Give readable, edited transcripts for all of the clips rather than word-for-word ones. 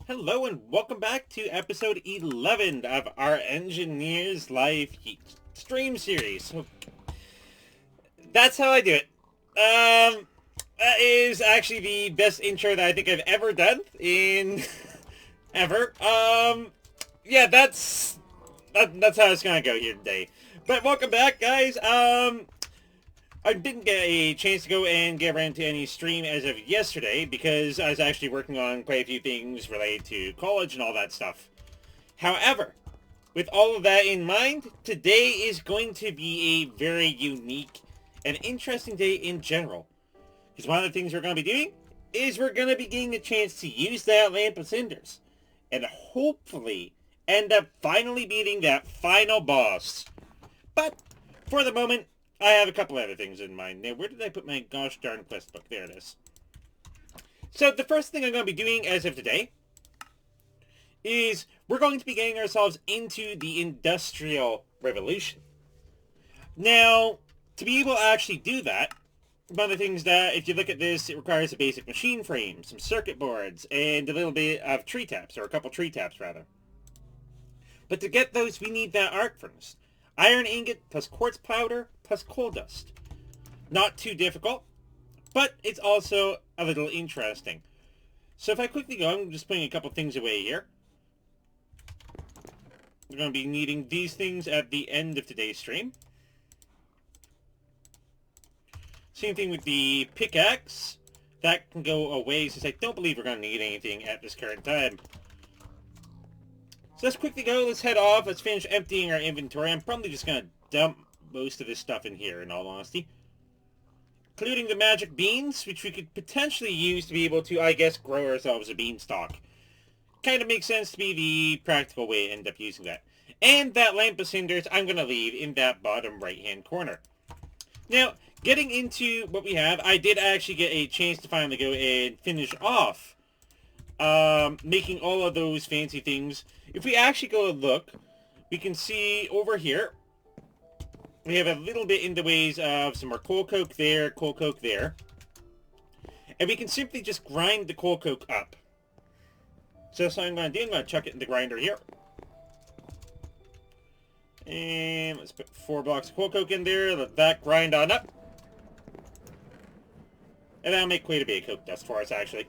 Hello and welcome back to episode 11 of our Engineers Live stream series. So that's how I do it. That is actually the best intro that I think I've ever done in ever. Yeah, that's how it's gonna go here today. But welcome back, guys. I didn't get a chance to go and get around to any stream as of yesterday because I was actually working on quite a few things related to college and all that stuff. However, with all of that in mind, today is going to be a very unique and interesting day in general. Because one of the things we're going to be doing is we're going to be getting a chance to use that lamp of cinders and hopefully end up finally beating that final boss. But for the moment, I have a couple other things in mind. Now, where did I put my gosh darn quest book? There it is. So the first thing I'm going to be doing as of today is we're going to be getting ourselves into the Industrial Revolution. Now, to be able to actually do that, one of the things that, if you look at this, it requires a basic machine frame, some circuit boards, and a little bit of tree taps, or a couple tree taps, rather. But to get those, we need that arc furnace. Iron ingot plus quartz powder plus coal dust. Not too difficult, but it's also a little interesting. So if I quickly go, I'm just putting a couple things away here. We're going to be needing these things at the end of today's stream. Same thing with the pickaxe. That can go away since I don't believe we're going to need anything at this current time. So let's quickly go. Let's head off. Let's finish emptying our inventory. I'm probably just going to dump most of this stuff in here, in all honesty. Including the magic beans, which we could potentially use to be able to, I guess, grow ourselves a beanstalk. Kind of makes sense to be the practical way to end up using that. And that lamp of cinders I'm going to leave in that bottom right-hand corner. Now, getting into what we have, I did actually get a chance to finally go and finish off making all of those fancy things. If we actually go and look, we can see over here, we have a little bit in the ways of some more coal coke there, and we can simply just grind the coal coke up. So that's what I'm going to do. I'm going to chuck it in the grinder here. And let's put 4 blocks of coal coke in there, let that grind on up. And that'll make quite a bit of coke dust for us, actually.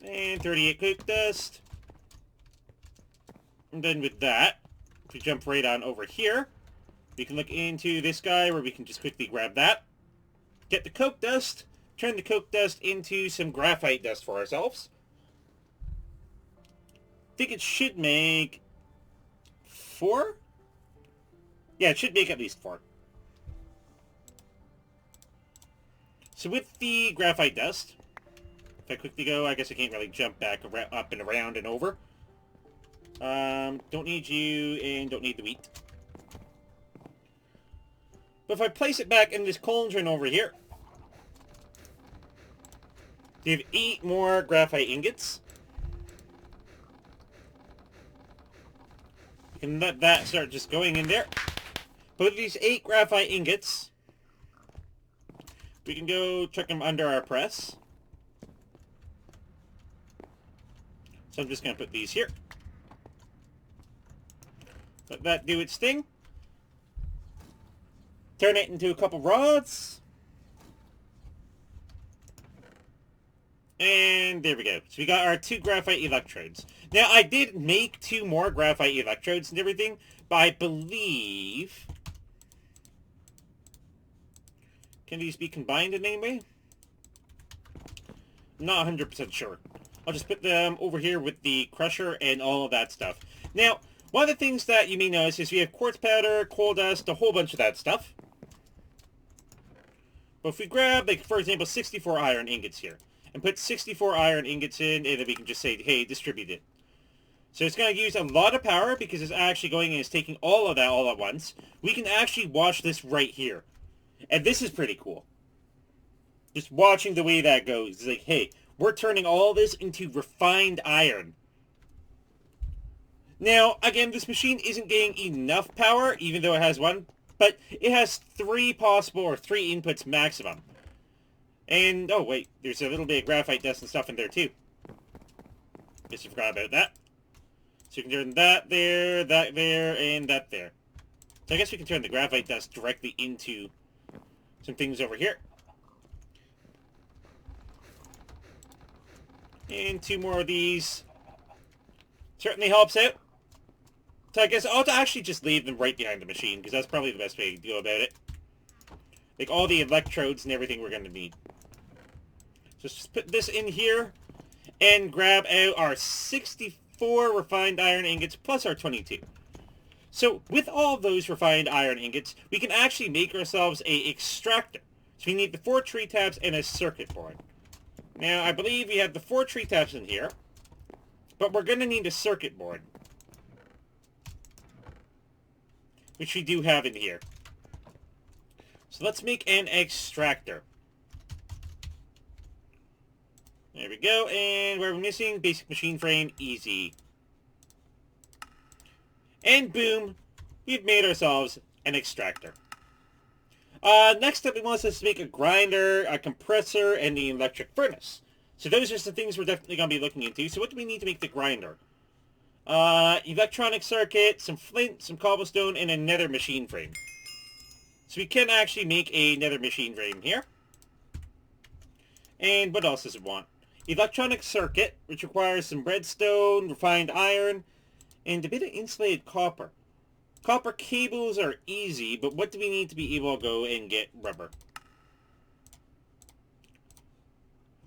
And 38 coke dust. And then with that, if we jump right on over here, we can look into this guy where we can just quickly grab that. Get the coke dust. Turn the coke dust into some graphite dust for ourselves. I think it should make 4? Yeah, it should make at least 4. So with the graphite dust, if I quickly go, I guess I can't really jump back up and around and over. Don't need you and don't need the wheat. But if I place it back in this cauldron over here, we have 8 more graphite ingots. We can let that start just going in there. But with these 8 graphite ingots, we can go chuck them under our press. So I'm just going to put these here. Let that do its thing. Turn it into a couple rods. And there we go. So we got our 2 graphite electrodes. Now, I did make 2 more graphite electrodes and everything, but I believe... Can these be combined in any way? I'm not 100% sure. I'll just put them over here with the crusher and all of that stuff. Now, one of the things that you may notice is we have quartz powder, coal dust, a whole bunch of that stuff. But if we grab, like, for example, 64 iron ingots here, and put 64 iron ingots in, and then we can just say, hey, distribute it. So it's going to use a lot of power because it's actually going and it's taking all of that all at once. We can actually watch this right here. And this is pretty cool. Just watching the way that goes. It's like, hey, We're turning all this into refined iron. Now, again, this machine isn't getting enough power, even though it has one, but it has three inputs maximum. And, oh wait, there's a little bit of graphite dust and stuff in there too. Guess you forgot about that. So you can turn that there, and that there. So I guess we can turn the graphite dust directly into some things over here. And two more of these. Certainly helps out. So I guess I'll actually just leave them right behind the machine, because that's probably the best way to go about it. Like all the electrodes and everything we're going to need. So just put this in here, and grab out our 64 refined iron ingots, plus our 22. So with all those refined iron ingots, we can actually make ourselves a extractor. So we need the 4 tree taps and a circuit board. Now, I believe we have the 4 tree taps in here, but we're going to need a circuit board, which we do have in here. So let's make an extractor. There we go, and where we're missing, basic machine frame, easy. And boom, we've made ourselves an extractor. Next up, it wants us to make a grinder, a compressor, and the electric furnace. So those are some things we're definitely going to be looking into. So what do we need to make the grinder? Electronic circuit, some flint, some cobblestone, and a nether machine frame. So we can actually make a nether machine frame here. And what else does it want? Electronic circuit, which requires some redstone, refined iron, and a bit of insulated copper. Copper cables are easy, but what do we need to be able to go and get rubber?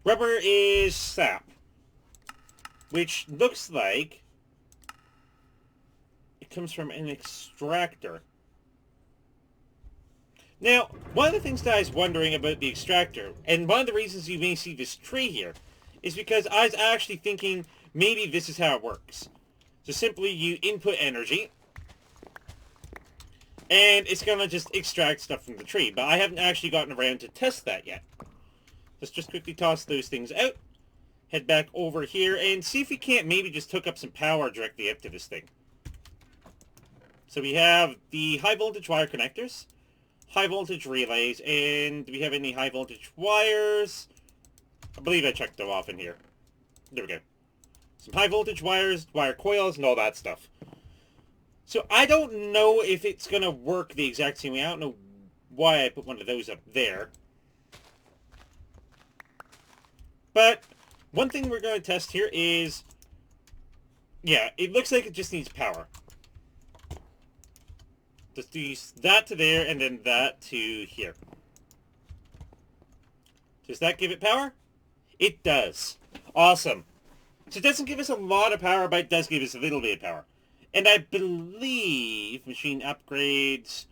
Rubber is sap, which looks like it comes from an extractor. Now, one of the things that I was wondering about the extractor, and one of the reasons you may see this tree here, is because I was actually thinking maybe this is how it works. So simply you input energy, and it's going to just extract stuff from the tree. But I haven't actually gotten around to test that yet. Let's just quickly toss those things out, head back over here, and see if we can't maybe just hook up some power directly up to this thing. So we have the high voltage wire connectors, high voltage relays, and do we have any high voltage wires? I believe I checked them off in here. There we go. Some high voltage wires, wire coils, and all that stuff. So I don't know if it's going to work the exact same way. I don't know why I put one of those up there. But one thing we're going to test here is, yeah, it looks like it just needs power. Just do that to there, and then that to here. Does that give it power? It does. Awesome. So it doesn't give us a lot of power, but it does give us a little bit of power. And I believe machine upgrades,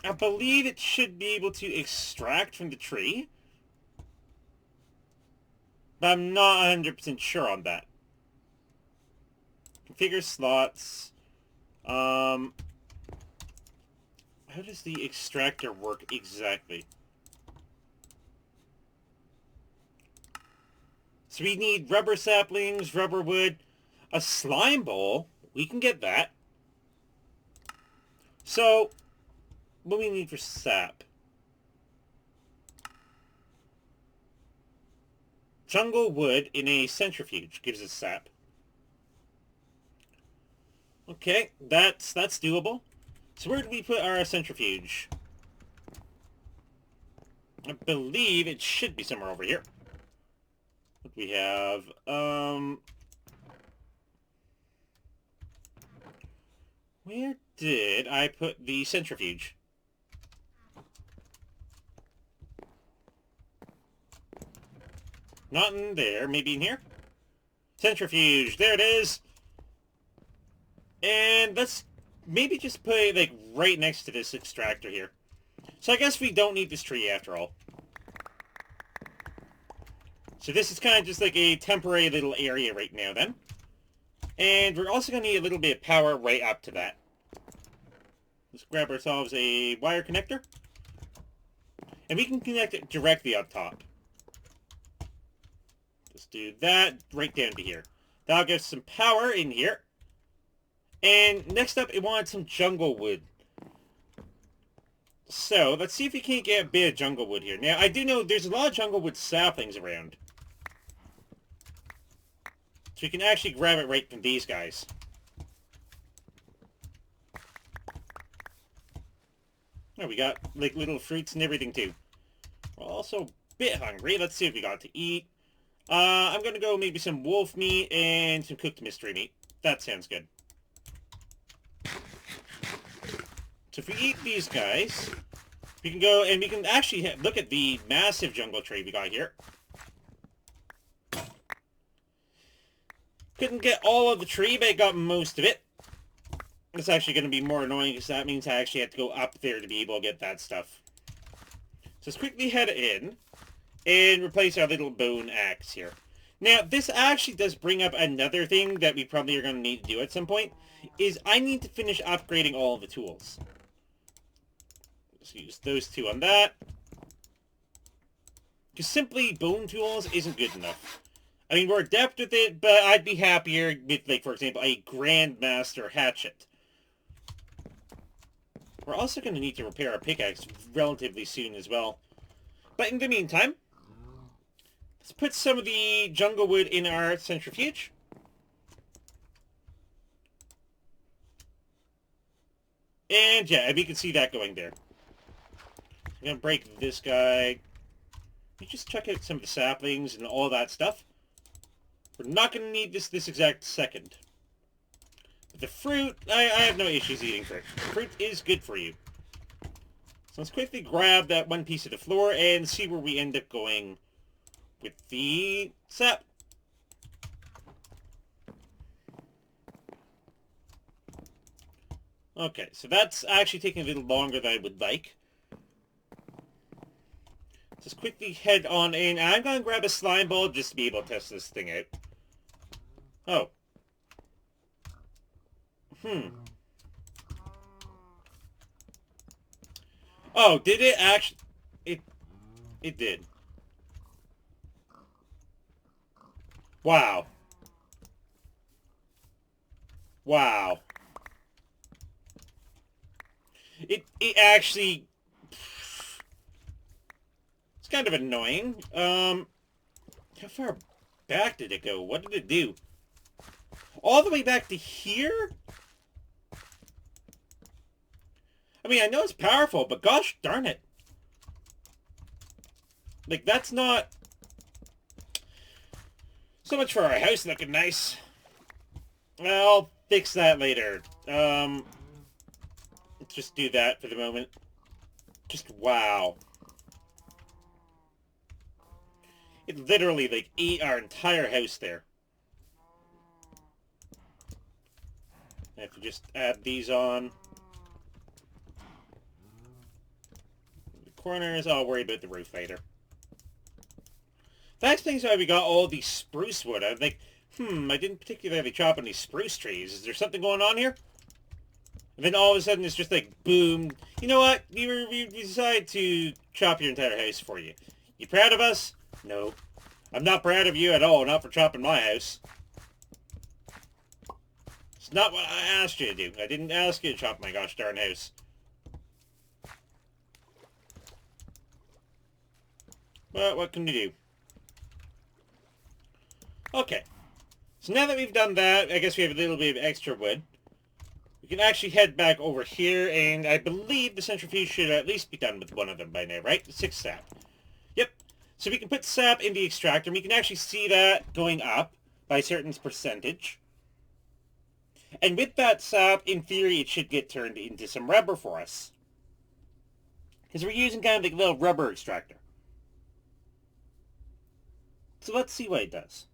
I believe it should be able to extract from the tree. But I'm not 100% sure on that. Configure slots. How does the extractor work exactly? So we need rubber saplings, rubber wood, a slime bowl. We can get that. So, what do we need for sap? Jungle wood in a centrifuge gives us sap. Okay, that's doable. So where do we put our centrifuge? I believe it should be somewhere over here. What do we have? Where did I put the centrifuge? Not in there. Maybe in here? Centrifuge. There it is. And let's maybe just put it, like, right next to this extractor here. So I guess we don't need this tree after all. So this is kind of just like a temporary little area right now then. And we're also going to need a little bit of power right up to that. Let's grab ourselves a wire connector. And we can connect it directly up top. Let's do that right down to here. That'll give some power in here. And next up, it wanted some jungle wood. So, let's see if we can't get a bit of jungle wood here. Now, I do know there's a lot of jungle wood saplings around. So we can actually grab it right from these guys. Oh, we got, like, little fruits and everything, too. We're also a bit hungry. Let's see what we got to eat. I'm gonna go maybe some wolf meat and some cooked mystery meat. That sounds good. So if we eat these guys, we can go and we can actually look at the massive jungle tree we got here. Couldn't get all of the tree, but I got most of it. It's actually going to be more annoying because that means I actually have to go up there to be able to get that stuff. So let's quickly head in and replace our little bone axe here. Now, this actually does bring up another thing that we probably are going to need to do at some point, is I need to finish upgrading all of the tools. Let's use those two on that. Because simply bone tools isn't good enough. I mean, we're adept with it, but I'd be happier with, like, for example, a Grandmaster hatchet. We're also going to need to repair our pickaxe relatively soon as well. But in the meantime, let's put some of the jungle wood in our centrifuge. And yeah, we can see that going there. I'm going to break this guy. You just check out some of the saplings and all that stuff. We're not going to need this exact second. But the fruit, I have no issues eating fruit. Fruit is good for you. So let's quickly grab that one piece of the floor and see where we end up going with the sap. Okay, so that's actually taking a little longer than I would like. Just quickly head on in. I'm going to grab a slime ball just to be able to test this thing out. Oh. Oh, did it actually? It did. Wow. Wow. It actually... It's kind of annoying. How far back did it go? What did it do? All the way back to here? I mean, I know it's powerful, but gosh darn it. Like, that's not... So much for our house looking nice. I'll fix that later. Let's just do that for the moment. Just wow. It literally, like, ate our entire house there. I have to just add these on. The corners, I'll worry about the roof later. That explains why we got all the spruce wood. I'm like, I didn't particularly chop any spruce trees. Is there something going on here? And then all of a sudden it's just like, boom. You know what? We decided to chop your entire house for you. You proud of us? No. I'm not proud of you at all, not for chopping my house. It's not what I asked you to do. I didn't ask you to chop my gosh darn house. Well, what can you do? Okay. So now that we've done that, I guess we have a little bit of extra wood. We can actually head back over here, and I believe the centrifuge should at least be done with one of them by now, right? 6 sap. Yep. So we can put sap in the extractor, and we can actually see that going up by a certain percentage. And with that sap, in theory, it should get turned into some rubber for us. Because we're using kind of like a little rubber extractor. So let's see what it does.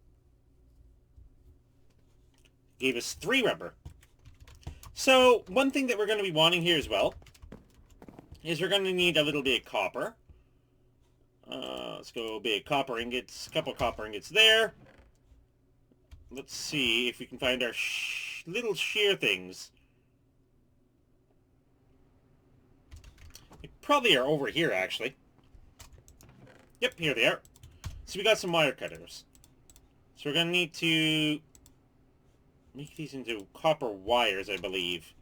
Gave us 3 rubber. So one thing that we're going to be wanting here as well is we're going to need a little bit of copper. Let's go a bit of copper ingots, a couple copper ingots there. Let's see if we can find our little shear things. They probably are over here, actually. Yep, here they are. So we got some wire cutters. So we're going to need to make these into copper wires, I believe.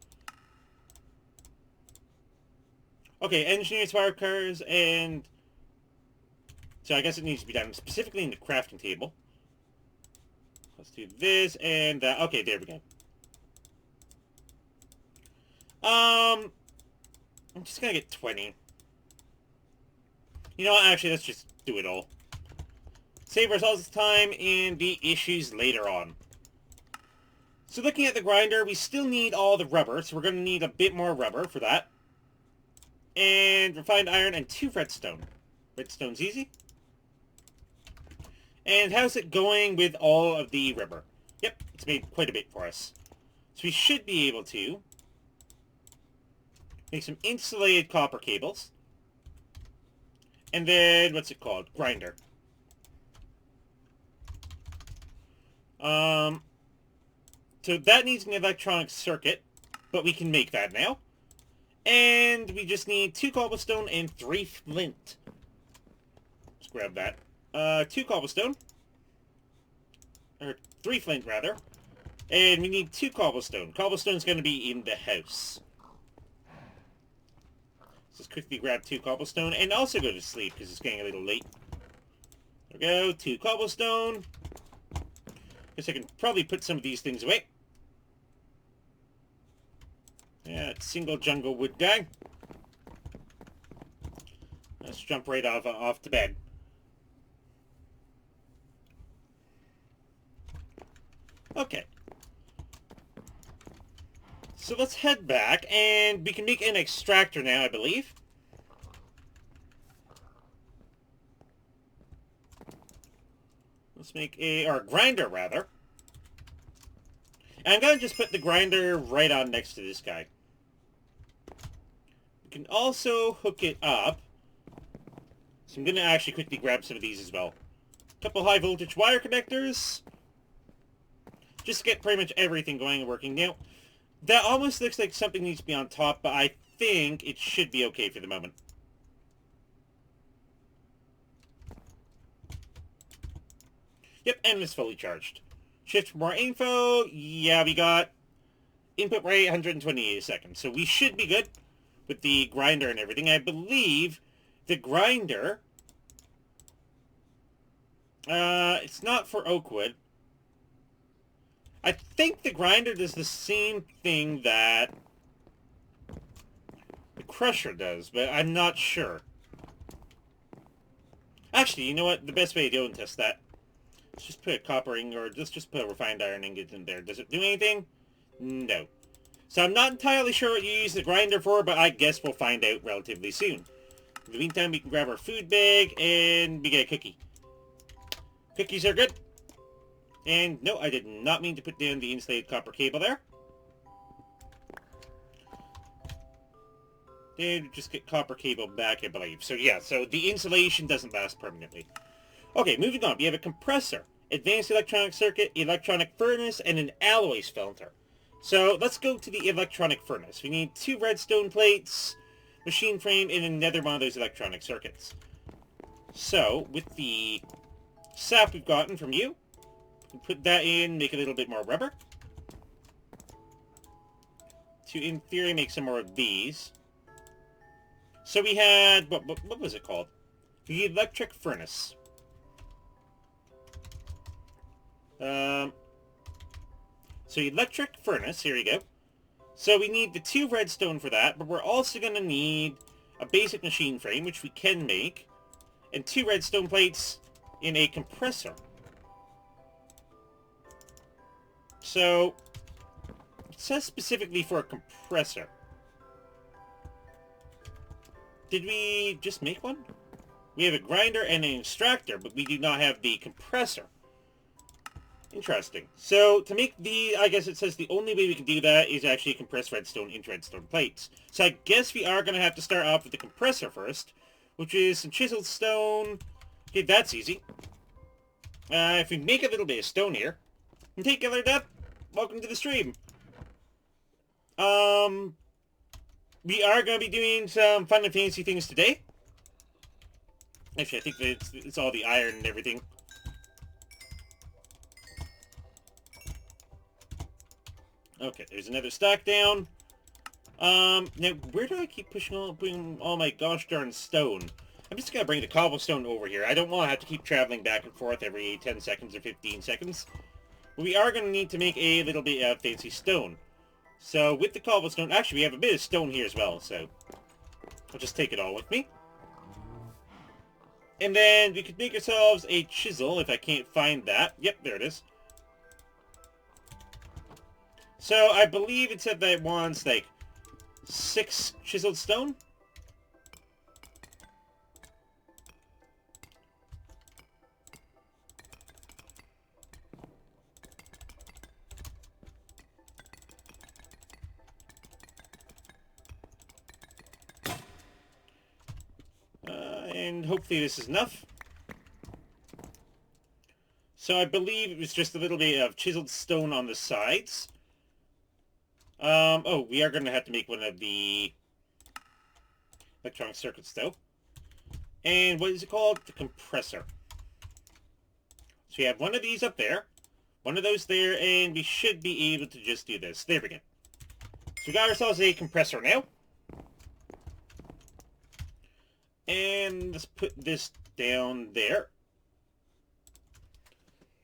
Okay, engineers, wire cars, and... So I guess it needs to be done specifically in the crafting table. Let's do this, and... okay, there we go. I'm just going to get 20. You know what, actually, let's just do it all. Save ourselves time and the issues later on. So looking at the grinder, we still need all the rubber, so we're going to need a bit more rubber for that. And refined iron and 2 redstone. Redstone's easy. And how's it going with all of the rubber? Yep, it's made quite a bit for us. So we should be able to make some insulated copper cables. And then, what's it called? Grinder. So that needs an electronic circuit, but we can make that now. And we just need 2 cobblestone and 3 flint. Let's grab that. 2 cobblestone. Or 3 flint, rather. And we need 2 cobblestone. Cobblestone's going to be in the house. Let's just quickly grab 2 cobblestone and also go to sleep because it's getting a little late. There we go. 2 cobblestone. Guess I can probably put some of these things away. Yeah, it's single jungle wood guy. Let's jump right off to bed. Okay. So let's head back, and we can make an extractor now, I believe. Let's make or a grinder, rather. And I'm going to just put the grinder right on next to this guy. We can also hook it up. So I'm going to actually quickly grab some of these as well. A couple high voltage wire connectors. Just to get pretty much everything going and working. Now, that almost looks like something needs to be on top, but I think it should be okay for the moment. Yep, and it's fully charged. Shift for more info. Yeah, we got input rate 128 a second. So we should be good with the grinder and everything. I believe the grinder... it's not for oak wood. I think the grinder does the same thing that the crusher does, but I'm not sure. Actually, you know what? The best way to go and test that. Let's just put a copper ingot, or let's just put a refined iron ingot in there. Does it do anything? No. So I'm not entirely sure what you use the grinder for, but I guess we'll find out relatively soon. In the meantime, we can grab our food bag, and we get a cookie. Cookies are good. And no, I did not mean to put down the insulated copper cable there. And just get copper cable back, I believe. So yeah, so the insulation doesn't last permanently. Okay, moving on. We have a compressor, advanced electronic circuit, electronic furnace, and an alloy filter. So let's go to the electronic furnace. We need 2 redstone plates, machine frame, and another one of those electronic circuits. So, with the sap we've gotten from you, put that in, make a little bit more rubber. To, in theory, make some more of these. So we had, what was it called? The electric furnace. So electric furnace, here we go. So we need the 2 redstone for that, but we're also going to need a basic machine frame, which we can make, and 2 redstone plates in a compressor. So, it says specifically for a compressor. Did we just make one? We have a grinder and an extractor, but we do not have the compressor. Interesting. So, to make the, I guess it says the only way we can do that is actually compress redstone into redstone plates. So I guess we are going to have to start off with the compressor first, which is some chiseled stone. Okay, that's easy. If we make a little bit of stone here, and take care of that, welcome to the stream. We are going to be doing some fun and fancy things today. Actually, I think that it's all the iron and everything. Okay, there's another stack down. Now, where do I keep putting all my gosh darn stone? I'm just gonna bring the cobblestone over here. I don't want to have to keep traveling back and forth every 10 seconds or 15 seconds. But we are gonna need to make a little bit of fancy stone. So, with the cobblestone, actually, we have a bit of stone here as well, so I'll just take it all with me. And then we could make ourselves a chisel if I can't find that. Yep, there it is. So, I believe it said that it wants, like, 6 chiseled stone? And hopefully this is enough. So I believe it was just a little bit of chiseled stone on the sides. Oh, we are going to have to make one of the electronic circuits, though. And what is it called? The compressor. So we have one of these up there, one of those there, and we should be able to just do this. There we go. So we got ourselves a compressor now. And let's put this down there.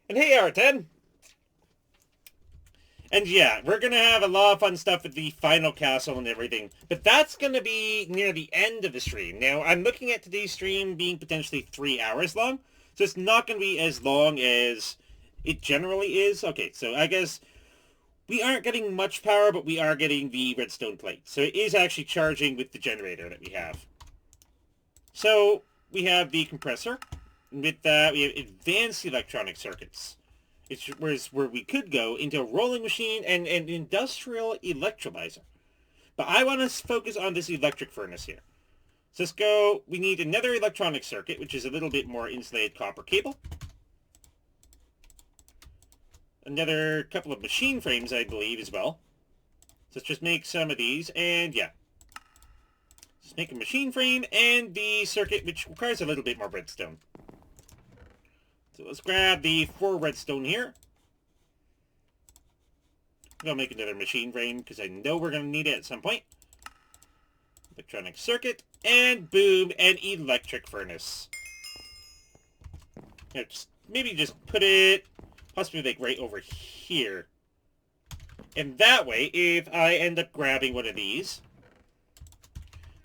And hey, R10! And yeah, we're going to have a lot of fun stuff with the final castle and everything. But that's going to be near the end of the stream. Now, I'm looking at today's stream being potentially 3 hours long. So it's not going to be as long as it generally is. Okay, so I guess we aren't getting much power, but we are getting the redstone plate. So it is actually charging with the generator that we have. So we have the compressor. With that, we have advanced electronic circuits. It's where we could go into a rolling machine and an industrial electrolyzer. But I want to focus on this electric furnace here. So let's go. We need another electronic circuit, which is a little bit more insulated copper cable. Another couple of machine frames, I believe, as well. So let's just make some of these, and yeah. Let's make a machine frame and the circuit, which requires a little bit more redstone. So let's grab the 4 redstone here. I'll make another machine frame because I know we're going to need it at some point. Electronic circuit, and boom, an electric furnace. Now, maybe just put it possibly like right over here. And that way, if I end up grabbing one of these,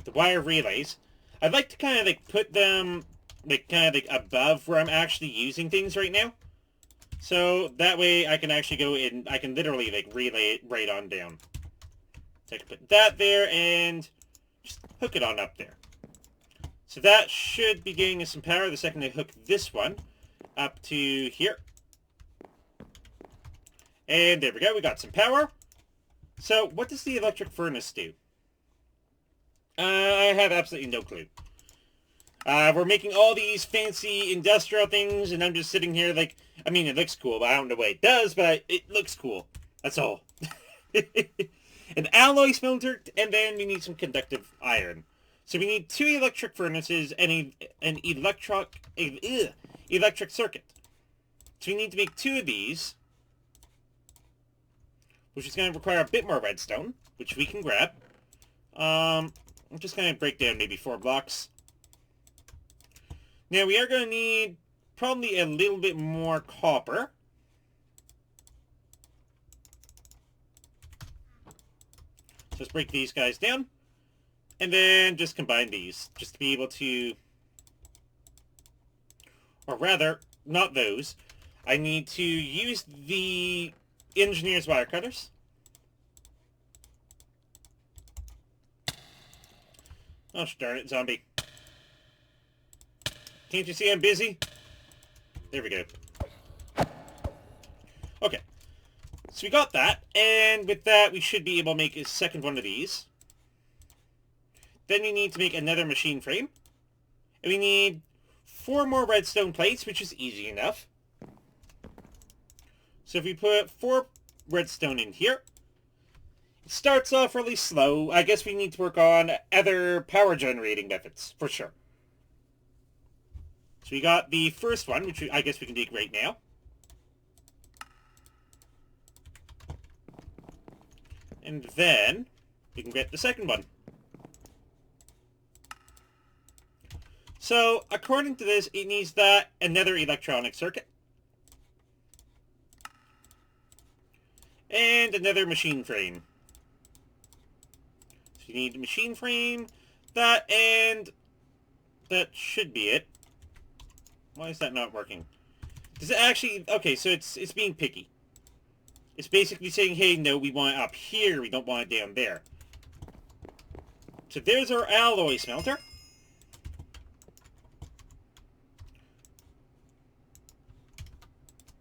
the wire relays, I'd like to kind of like put them like kind of like above where I'm actually using things right now. So that way I can actually go in, I can literally like relay it right on down. So I can put that there and just hook it on up there. So that should be getting us some power the second I hook this one up to here. And there we go, we got some power. So what does the electric furnace do? I have absolutely no clue. We're making all these fancy industrial things, and I'm just sitting here like, I mean, it looks cool, but I don't know what it does, but it looks cool. That's all. An alloy smelter, and then we need some conductive iron. So we need 2 electric furnaces and an electric circuit. So we need to make 2 of these, which is going to require a bit more redstone, which we can grab. I'm just going to break down maybe 4 blocks. Now, we are going to need probably a little bit more copper. So let's break these guys down. And then just combine these, just to be able to... Or rather, not those. I need to use the engineer's wire cutters. Oh, darn it, zombie. Can't you see I'm busy? There we go. Okay. So we got that, and with that we should be able to make a second one of these. Then we need to make another machine frame. And we need 4 more redstone plates, which is easy enough. So if we put 4 redstone in here, it starts off really slow. I guess we need to work on other power generating methods, for sure. So we got the first one, which I guess we can dig right now. And then we can get the second one. So, according to this, it needs that, another electronic circuit, and another machine frame. So you need a machine frame, that, and that should be it. Why is that not working? Does it actually... Okay, so it's being picky. It's basically saying, hey, no, we want it up here, we don't want it down there. So there's our alloy smelter.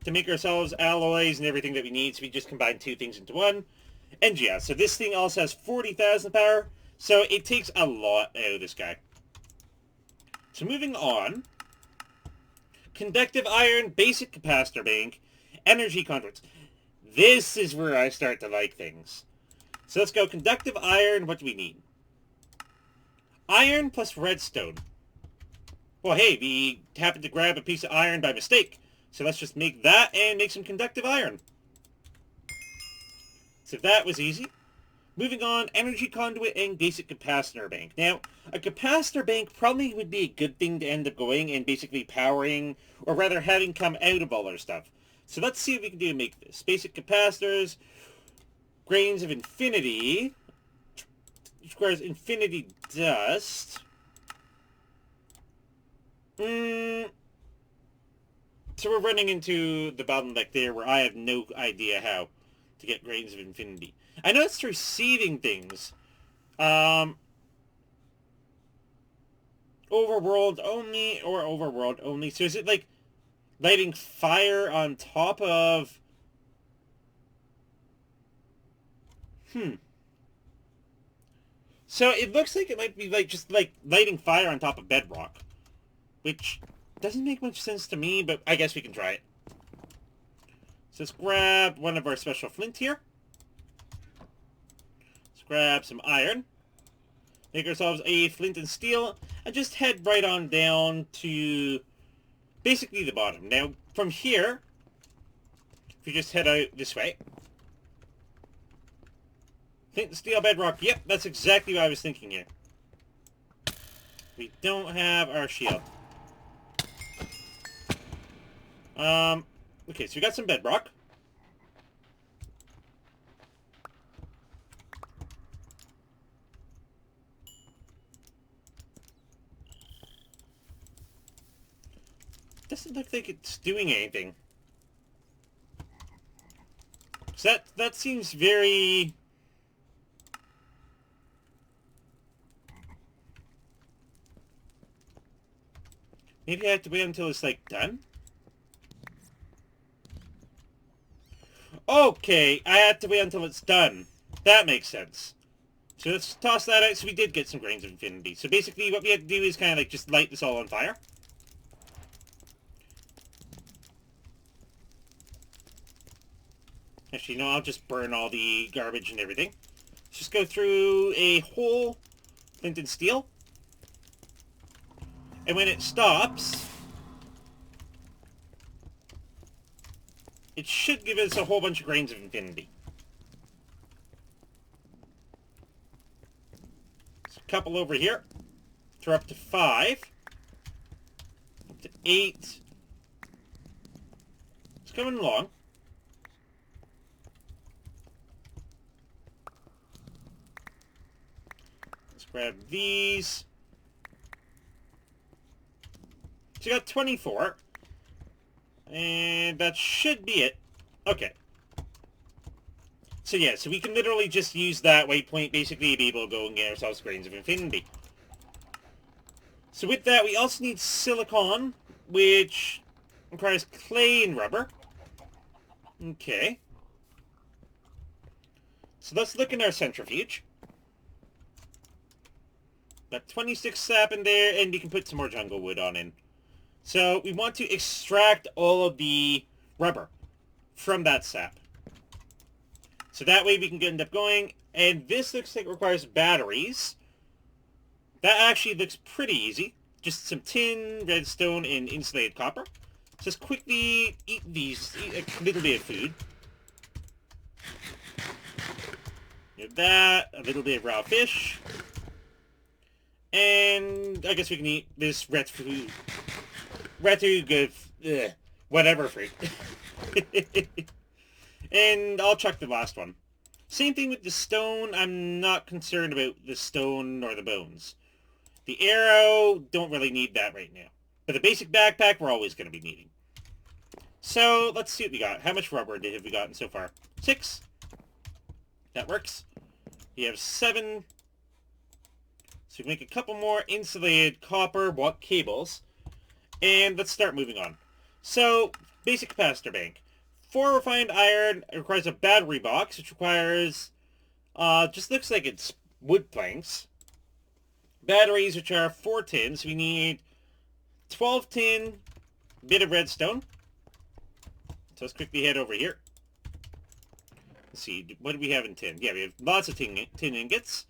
To make ourselves alloys and everything that we need, so we just combine two things into one. And yeah, so this thing also has 40,000 power, so it takes a lot out of this guy. So moving on, conductive iron, basic capacitor bank, energy conduits. This is where I start to like things. So let's go conductive iron. What do we need? Iron plus redstone. Well, hey, we happened to grab a piece of iron by mistake. So let's just make that and make some conductive iron. So that was easy. Moving on, energy conduit and basic capacitor bank. Now, a capacitor bank probably would be a good thing to end up going and basically powering, or rather having come out of all our stuff. So let's see what we can do to make this. Basic capacitors, grains of infinity, which requires infinity dust. So we're running into the bottleneck there where I have no idea how to get grains of infinity. I know it's through seeding things. Overworld only or overworld only. So is it like lighting fire on top of... So it looks like it might be like just like lighting fire on top of bedrock, which doesn't make much sense to me, but I guess we can try it. So let's grab one of our special flint here. Let's grab some iron. Make ourselves a flint and steel, and just head right on down to basically the bottom. Now, from here, if you just head out this way. Flint and steel bedrock. Yep, that's exactly what I was thinking here. We don't have our shield. Okay, so we got some bedrock. Doesn't look like it's doing anything. So that seems very... Maybe I have to wait until it's, like, done? Okay, I have to wait until it's done. That makes sense. So let's toss that out. So we did get some grains of infinity. So basically what we have to do is kind of like just light this all on fire. Actually, no, I'll just burn all the garbage and everything. Let's just go through a whole flint and steel. And when it stops, it should give us a whole bunch of grains of infinity. There's a couple over here. Throw up to 5. Up to 8. It's coming along. Let's grab these. So you got 24. And that should be it. Okay. So yeah, so we can literally just use that waypoint basically to be able to go and get ourselves grains of infinity. So with that, we also need silicon, which requires clay and rubber. Okay. So let's look in our centrifuge. Got 26 sap in there, and we can put some more jungle wood on in. So we want to extract all of the rubber from that sap. So that way we can end up going. And this looks like it requires batteries. That actually looks pretty easy. Just some tin, redstone, and insulated copper. Just quickly eat a little bit of food. Get that, a little bit of raw fish. And I guess we can eat this whatever fruit. And I'll chuck the last one. Same thing with the stone. I'm not concerned about the stone or the bones. The arrow, don't really need that right now. But the basic backpack, we're always going to be needing. So, let's see what we got. How much rubber have we gotten so far? 6. That works. We have 7. So we can make a couple more insulated copper cables. And let's start moving on. So, basic capacitor bank. 4 refined iron requires a battery box, which requires, just looks like it's wood planks. Batteries, which are 4 tins. We need 12 tin, bit of redstone. So let's quickly head over here. Let's see, what do we have in tin? Yeah, we have lots of tin ingots.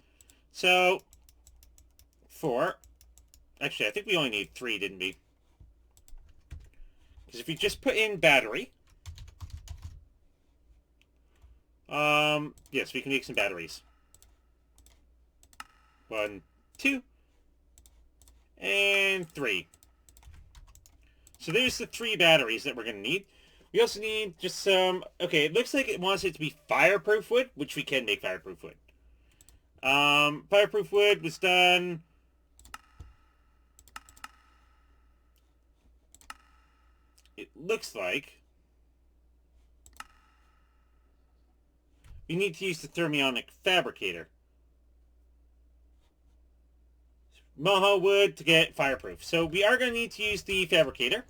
So, 4. Actually, I think we only need 3, didn't we? Because if we just put in battery... yes, we can make some batteries. 1, 2, and 3. So there's the 3 batteries that we're going to need. We also need just some... Okay, it looks like it wants it to be fireproof wood, which we can make fireproof wood. Fireproof wood was done... It looks like... we need to use the thermionic fabricator. Moho wood to get fireproof. So we are going to need to use the fabricator.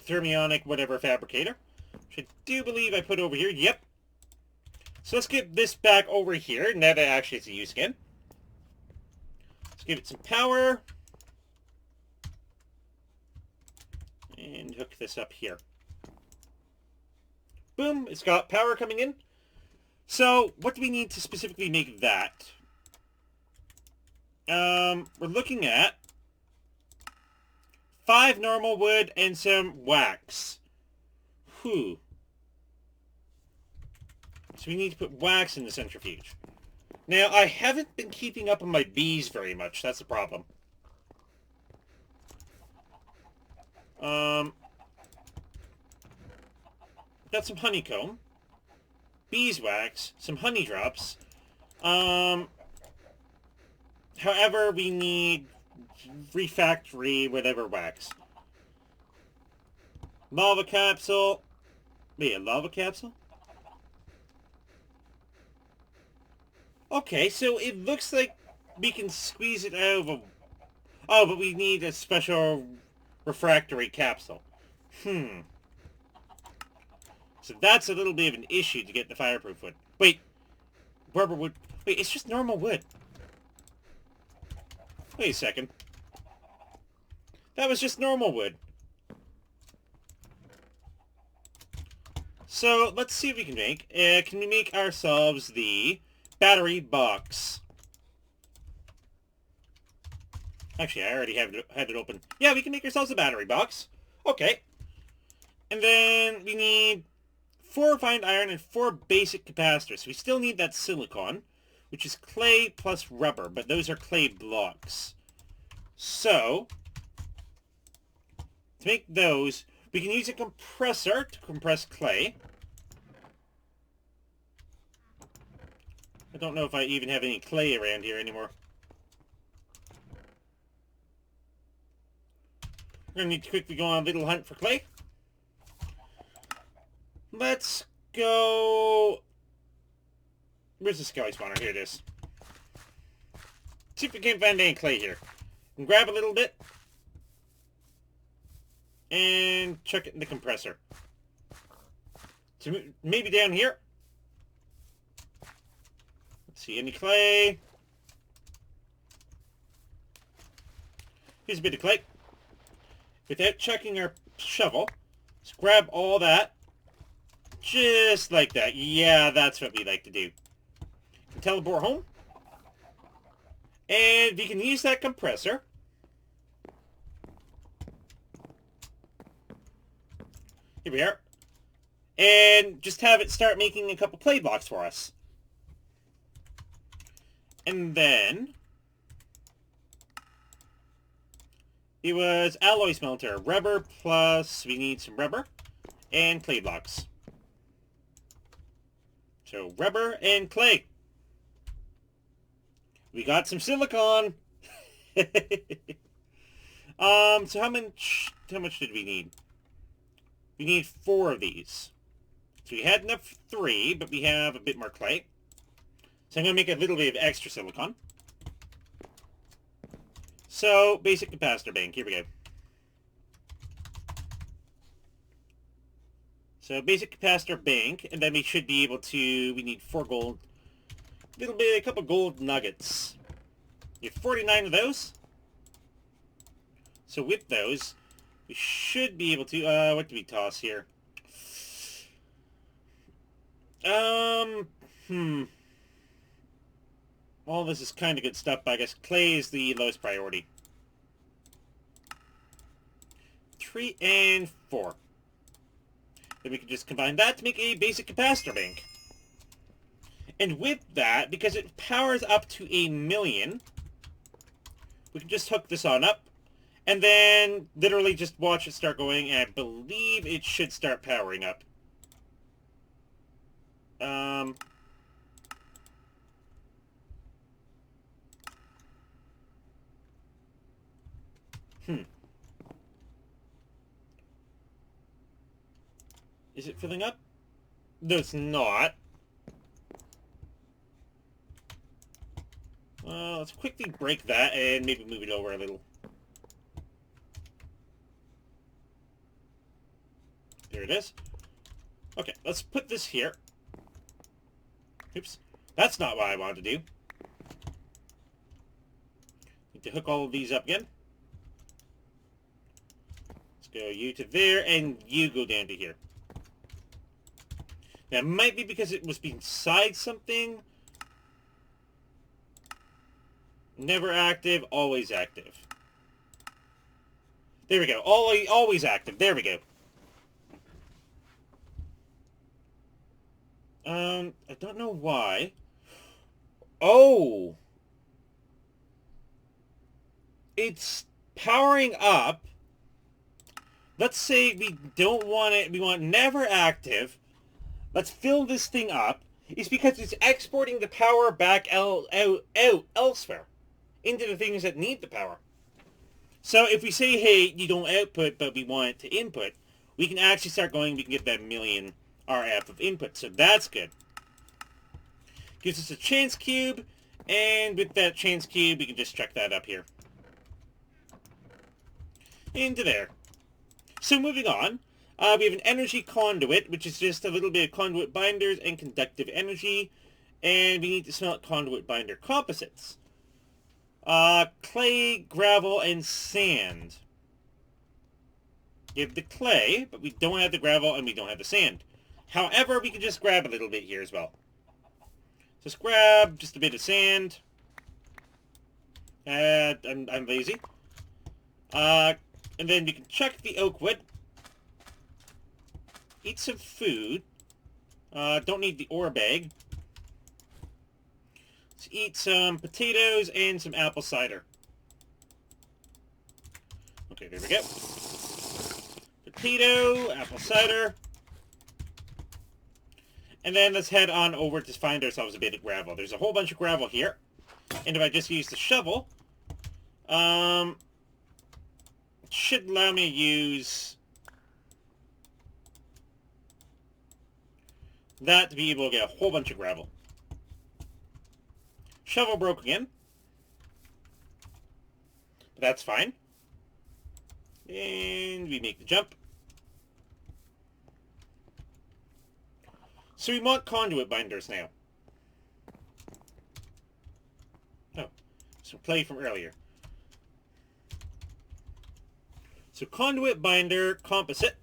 Thermionic whatever fabricator. Which I do believe I put over here. Yep. So let's get this back over here. Now that actually it's a use again. Let's give it some power. And hook this up here. Boom. It's got power coming in. So, what do we need to specifically make that? We're looking at 5 normal wood and some wax. Whew. So we need to put wax in the centrifuge. Now, I haven't been keeping up on my bees very much. That's the problem. Got some honeycomb. Beeswax, some honey drops. However, we need refractory whatever wax. Lava capsule. Wait, a lava capsule? Okay, so it looks like we can squeeze it out of a... Oh, but we need a special refractory capsule. So that's a little bit of an issue to get the fireproof wood. Wait. Rubber wood. Wait, it's just normal wood. Wait a second. That was just normal wood. So, let's see what we can make. Can we make ourselves the battery box? Actually, I already had it open. Yeah, we can make ourselves a battery box. Okay. And then we need 4 refined iron and 4 basic capacitors. We still need that silicon, which is clay plus rubber, but those are clay blocks. So, to make those, we can use a compressor to compress clay. I don't know if I even have any clay around here anymore. We're going to need to quickly go on a little hunt for clay. Let's go... Where's the skelly spawner? Here it is. See if we can't find any clay here. And grab a little bit. And chuck it in the compressor. So maybe down here. Let's see, any clay? Here's a bit of clay. Without chucking our shovel, let's grab all that. Just like that. Yeah, that's what we like to do. Teleport home. And we can use that compressor. Here we are. And just have it start making a couple clay blocks for us. And then it was alloy smelter. Rubber plus we need some rubber and clay blocks. So rubber and clay. We got some silicon. So how much did we need? We need 4 of these. So we had enough for 3, but we have a bit more clay. So I'm going to make a little bit of extra silicon. So, basic capacitor bank. Here we go. So, basic capacitor bank, and then we should be able to... We need 4 gold. A couple gold nuggets. We have 49 of those. So, with those, we should be able to... what do we toss here? All this is kind of good stuff, but I guess clay is the lowest priority. 3 and 4. Then we can just combine that to make a basic capacitor bank. And with that, because it powers up to 1,000,000, we can just hook this on up, and then literally just watch it start going, and I believe it should start powering up. Is it filling up? No, it's not. Let's quickly break that and maybe move it over a little. There it is. Okay, let's put this here. Oops. That's not what I wanted to do. Need to hook all of these up again. Let's go you to there, and you go down to here. Now, it might be because it was beside something. Never active, always active. There we go. Always active. There we go. I don't know why. Oh! It's powering up. Let's say we don't want it, we want never active. Let's fill this thing up. It's because it's exporting the power back out elsewhere. Into the things that need the power. So if we say, hey, you don't output, but we want it to input, we can actually start going, we can get that 1,000,000 RF of input. So that's good. Gives us a chance cube, and with that chance cube, we can just chuck that up here. Into there. So moving on, we have an energy conduit, which is just a little bit of conduit binders and conductive energy, and we need to smelt conduit binder composites. Clay, gravel, and sand. We have the clay, but we don't have the gravel and we don't have the sand. However, we can just grab a little bit here as well. Just grab just a bit of sand. I'm lazy. And then we can chuck the oak wood. Eat some food. Don't need the ore bag. Let's eat some potatoes and some apple cider. Okay, there we go. Potato, apple cider. And then let's head on over to find ourselves a bit of gravel. There's a whole bunch of gravel here. And if I just use the shovel, it should allow me to use that to be able to get a whole bunch of gravel. Shovel broke again. But that's fine. And we make the jump. So we want conduit binders now. Oh, some clay from earlier. So conduit binder composite.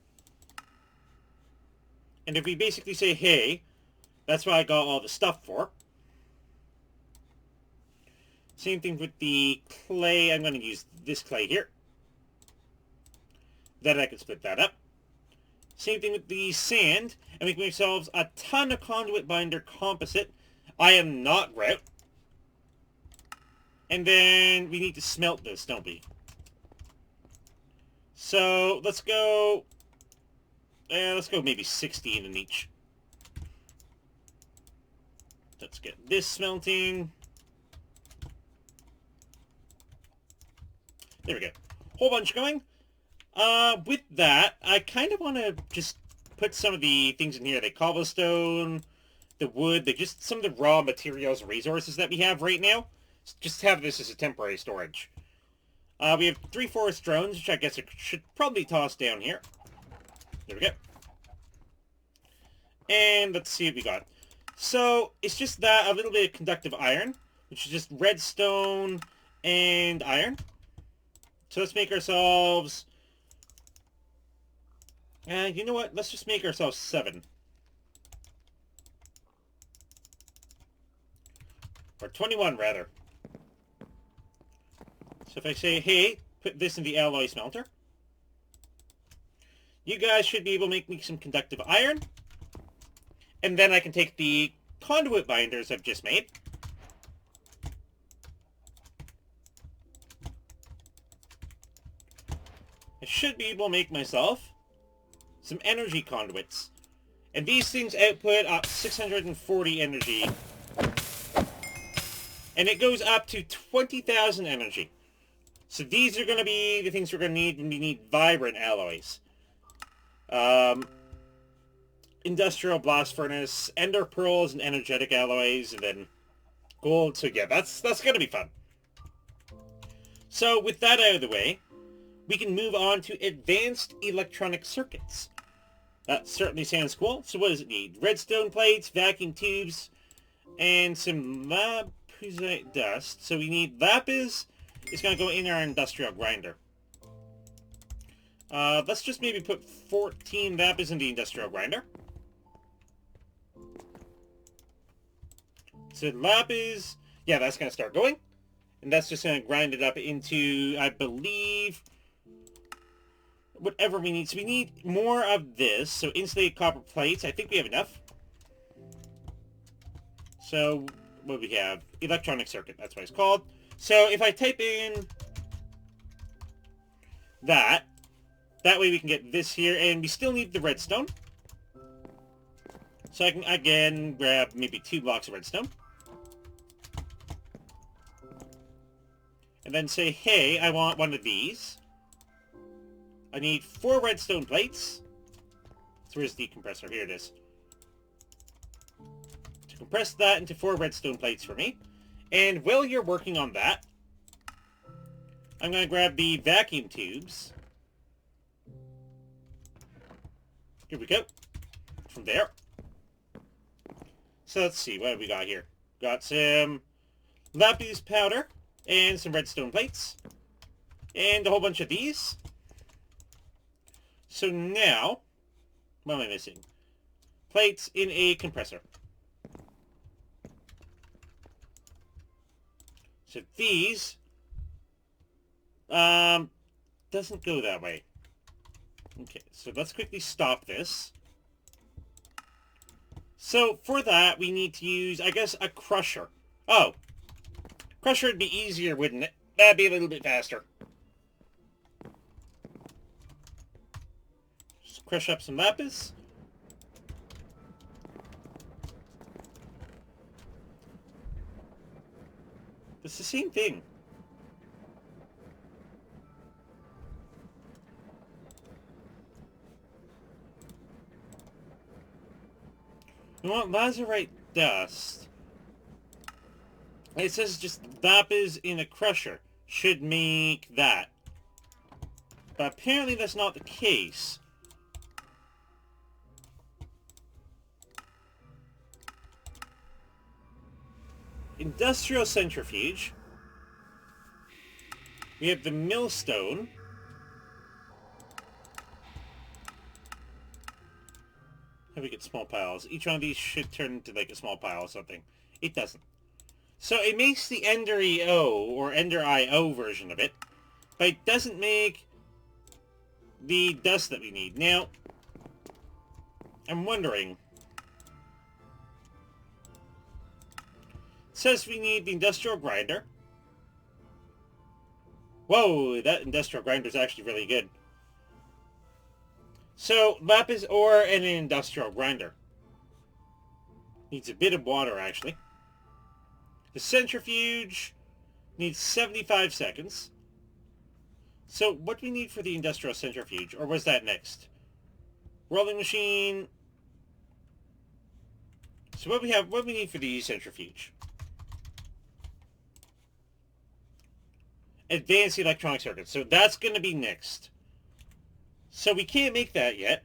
And if we basically say, hey, that's what I got all the stuff for. Same thing with the clay. I'm going to use this clay here. Then I can split that up. Same thing with the sand. And we can make ourselves a ton of conduit binder composite. I am not grout. And then we need to smelt this, don't we? So let's go... let's go maybe 16 in each. Let's get this smelting. There we go. Whole bunch going. With that, I kind of want to just put some of the things in here. The cobblestone, the wood, just some of the raw materials and resources that we have right now. Just have this as a temporary storage. We have 3 forest drones, which I guess I should probably toss down here. There we go. And let's see what we got. So, it's just that, a little bit of conductive iron, which is just redstone and iron. So let's make ourselves... you know what? Let's just make ourselves 7. Or 21, rather. So if I say, hey, put this in the alloy smelter, you guys should be able to make me some conductive iron. And then I can take the conduit binders I've just made. I should be able to make myself some energy conduits. And these things output up 640 energy. And it goes up to 20,000 energy. So these are going to be the things we're going to need when we need vibrant alloys. Industrial blast furnace, ender pearls and energetic alloys, and then gold. So yeah, that's going to be fun. So with that out of the way, we can move on to advanced electronic circuits. That certainly sounds cool. So what does it need? Redstone plates, vacuum tubes, and some lapis dust. So we need lapis. It's going to go in our industrial grinder. Let's just maybe put 14 lapis in the industrial grinder. So lapis, yeah, that's going to start going. And that's just going to grind it up into, I believe, whatever we need. So we need more of this. So insulated copper plates. I think we have enough. So what do we have? Electronic circuit. That's what it's called. So if I type in that way we can get this here. And we still need the redstone. So I can, again, grab maybe 2 blocks of redstone. And then say, hey, I want one of these. I need 4 redstone plates. So where's the compressor? Here it is. To compress that into 4 redstone plates for me. And while you're working on that, I'm going to grab the vacuum tubes. Here we go. From there. So let's see, what have we got here? Got some lapis powder and some redstone plates. And a whole bunch of these. So now, what am I missing? Plates in a compressor. So these doesn't go that way. Okay, so let's quickly stop this. So for that, we need to use, I guess, a crusher. Oh, crusher would be easier, wouldn't it? That'd be a little bit faster. Just crush up some lapis. It's the same thing. You want lazurite dust. It says just lapis in a crusher should make that. But apparently that's not the case. Industrial centrifuge. We have the millstone. How do we get small piles? Each one of these should turn into like a small pile or something. It doesn't. So it makes the Ender EO or Ender IO version of it, but it doesn't make the dust that we need. Now, I'm wondering. It says we need the industrial grinder, Whoa, that industrial grinder is actually really good. So, lapis ore and an industrial grinder. Needs a bit of water, actually. The centrifuge needs 75 seconds. So, what do we need for the industrial centrifuge? Or was that next? Rolling machine. So what do we need for the centrifuge? Advanced electronic circuits. So that's going to be next. So we can't make that yet.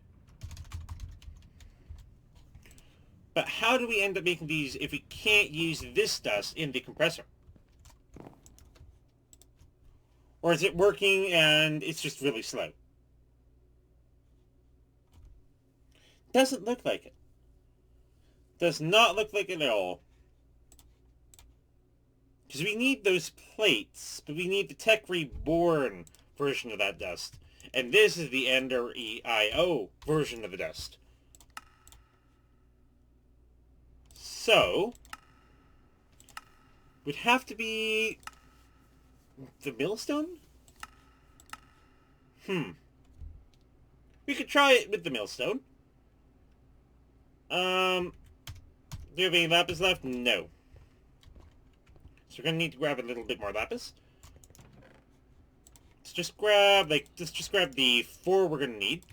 But how do we end up making these if we can't use this dust in the compressor? Or is it working and it's just really slow? Doesn't look like it. Does not look like it at all. Because we need those plates, but we need the Tech Reborn version of that dust. And this is the Ender EIO version of the dust. So, would have to be the millstone? We could try it with the millstone. Do you have any lapis left? No. So we're gonna need to grab a little bit more lapis. Let's just grab, just grab the 4 we're gonna need.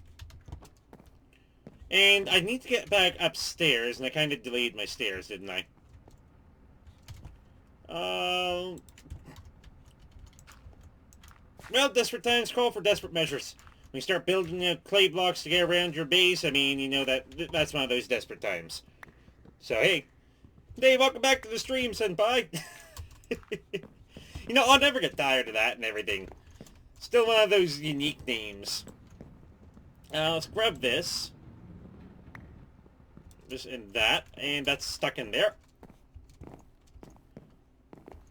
And I need to get back upstairs, and I kind of delayed my stairs, didn't I? Well, desperate times call for desperate measures. When you start building clay blocks to get around your base, I mean, you know that's one of those desperate times. So, hey, Dave, welcome back to the stream, senpai. You know, I'll never get tired of that and everything. Still one of those unique names. Let's grab this. This and that's stuck in there.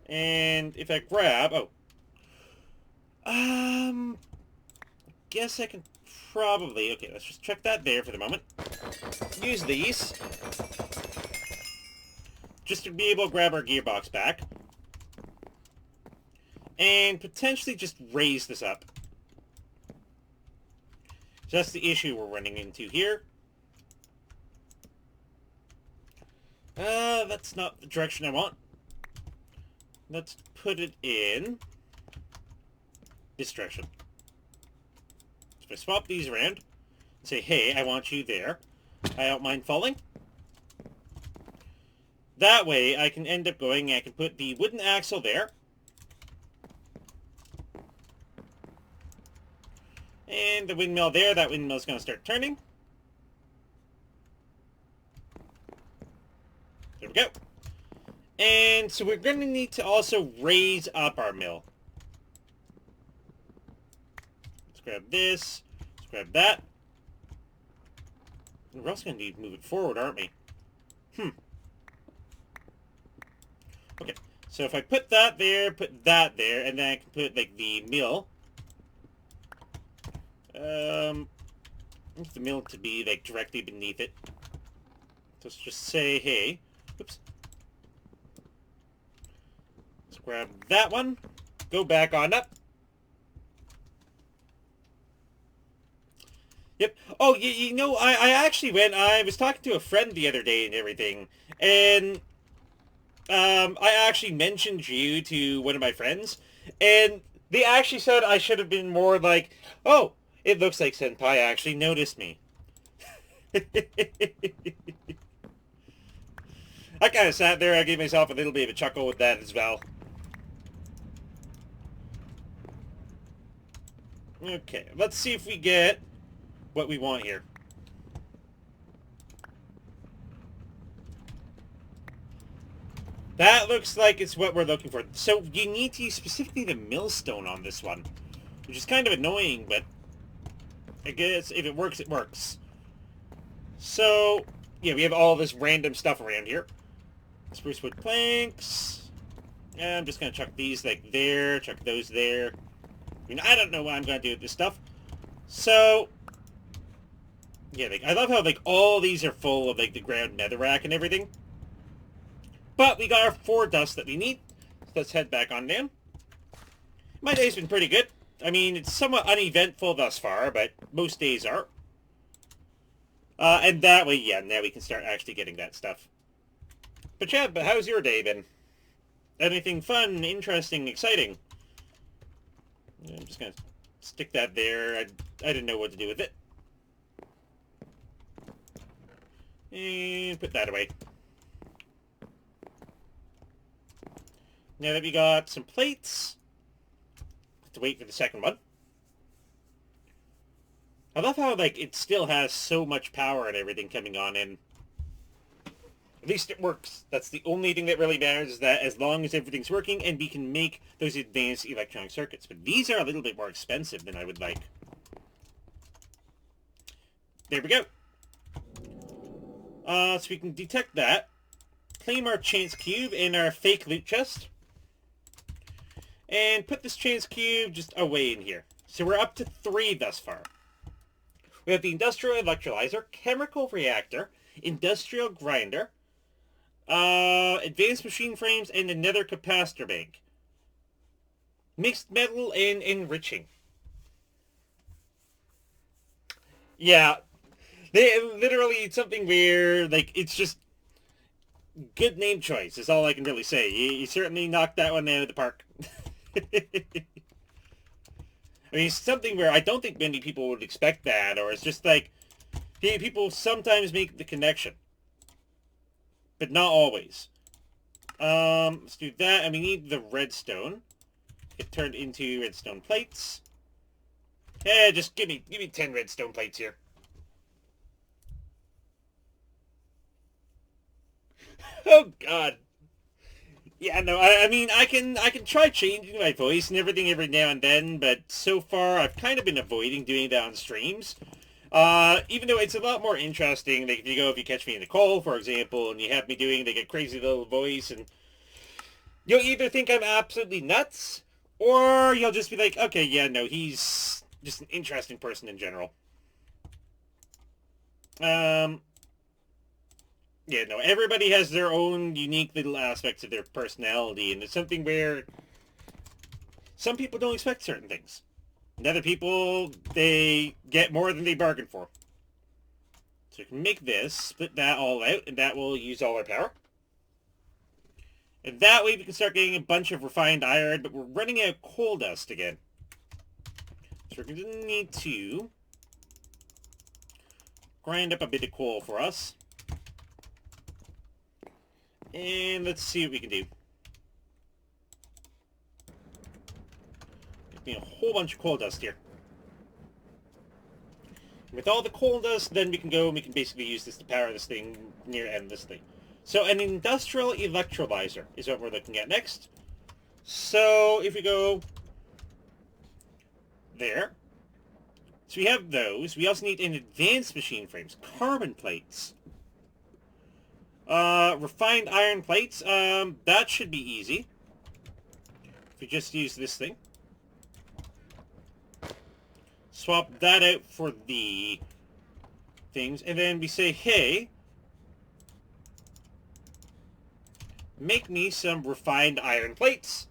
And if I grab, guess I can probably, okay, let's just check that there for the moment. Use these. Just to be able to grab our gearbox back. And potentially just raise this up. So that's the issue we're running into here. That's not the direction I want. Let's put it in this direction. So if I swap these around and say, hey, I want you there. I don't mind falling. That way I can end up going, I can put the wooden axle there. And the windmill there, that windmill's going to start turning. There we go. And so we're going to need to also raise up our mill. Let's grab this. Let's grab that. And we're also going to need to move it forward, aren't we? Okay, so if I put that there, and then I can put, like, the mill. I want the mill to be, like, directly beneath it. So let's just say, hey, oops. Let's grab that one, go back on up. Yep. Oh, you know, I actually I was talking to a friend the other day and everything, and I actually mentioned you to one of my friends, and they actually said I should have been more like, oh, it looks like Senpai actually noticed me. I kind of sat there, I gave myself a little bit of a chuckle with that as well. Okay, let's see if we get what we want here. That looks like it's what we're looking for. So you need to use specifically the millstone on this one, which is kind of annoying, but I guess if it works, it works. So, yeah, we have all this random stuff around here. Spruce wood planks. And I'm just going to chuck these like there, chuck those there. I mean, I don't know what I'm going to do with this stuff. So, yeah, like, I love how, like, all these are full of, like, the ground netherrack and everything. But we got our 4 dust that we need. So let's head back on down. My day's been pretty good. I mean, it's somewhat uneventful thus far, but most days are. And that way, yeah, now we can start actually getting that stuff. But Chad, but how's your day been? Anything fun, interesting, exciting? I'm just gonna stick that there. I didn't know what to do with it. And put that away. Now that we got some plates, have to wait for the second one. I love how, like, it still has so much power and everything coming on in. At least it works. That's the only thing that really matters, is that as long as everything's working and we can make those advanced electronic circuits. But these are a little bit more expensive than I would like. There we go. So we can detect that. Claim our chance cube in our fake loot chest. And put this chance cube just away in here. So we're up to 3 thus far. We have the industrial electrolyzer, chemical reactor, industrial grinder, advanced machine frames, and another capacitor bank. Mixed metal and enriching. Yeah, they literally, it's something where, like, it's just good name choice is all I can really say. You certainly knocked that one out of the park. I mean, it's something where I don't think many people would expect that, or it's just like, people sometimes make the connection. But not always. Let's do that, and we need the redstone. Get turned into redstone plates. Yeah, just give me 10 redstone plates here. Oh God. Yeah, no, I mean, I can try changing my voice and everything every now and then, but so far I've kind of been avoiding doing that on streams. Even though it's a lot more interesting, like if you catch me in a call, for example, and you have me doing like a crazy little voice, and you'll either think I'm absolutely nuts, or you'll just be like, okay, yeah, no, he's just an interesting person in general. Yeah, no, everybody has their own unique little aspects of their personality, and it's something where some people don't expect certain things. And other people, they get more than they bargain for. So we can make this, split that all out, and that will use all our power. And that way we can start getting a bunch of refined iron, but we're running out of coal dust again. So we're going to need to grind up a bit of coal for us. And let's see what we can do. Give me a whole bunch of coal dust here. With all the coal dust, then we can go and we can basically use this to power this thing near endlessly. So an industrial electrolyzer is what we're looking at next. So if we go there. So we have those. We also need an advanced machine frames, carbon plates. Refined iron plates, that should be easy. If we just use this thing. Swap that out for the things, and then we say, hey, make me some refined iron plates.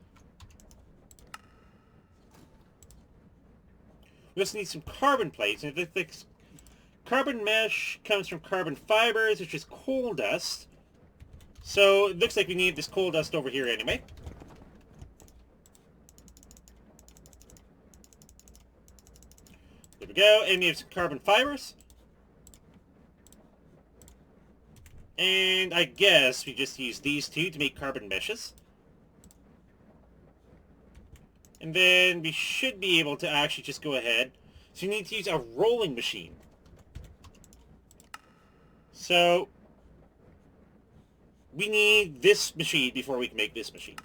We also need some carbon plates, and this carbon mesh comes from carbon fibers, which is coal dust. So it looks like we need this coal dust over here anyway. There we go, and we have some carbon fibers. And I guess we just use these two to make carbon meshes. And then we should be able to actually just go ahead. So you need to use a rolling machine. So we need this machine before we can make this machine.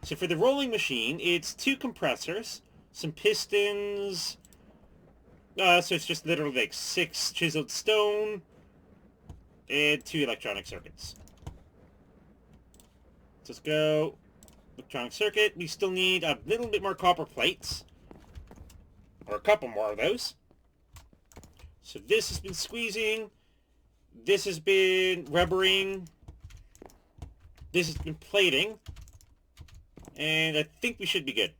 So for the rolling machine, it's 2 compressors, some pistons, so it's just literally like 6 chiseled stone, and 2 electronic circuits. So let's go electronic circuit. We still need a little bit more copper plates, or a couple more of those. So this has been squeezing, this has been rubbering, this has been plating, and I think we should be good.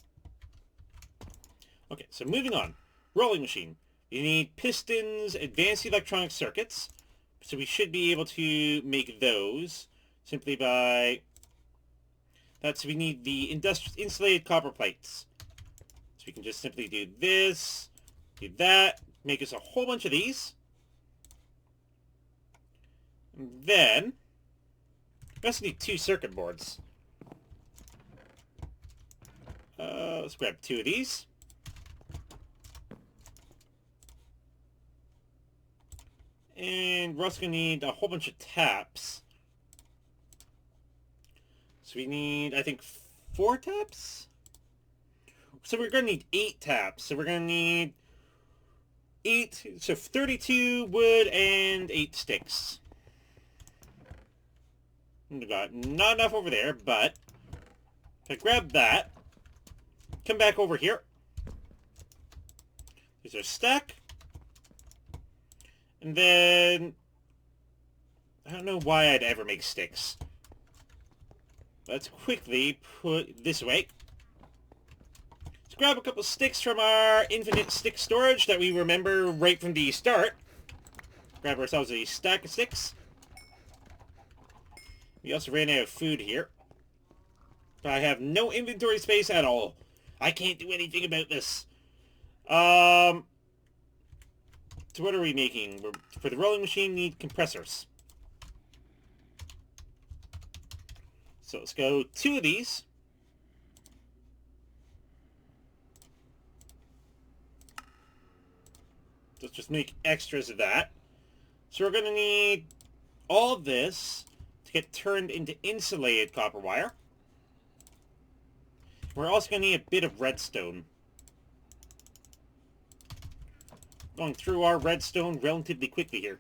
Okay, so moving on. Rolling machine. You need pistons, advanced electronic circuits. So we should be able to make those simply by... So we need the insulated copper plates. So we can just simply do this, do that, make us a whole bunch of these. And then, we also need 2 circuit boards. Let's grab 2 of these. And we're also going to need a whole bunch of taps. So we need, I think, 4 taps? So we're going to need 8 taps. So we're going to need 8, so 32 wood and 8 sticks. We've got not enough over there, but if I grab that, come back over here. There's our stack. And then, I don't know why I'd ever make sticks. Let's quickly put this away. Let's grab a couple sticks from our infinite stick storage that we remember right from the start. Grab ourselves a stack of sticks. We also ran out of food here. But I have no inventory space at all. I can't do anything about this. So what are we making? For the rolling machine, we need compressors. So let's go 2 of these. Let's just make extras of that. So we're going to need all this to get turned into insulated copper wire. We're also going to need a bit of redstone. Going through our redstone relatively quickly here.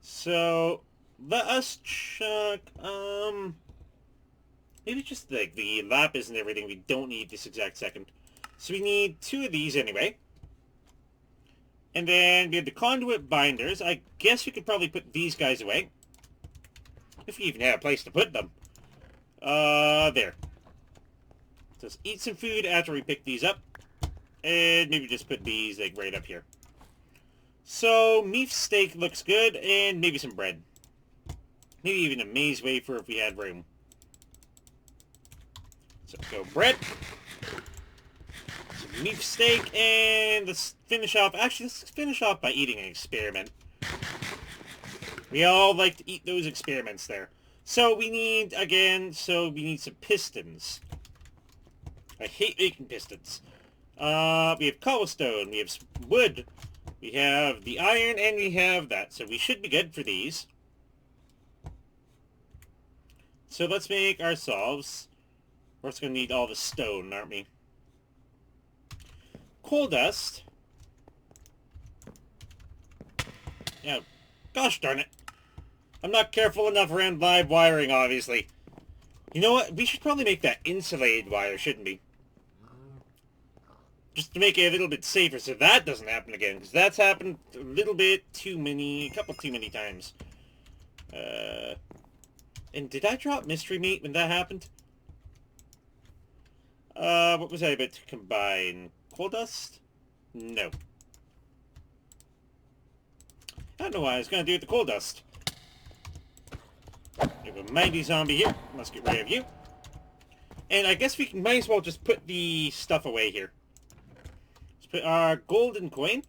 So let us chuck maybe just like the lapis and everything we don't need this exact second. So we need 2 of these anyway. And then we have the conduit binders. I guess we could probably put these guys away. If we even have a place to put them. There. So let's eat some food after we pick these up. And maybe just put these like right up here. So beef steak looks good, and maybe some bread. Maybe even a maize wafer if we had room. So go bread. Some beef steak, and let's finish off. Actually, let's finish off by eating an experiment. We all like to eat those experiments there. So we need, again, we need some pistons. I hate making pistons. We have cobblestone, we have wood, we have the iron, and we have that. So we should be good for these. So let's make ourselves... We're just going to need all the stone, aren't we? Coal dust. Yeah, gosh darn it. I'm not careful enough around live wiring, obviously. You know what? We should probably make that insulated wire, shouldn't we? Just to make it a little bit safer so that doesn't happen again. Because that's happened a little bit a couple too many times. And did I drop mystery meat when that happened? What was I about to combine? Coal dust? No. I don't know what I was going to do with the coal dust. We have a mighty zombie here. Let's get rid of you. And I guess we might as well just put the stuff away here. Let's put our golden coin.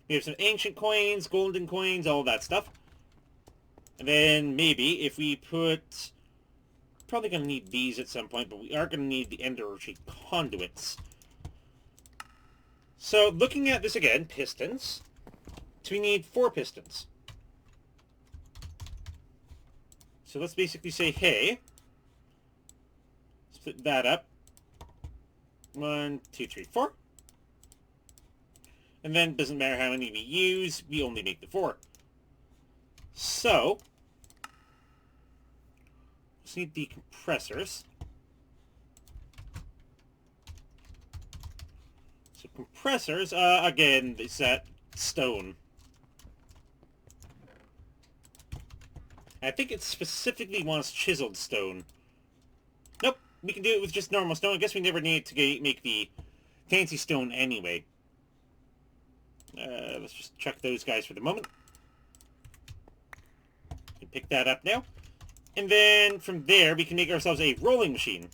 We have some ancient coins, golden coins, all that stuff. And then maybe if we put... Probably going to need these at some point, but we are going to need the ender conduits. So looking at this again, pistons. So we need 4 pistons. So let's basically say, hey, split that up. 1, 2, 3, 4. And then, doesn't matter how many we use, we only make the 4. So, let's need the compressors. So compressors, again, is that stone. I think it specifically wants chiseled stone. Nope, we can do it with just normal stone. I guess we never need to make the fancy stone anyway. Let's just chuck those guys for the moment. You can pick that up now. And then from there, we can make ourselves a rolling machine.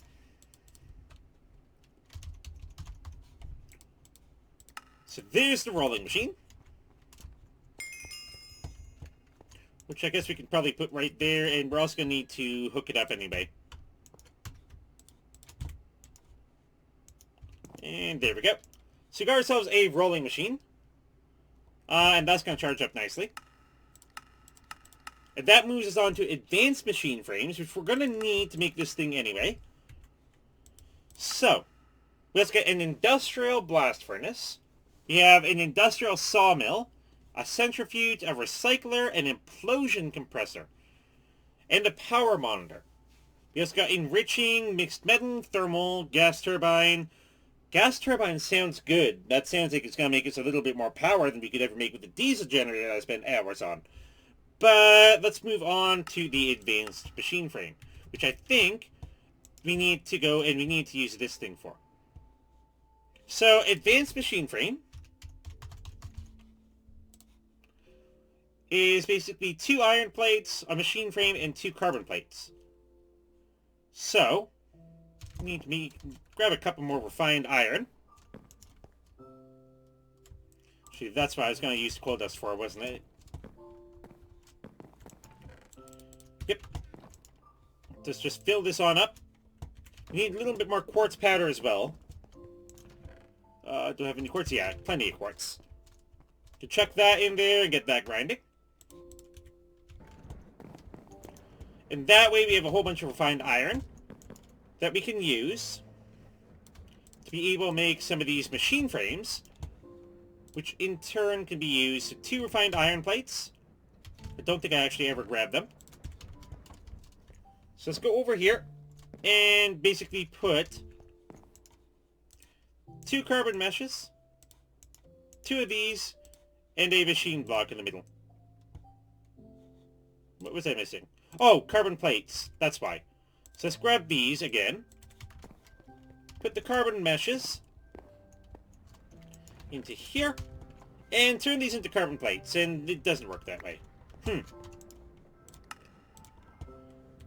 So there's the rolling machine. Which I guess we could probably put right there, and we're also going to need to hook it up anyway. And there we go. So we got ourselves a rolling machine. And that's going to charge up nicely. And that moves us on to advanced machine frames, which we're going to need to make this thing anyway. So, let's get an industrial blast furnace. We have an industrial sawmill, a centrifuge, a recycler, an implosion compressor, and a power monitor. We also got enriching, mixed metal, thermal, gas turbine. Gas turbine sounds good. That sounds like it's going to make us a little bit more power than we could ever make with the diesel generator that I spent hours on. But let's move on to the advanced machine frame, which I think we need to go and we need to use this thing for. So, advanced machine frame is basically 2 iron plates, a machine frame, and 2 carbon plates. So, we need to grab a couple more refined iron. Actually, that's what I was going to use coal dust for, wasn't it? Yep. Let's just fill this on up. We need a little bit more quartz powder as well. Do I have any quartz? Yeah, plenty of quartz. To chuck that in there and get that grinding. And that way we have a whole bunch of refined iron that we can use to be able to make some of these machine frames, which in turn can be used. So 2 refined iron plates. I don't think I actually ever grabbed them. So let's go over here and basically put 2 carbon meshes, 2 of these, and a machine block in the middle. What was I missing? Oh, carbon plates. That's why. So let's grab these again. Put the carbon meshes into here. And turn these into carbon plates. And it doesn't work that way.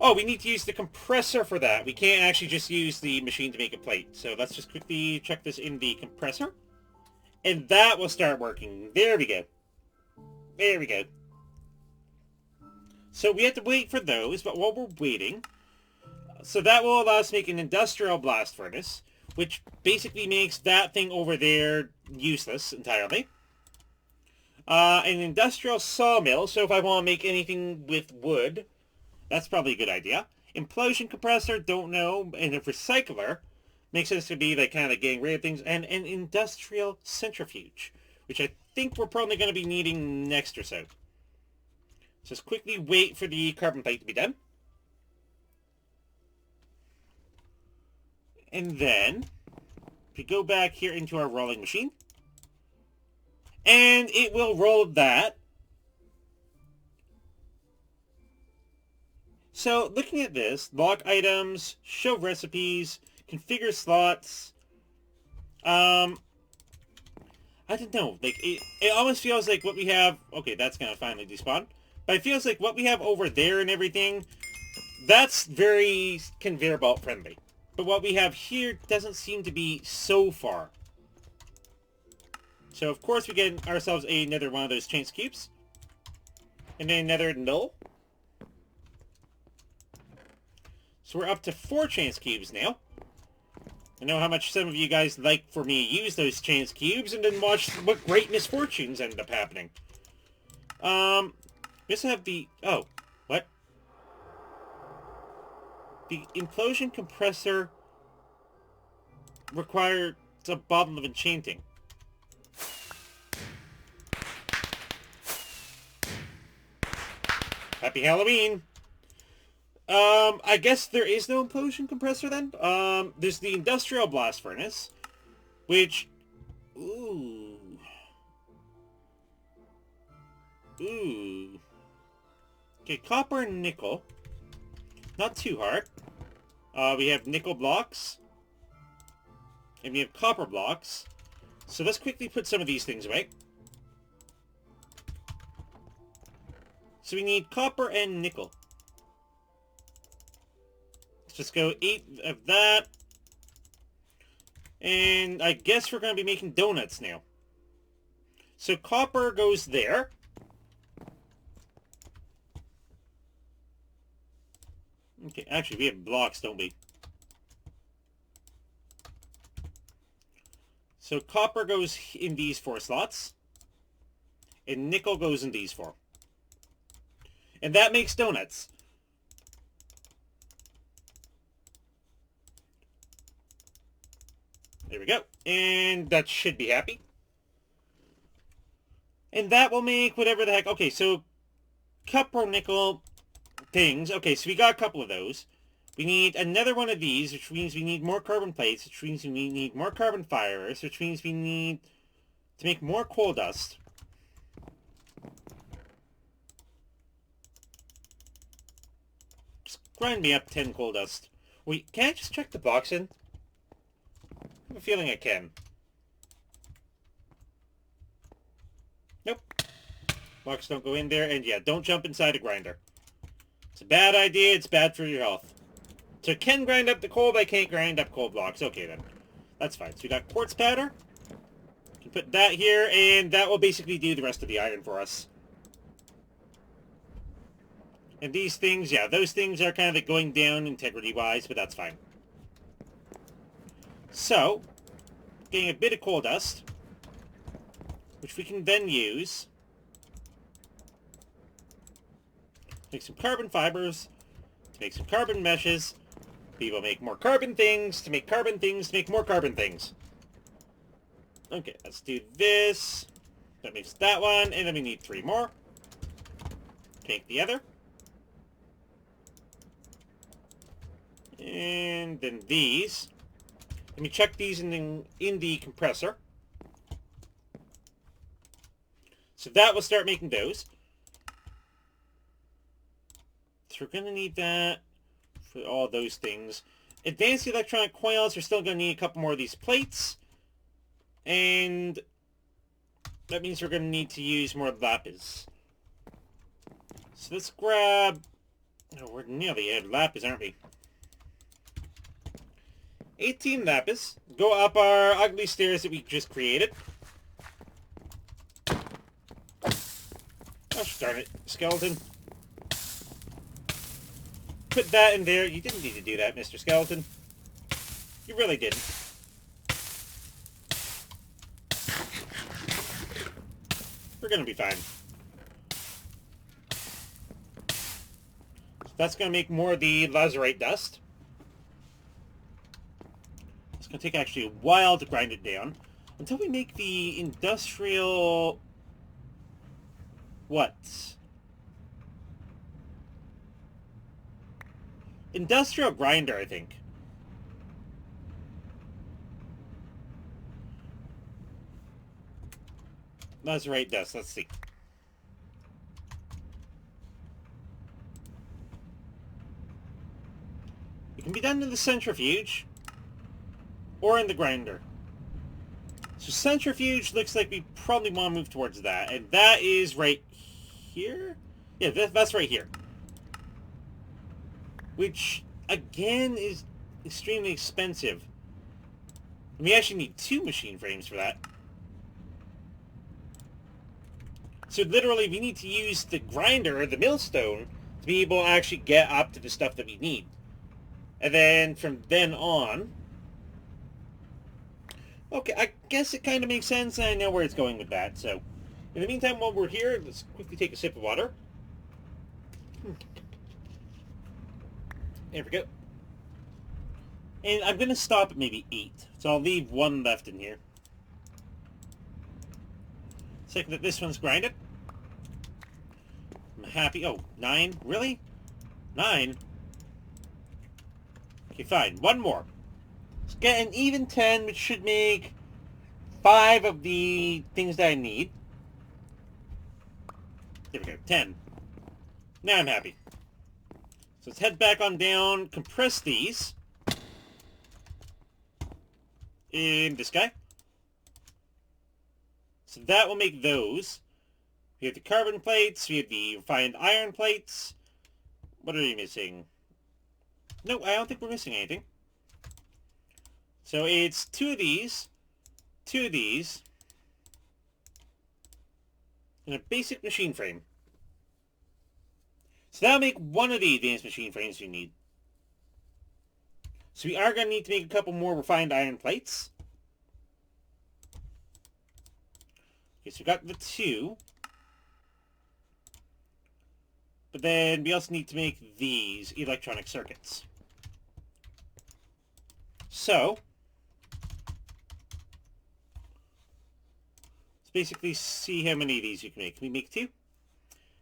Oh, we need to use the compressor for that. We can't actually just use the machine to make a plate. So let's just quickly check this in the compressor. And that will start working. There we go. There we go. So we have to wait for those, but while we're waiting... So that will allow us to make an industrial blast furnace, which basically makes that thing over there useless entirely. An industrial sawmill, so if I want to make anything with wood, that's probably a good idea. Implosion compressor, don't know. And a recycler makes sense to be like kind of getting rid of things. And an industrial centrifuge, which I think we're probably going to be needing next or so. So let's quickly wait for the carbon plate to be done. And then, if we go back here into our rolling machine, and it will roll that. So, looking at this, lock items, show recipes, configure slots, I don't know, like, it almost feels like what we have, okay, that's gonna finally despawn, but it feels like what we have over there and everything, that's very conveyor belt friendly. But what we have here doesn't seem to be so far. So, of course, we get ourselves another one of those chance cubes. And then another null. So we're up to 4 chance cubes now. I know how much some of you guys like for me to use those chance cubes and then watch what great misfortunes end up happening. We also have the... Oh, what? The implosion compressor requires a bottle of enchanting. Happy Halloween! I guess there is no implosion compressor then? There's the industrial blast furnace, which... Ooh. Okay, copper and nickel. Not too hard. We have nickel blocks. And we have copper blocks. So let's quickly put some of these things away. So we need copper and nickel. Let's just go 8 of that. And I guess we're going to be making donuts now. So copper goes there. Okay, actually we have blocks, don't we? So copper goes in these 4 slots. And nickel goes in these 4. And that makes donuts. There we go. And that should be happy. And that will make whatever the heck... Okay, so copper, nickel things. Okay, so we got a couple of those. We need another one of these, which means we need more carbon plates, which means we need more carbon fibers, which means we need to make more coal dust. Just grind me up 10 coal dust. Wait, can I just check the box in? I have a feeling I can. Nope. Blocks don't go in there, and yeah, don't jump inside a grinder. It's a bad idea, it's bad for your health. So I can grind up the coal, but I can't grind up coal blocks. Okay then. That's fine. So we got quartz powder. We can put that here, and that will basically do the rest of the iron for us. And these things, yeah, those things are kind of like going down integrity-wise, but that's fine. So, getting a bit of coal dust, which we can then use to make some carbon fibers, to make some carbon meshes. People make more carbon things, to make carbon things, to make more carbon things. Okay, let's do this. That makes that one, and then we need 3 more. Take the other. And then these. Let me check these in the compressor. So that will start making those. So we're going to need that for all those things. Advanced electronic coils, we're still going to need a couple more of these plates. And that means we're going to need to use more lapis. So let's grab... Oh, we're nearly out of lapis, aren't we? 18 lapis. Go up our ugly stairs that we just created. Gosh darn it, skeleton. Put that in there. You didn't need to do that, Mr. Skeleton. You really didn't. We're gonna be fine. So that's gonna make more of the lazurite dust. It's gonna take actually a while to grind it down. Until we make the industrial... What? Industrial grinder, I think. Lazurite dust, let's see. It can be done in the centrifuge or in the grinder. So centrifuge looks like we probably want to move towards that, and that is right here? Yeah, that's right here. Which, again, is extremely expensive. And we actually need 2 machine frames for that. So literally, we need to use the grinder, or the millstone, to be able to actually get up to the stuff that we need. And then, from then on... Okay, I guess it kind of makes sense, and I know where it's going with that, so... In the meantime, while we're here, let's quickly take a sip of water. There we go. And I'm going to stop at maybe 8. So I'll leave 1 left in here. Second that this one's grinded. I'm happy. Oh, 9? Really? 9? Okay, fine. 1 more. Let's get an even 10, which should make 5 of the things that I need. There we go. 10. Now I'm happy. So let's head back on down, compress these. in this guy. So that will make those. We have the carbon plates, we have the refined iron plates. What are we missing? No, I don't think we're missing anything. So it's two of these, and a basic machine frame. So that'll make one of the advanced machine frames we need. So we are going to need to make a couple more refined iron plates. Okay, so we got the two. But then we also need to make these electronic circuits. So, let's basically see how many of these you can make. Can we make two?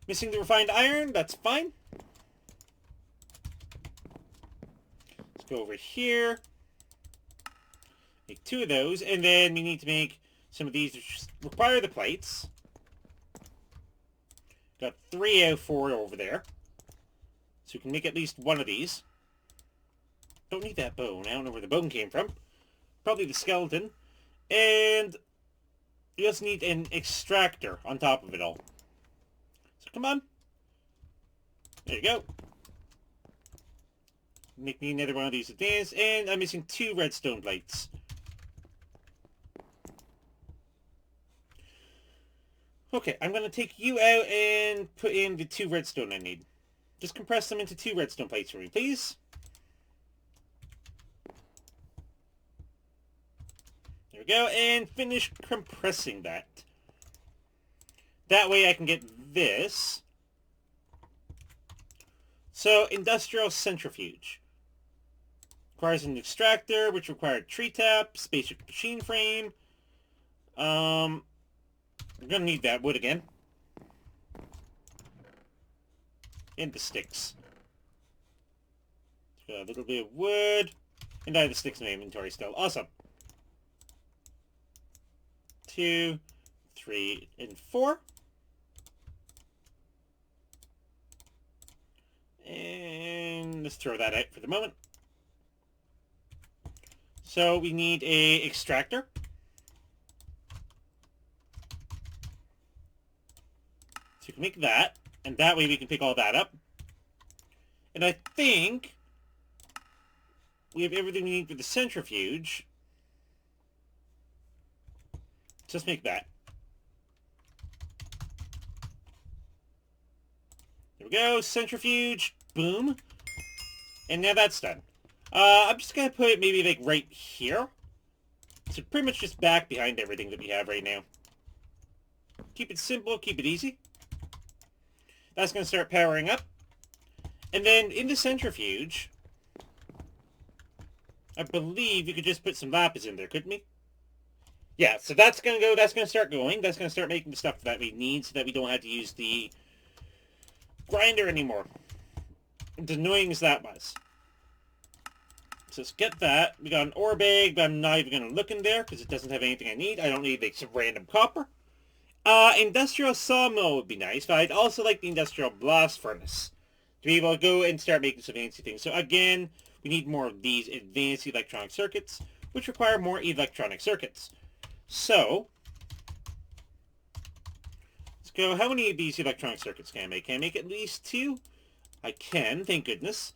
Missing the refined iron, that's fine. Let's go over here. Make two of those, and then we need to make some of these which require the plates. Got 3 out of 4 over there. So we can make at least one of these. Don't need that bone. I don't know where the bone came from. Probably the skeleton. And we also need an extractor on top of it all. So come on. There you go. Make me another one of these advanced. And I'm missing 2 redstone plates. Okay, I'm going to take you out and put in the 2 redstone I need. Just compress them into 2 redstone plates for me, please. There we go, and finish compressing that. That way I can get this. So, industrial centrifuge. Requires an extractor, which required tree taps, basic machine frame. We're going to need that wood again. And the sticks. Got a little bit of wood. And I have the sticks in my inventory still. Awesome. 2, 3, and 4. And let's throw that out for the moment. So we need a extractor. So you can make that, and that way we can pick all that up. And I think we have everything we need for the centrifuge. Just make that. There we go, centrifuge, boom. And now that's done. I'm just going to put it maybe like right here. So pretty much just back behind everything that we have right now. Keep it simple, keep it easy. That's going to start powering up. And then in the centrifuge, I believe you could just put some lapis in there, couldn't we? Yeah, so that's going to go, that's going to start going. That's going to start making the stuff that we need so that we don't have to use the grinder anymore. As annoying as that was. So let's get that. We got an ore bag, but I'm not even going to look in there because it doesn't have anything I need. I don't need like some random copper. Industrial sawmill would be nice, but I'd also like the industrial blast furnace to be able to go and start making some fancy things. So again, we need more of these advanced electronic circuits, which require more electronic circuits. So, let's go. How many of these electronic circuits can I make? Can I make at least 2? I can, thank goodness.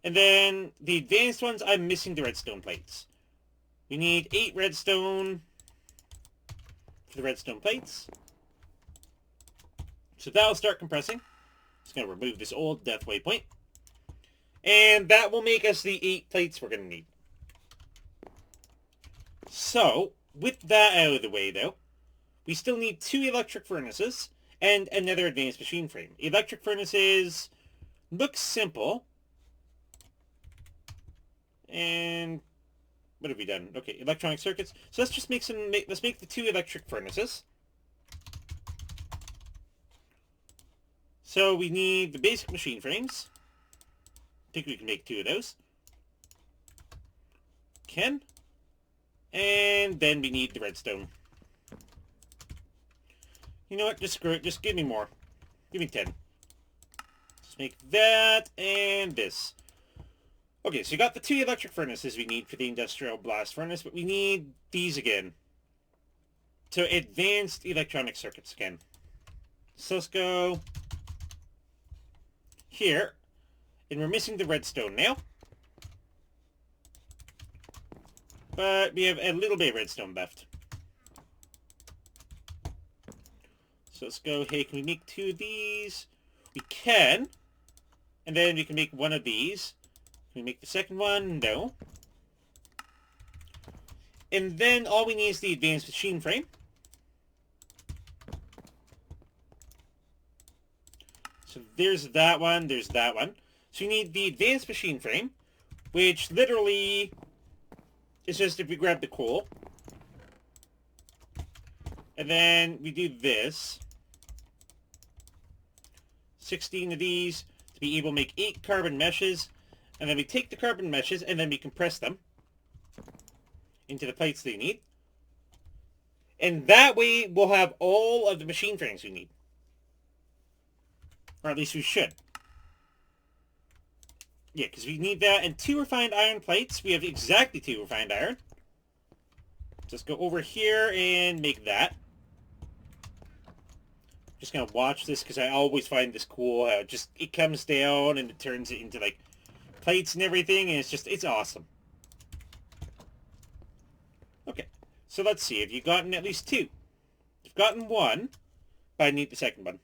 And then the advanced ones, I'm missing the redstone plates. We need 8 redstone for the redstone plates. So that'll start compressing. Just going to remove this old death waypoint. And that will make us the 8 plates we're going to need. So, with that out of the way, though, we still need 2 electric furnaces and another advanced machine frame. Electric furnaces look simple. And what have we done? Okay, electronic circuits. So let's just make some. Let's make the 2 electric furnaces. So we need the basic machine frames. I think we can make 2 of those. Can. And then we need the redstone. You know what? Just screw it. Just give me more. Give me 10. Just make that and this. Okay, so you got the 2 electric furnaces we need for the industrial blast furnace, but we need these again. So advanced electronic circuits again. So let's go here, and we're missing the redstone now. But we have a little bit of redstone left. So let's go, hey, can we make 2 of these? We can. And then we can make 1 of these. Can we make the second one? No. And then all we need is the advanced machine frame. So there's that one, there's that one. So you need the advanced machine frame, which literally is just if we grab the coal. And then we do this. 16 of these to be able to make 8 carbon meshes. And then we take the carbon meshes and then we compress them into the plates they need. And that way we'll have all of the machine frames we need. Or at least we should. Yeah, because we need that. And 2 refined iron plates. We have exactly 2 refined iron. Just go over here and make that. Just gonna watch this because I always find this cool. How it comes down and it turns it into like plates and everything, and it's awesome. Okay, so let's see. Have you gotten at least 2? You've gotten 1, but I need the second one.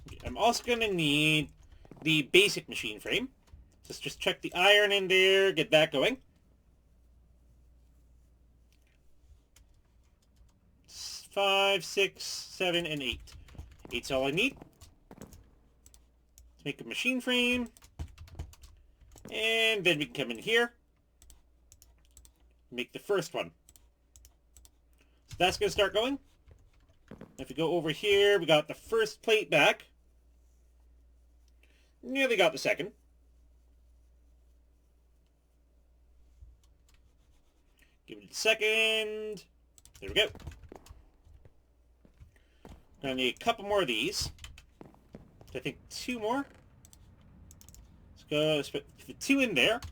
Okay, I'm also gonna need the basic machine frame. Let's just check the iron in there, get that going. 5, 6, 7, and 8. 8's all I need. Let's make a machine frame. And then we can come in here. Make the first one. So that's going to start going. If we go over here, we got the first plate back. Nearly got the second. Give it a second. There we go. Now I need a couple more of these. I think 2 more. Let's put the 2 in there.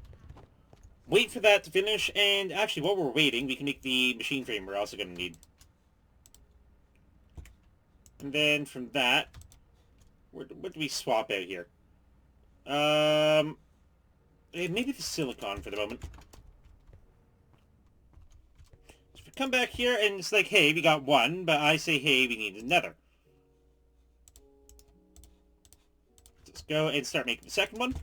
Wait for that to finish, and actually while we're waiting, we can make the machine frame we're also going to need. And then from that, what do we swap out here? Maybe the silicon for the moment. So we come back here, and it's like, hey, we got 1, but I say, hey, we need another. Let's go and start making the second one.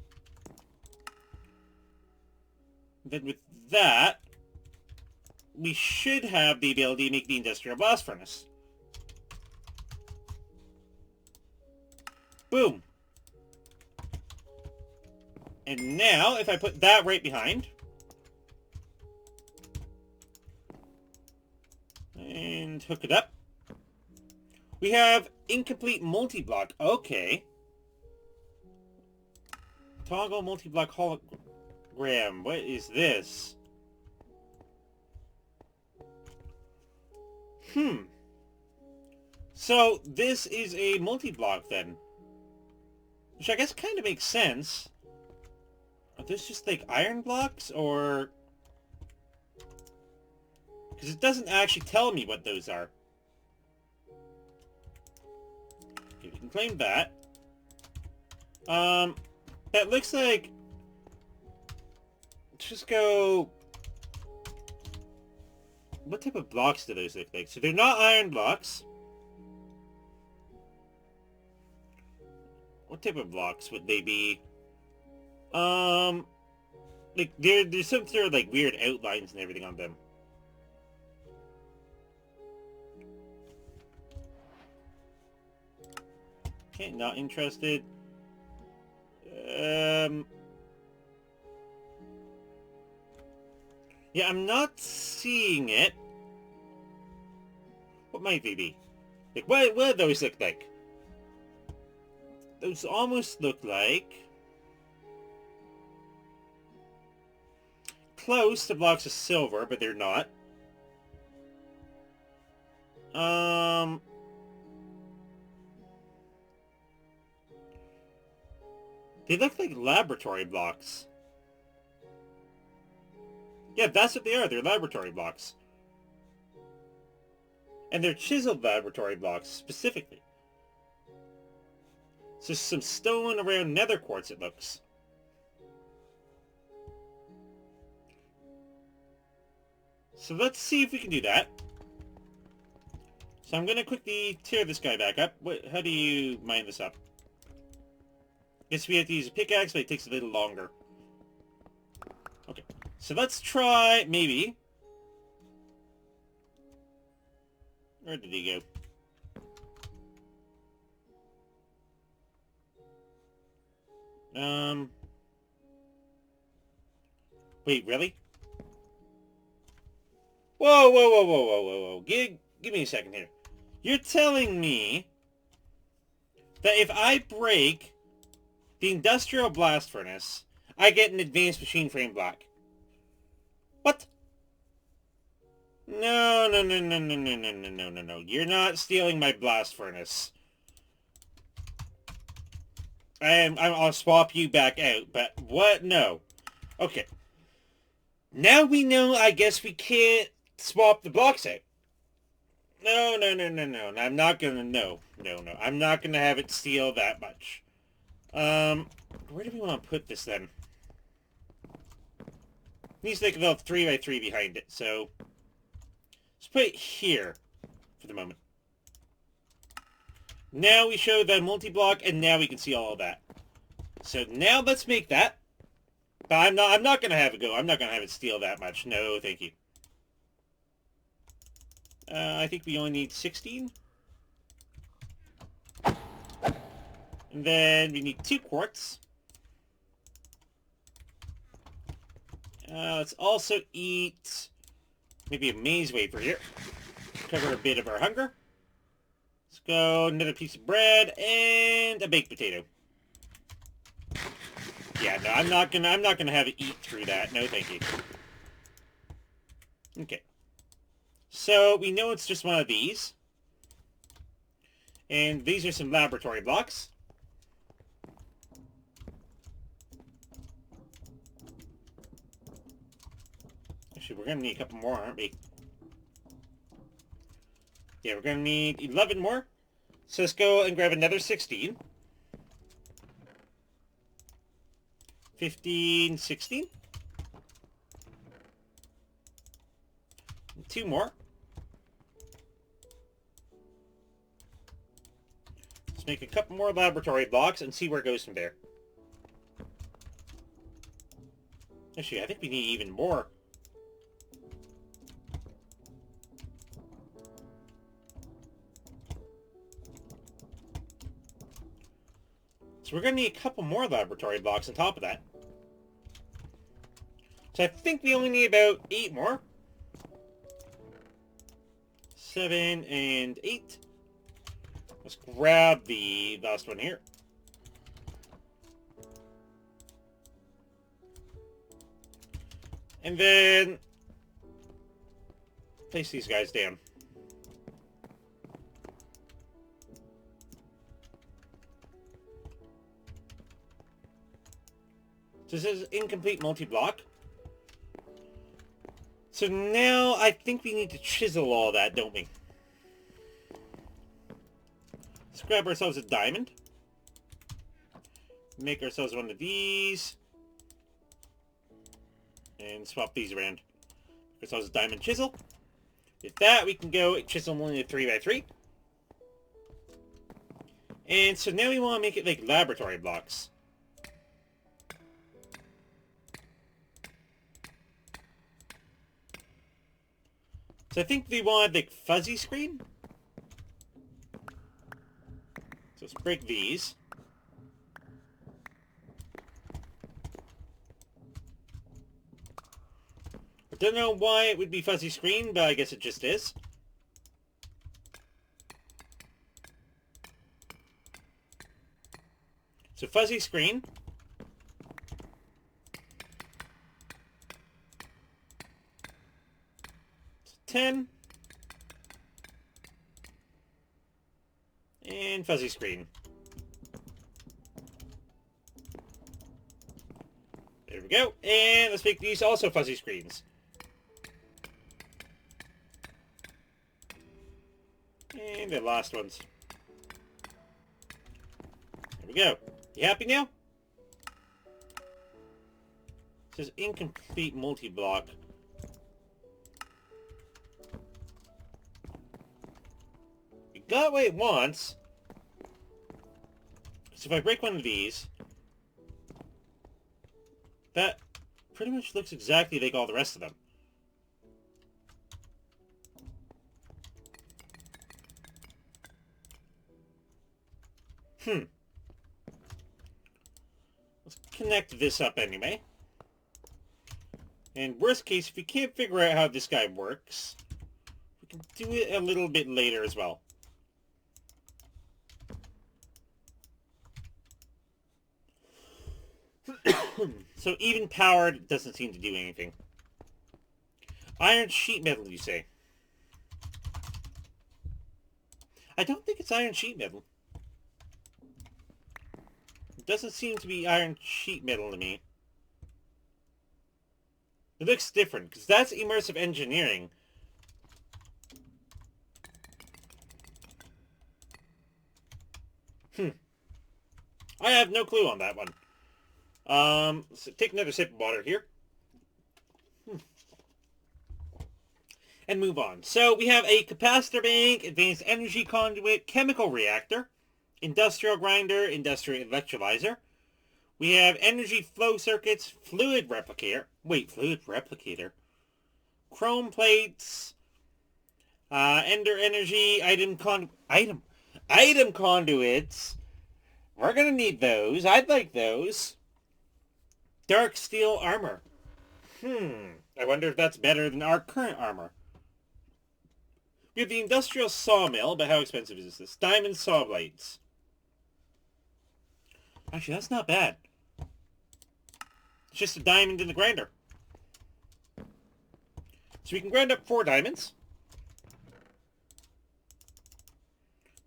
Then with that, we should have the ability to make the industrial blast furnace. Boom. And now, if I put that right behind, and hook it up, we have incomplete multi-block. Okay. Toggle multi-block hologram. What is this? So, this is a multi-block then. Which I guess kind of makes sense. Are those just like iron blocks, or... Because it doesn't actually tell me what those are. Okay, we can claim that. That looks like... Let's just go... What type of blocks do those look like? So they're not iron blocks. What type of blocks would they be? Like, there's some sort of, like, weird outlines and everything on them. Okay, not interested. Yeah, I'm not seeing it. What might they be? Like, what do those look like? Those almost look like... close to blocks of silver, but they're not. They look like laboratory blocks. Yeah, that's what they are. They're laboratory blocks. And they're chiseled laboratory blocks, specifically. So some stone around nether quartz, it looks. So let's see if we can do that. So I'm going to quickly tear this guy back up. How do you mine this up? Guess we have to use a pickaxe, but it takes a little longer. Okay, so let's try, maybe. Where did he go? Wait, really? Whoa, whoa, whoa, whoa, whoa, whoa, whoa. Give me a second here. You're telling me that if I break the industrial blast furnace, I get an advanced machine frame block. What? No, no, no, no, no, no, no, no, no, no, no. You're not stealing my blast furnace. I'll swap you back out, but what? No. Okay. Now we know, I guess we can't swap the blocks out. No, no, no, no, no. I'm not gonna, no. No, no. I'm not gonna have it steal that much. Where do we want to put this then? Needs like a little 3x3 behind it, so let's put it here for the moment. Now we show the multi-block, and now we can see all of that. So now let's make that. But I'm not gonna have it go. I'm not gonna have it steal that much. No, thank you. I think we only need 16. And then we need 2 quartz. Let's also eat maybe a maize wafer here. Cover a bit of our hunger. Let's go another piece of bread and a baked potato. Yeah, no, I'm not gonna have it eat through that. No, thank you. Okay. So we know it's just one of these. And these are some laboratory blocks. Actually, we're gonna need a couple more, aren't we? Yeah, we're gonna need 11 more. So let's go and grab another 16. 15, 16. 2 more. Let's make a couple more laboratory blocks and see where it goes from there. Actually, I think we need even more. So we're going to need a couple more laboratory blocks on top of that. So I think we only need about 8 more. 7 and 8. Let's grab the last one here. And then place these guys down. So this is incomplete multi-block. So now I think we need to chisel all that, don't we? Let's grab ourselves a diamond. Make ourselves one of these. And swap these around. Make ourselves a diamond chisel. With that, we can go chisel only a 3x3. And so now we want to make it like laboratory blocks. So I think we want like fuzzy screen. So let's break these. I don't know why it would be fuzzy screen, but I guess it just is. So fuzzy screen. 10. And fuzzy screen. we go. And let's make these also fuzzy screens. And the last ones. There we go. You happy now? It says incomplete multi-block. We got what it wants. So if I break one of these, that pretty much looks exactly like all the rest of them. Let's connect this up anyway. And worst case, if we can't figure out how this guy works, we can do it a little bit later as well. So even powered doesn't seem to do anything. Iron sheet metal, you say? I don't think it's iron sheet metal. It doesn't seem to be iron sheet metal to me. It looks different, because that's immersive engineering. I have no clue on that one. So take another sip of water here. And move on. So we have a capacitor bank, advanced energy conduit, chemical reactor, industrial grinder, industrial electrolyzer. We have energy flow circuits, fluid replicator. Wait, fluid replicator. Chrome plates, ender energy, item conduits. We're gonna need those. I'd like those. Dark steel armor. I wonder if that's better than our current armor. We have the industrial sawmill, but how expensive is this? Diamond saw blades. Actually, that's not bad. It's just a diamond in the grinder. So we can grind up 4 diamonds.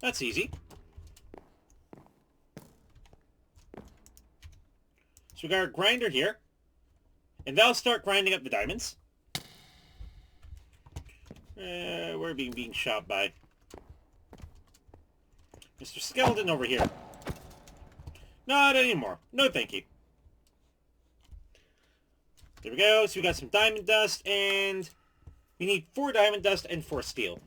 That's easy. So we got our grinder here. And that'll start grinding up the diamonds. We're being shot by Mr. Skeleton over here. Not anymore. No thank you. There we go. So we got some diamond dust, and we need 4 diamond dust and 4 steel.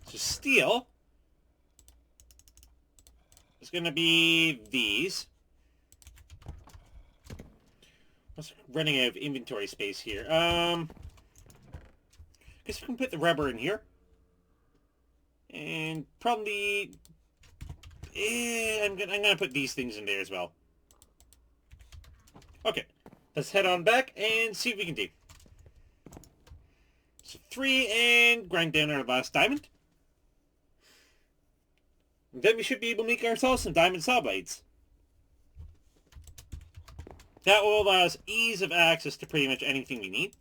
So steel is going to be these. I'm running out of inventory space here. Guess we can put the rubber in here. And probably... I'm gonna put these things in there as well. Okay. Let's head on back and see what we can do. So 3 and grind down our last diamond. And then we should be able to make ourselves some diamond saw blades. That will allow us ease of access to pretty much anything we need.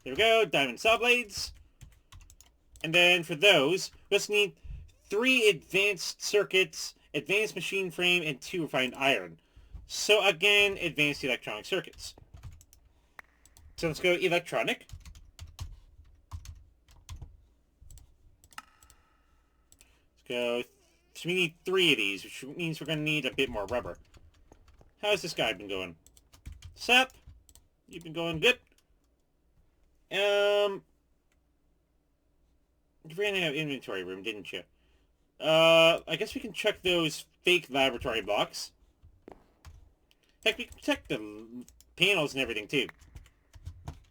There we go, diamond saw blades. And then for those, we just need 3 advanced circuits, advanced machine frame, and 2 refined iron. So again, advanced electronic circuits. So let's go electronic. Let's go. So we need 3 of these, which means we're going to need a bit more rubber. How's this guy been going? Sap, you've been going good. You ran out of inventory room, didn't you? I guess we can check those fake laboratory blocks. Heck, we can check the panels and everything, too.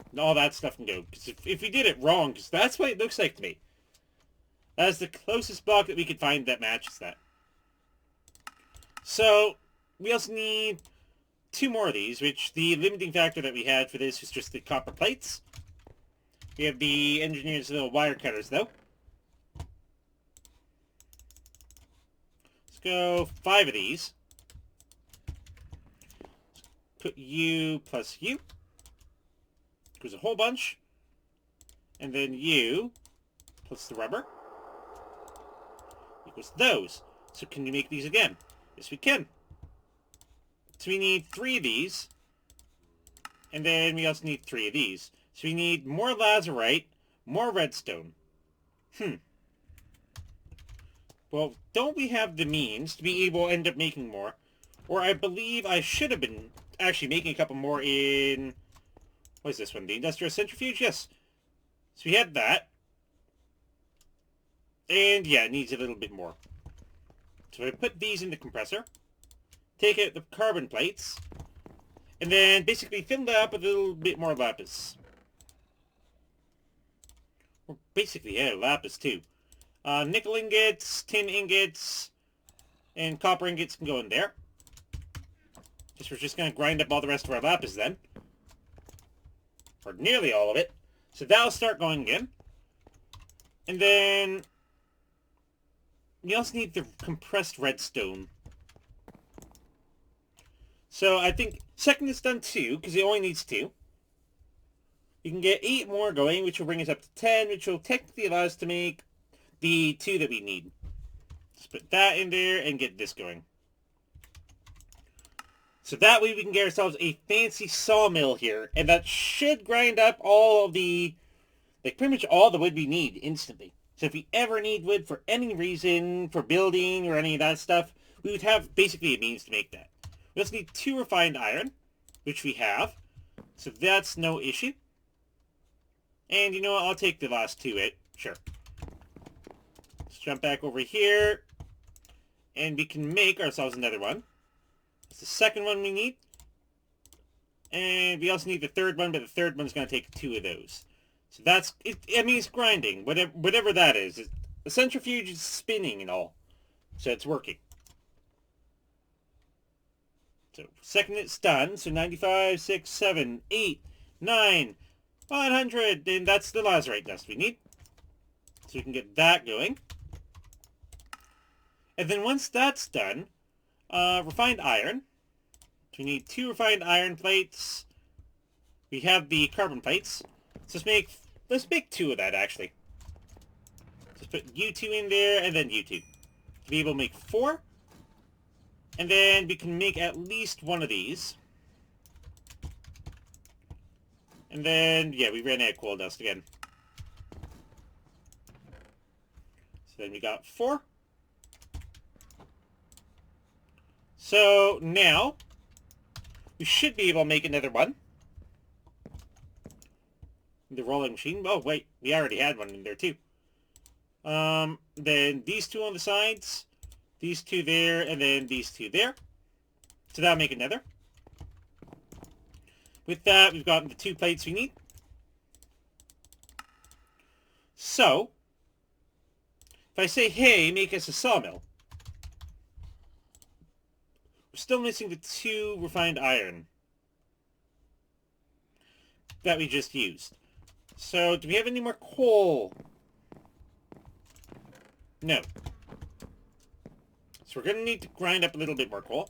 And all that stuff can go. Because if we did it wrong, because that's what it looks like to me. That's the closest block that we could find that matches that. So, we also need 2 more of these, which the limiting factor that we had for this was just the copper plates. We have the engineer's little wire cutters, though. Let's go 5 of these. Put you plus you. Goes a whole bunch. And then you plus the rubber. Equals those. So can you make these again? Yes, we can. So we need 3 of these. And then we also need 3 of these. So we need more lazurite, more redstone. Well, don't we have the means to be able to end up making more? Or I believe I should have been actually making a couple more in... What is this one? The industrial centrifuge? Yes. So we had that. And yeah, it needs a little bit more. So I put these in the compressor. Take out the carbon plates. And then basically fill that up with a little bit more lapis. Or basically, yeah, lapis too. Nickel ingots, tin ingots, and copper ingots can go in there. We're just going to grind up all the rest of our lapis then. Or nearly all of it. So that'll start going in. And then... we also need the compressed redstone. So I think second is done 2, because it only needs 2. You can get 8 more going, which will bring us up to 10, which will technically allow us to make the 2 that we need. Just put that in there and get this going. So that way we can get ourselves a fancy sawmill here, and that should grind up all of the, like pretty much all the wood we need instantly. So if we ever need wood for any reason, for building or any of that stuff, we would have basically a means to make that. We also need 2 refined iron, which we have, so that's no issue. And you know what, I'll take the last 2, sure. Let's jump back over here, and we can make ourselves another one. It's the second one we need. And we also need the third one, but the third one's going to take 2 of those. So that's, I mean, it's grinding, whatever that is. The centrifuge is spinning and all. So it's working. So second it's done. So 95, 6, 7, 8, 9, 100. And that's the lazurite dust we need. So we can get that going. And then once that's done, refined iron. So we need 2 refined iron plates. We have the carbon plates. So let's make 2 of that, actually. Just put you 2 in there, and then you 2. To be able to make 4. And then we can make at least 1 of these. And then, yeah, we ran out of coal dust again. So then we got 4. So now, we should be able to make another one. The rolling machine. Oh, wait. We already had one in there, too. Then these 2 on the sides. These 2 there, and then these 2 there. So that'll make another. With that, we've gotten the 2 plates we need. So, if I say, hey, make us a sawmill, we're still missing the 2 refined iron that we just used. So, do we have any more coal? No. So we're going to need to grind up a little bit more coal.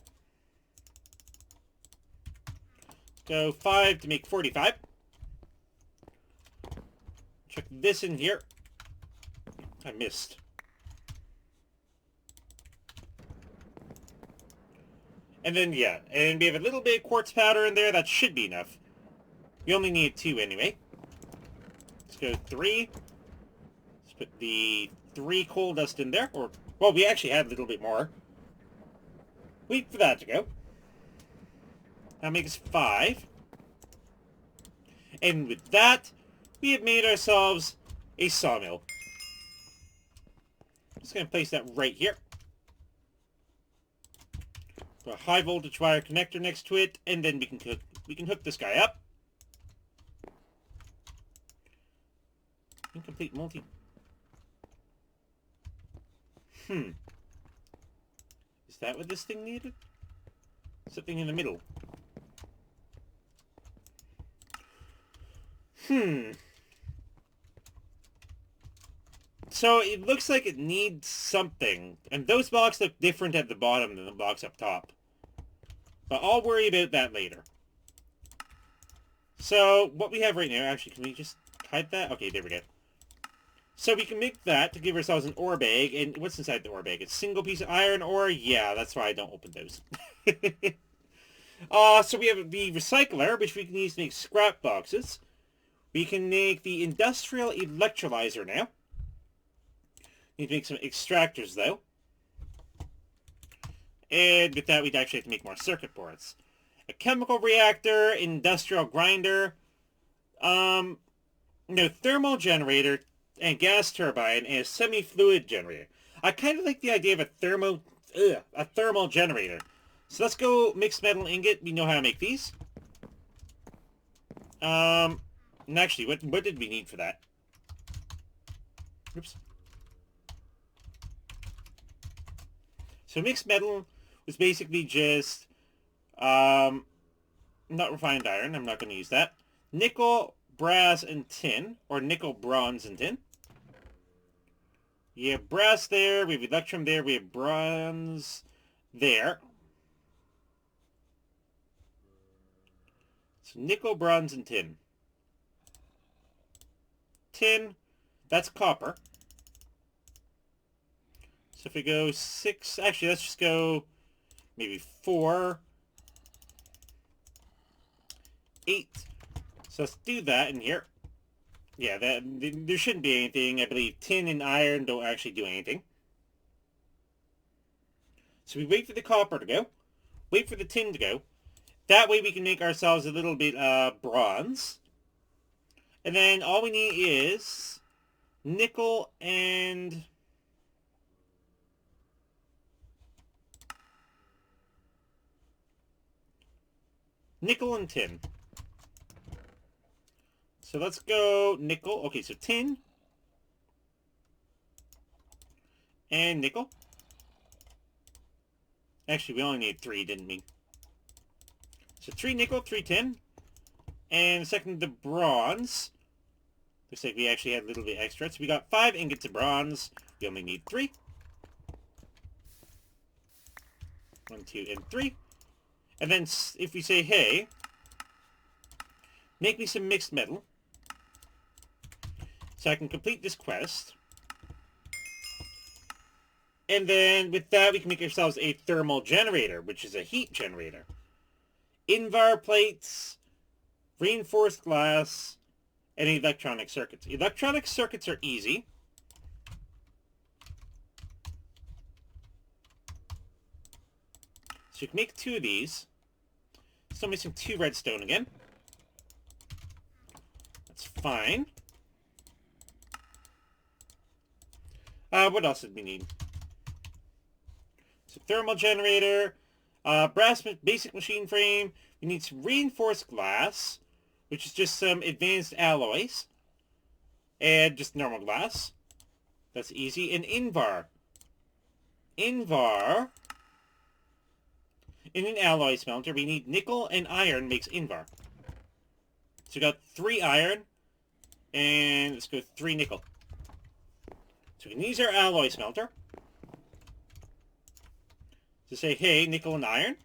Go 5 to make 45. Chuck this in here. I missed. And then, yeah, and we have a little bit of quartz powder in there. That should be enough. We only need 2 anyway. Let's go 3. Let's put the 3 coal dust in there. Or, well, we actually have a little bit more. Wait for that to go. That'll make us 5. And with that, we have made ourselves a sawmill. Just going to place that right here. Put a high voltage wire connector next to it, and then we can hook this guy up. Incomplete multi. Is that what this thing needed? Something in the middle. So it looks like it needs something. And those blocks look different at the bottom than the blocks up top. But I'll worry about that later. So what we have right now, actually, can we just hide that? Okay, there we go. So we can make that to give ourselves an ore bag. And what's inside the ore bag? It's a single piece of iron ore? Yeah, that's why I don't open those. So we have the recycler, which we can use to make scrap boxes. We can make the industrial electrolyzer now. Need to make some extractors, though. And with that, we'd actually have to make more circuit boards. A chemical reactor, industrial grinder, thermal generator, and gas turbine, and a semi-fluid generator. I kind of like the idea of a thermal generator. So let's go mixed metal ingot. We know how to make these. And actually, what did we need for that? Oops. So mixed metal was basically just, not refined iron. I'm not going to use that. Nickel, brass, and tin. Or nickel, bronze, and tin. You have brass there. We have electrum there. We have bronze there. So nickel, bronze, and tin. Tin, that's copper. So if we go 6... Actually, let's just go maybe 4... 8. So let's do that in here. Yeah, there shouldn't be anything. I believe tin and iron don't actually do anything. So we wait for the copper to go. Wait for the tin to go. That way we can make ourselves a little bit bronze. And then all we need is nickel and... nickel and tin. So let's go nickel. Okay, so tin. And nickel. Actually, we only need 3, didn't we? So 3 nickel, 3 tin. And second, the bronze. Looks like we actually had a little bit extra. So we got 5 ingots of bronze. We only need 3. 1, 2, and 3. And then if we say, hey, make me some mixed metal. So I can complete this quest. And then with that, we can make ourselves a thermal generator, which is a heat generator. Invar plates, reinforced glass, and electronic circuits. Electronic circuits are easy. So you can make 2 of these. Still missing 2 redstone again. That's fine. What else did we need? So thermal generator, brass basic machine frame. We need some reinforced glass, which is just some advanced alloys. And just normal glass. That's easy. And Invar. Invar. In an alloy smelter, we need nickel and iron makes Invar. So we got 3 iron. And let's go 3 nickel. So we can use our alloy smelter to say, hey, nickel and iron,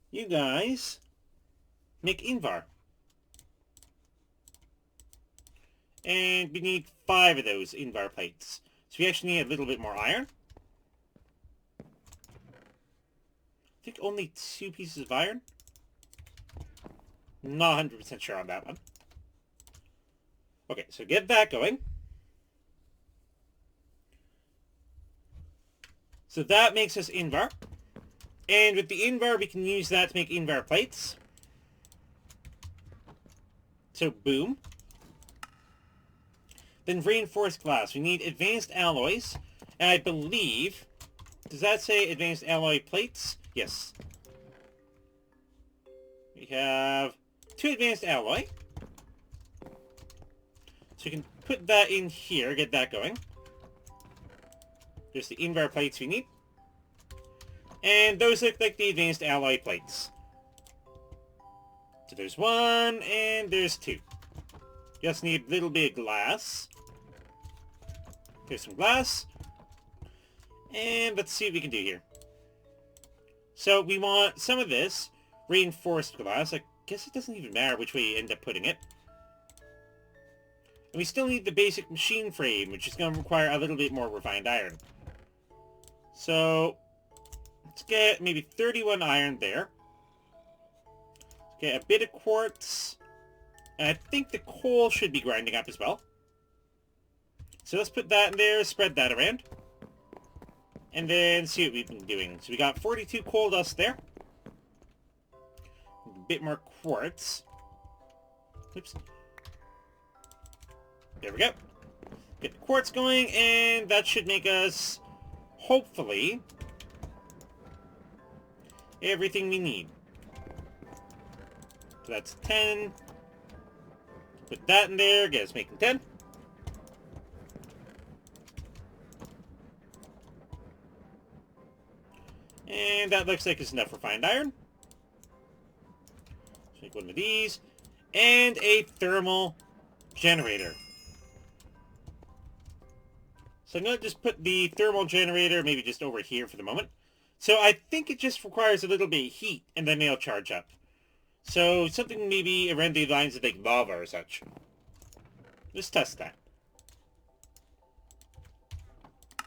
you guys make Invar. And we need 5 of those Invar plates. So we actually need a little bit more iron. I think only 2 pieces of iron. Not 100% sure on that one. Okay, so get that going. So that makes us Invar. And with the Invar, we can use that to make Invar plates. So boom. Then reinforced glass. We need advanced alloys. And I believe... Does that say advanced alloy plates? Yes. We have 2 advanced alloy. So we can put that in here, get that going. There's the Invar plates we need. And those look like the advanced alloy plates. So there's 1, and there's 2. Just need a little bit of glass. Here's some glass. And let's see what we can do here. So we want some of this reinforced glass. I guess it doesn't even matter which way you end up putting it. And we still need the basic machine frame, which is going to require a little bit more refined iron. So, let's get maybe 31 iron there. Let's get a bit of quartz. And I think the coal should be grinding up as well. So let's put that in there, spread that around. And then see what we've been doing. So we got 42 coal dust there. A bit more quartz. Oops. There we go. Get the quartz going, and that should make us, hopefully, everything we need. So that's 10. Put that in there, get us making 10. And that looks like it's enough refined iron. Let's make one of these. And a thermal generator. So I'm going to just put the thermal generator maybe just over here for the moment. So I think it just requires a little bit of heat, and then it'll charge up. So something maybe around the lines of like lava or such. Let's test that.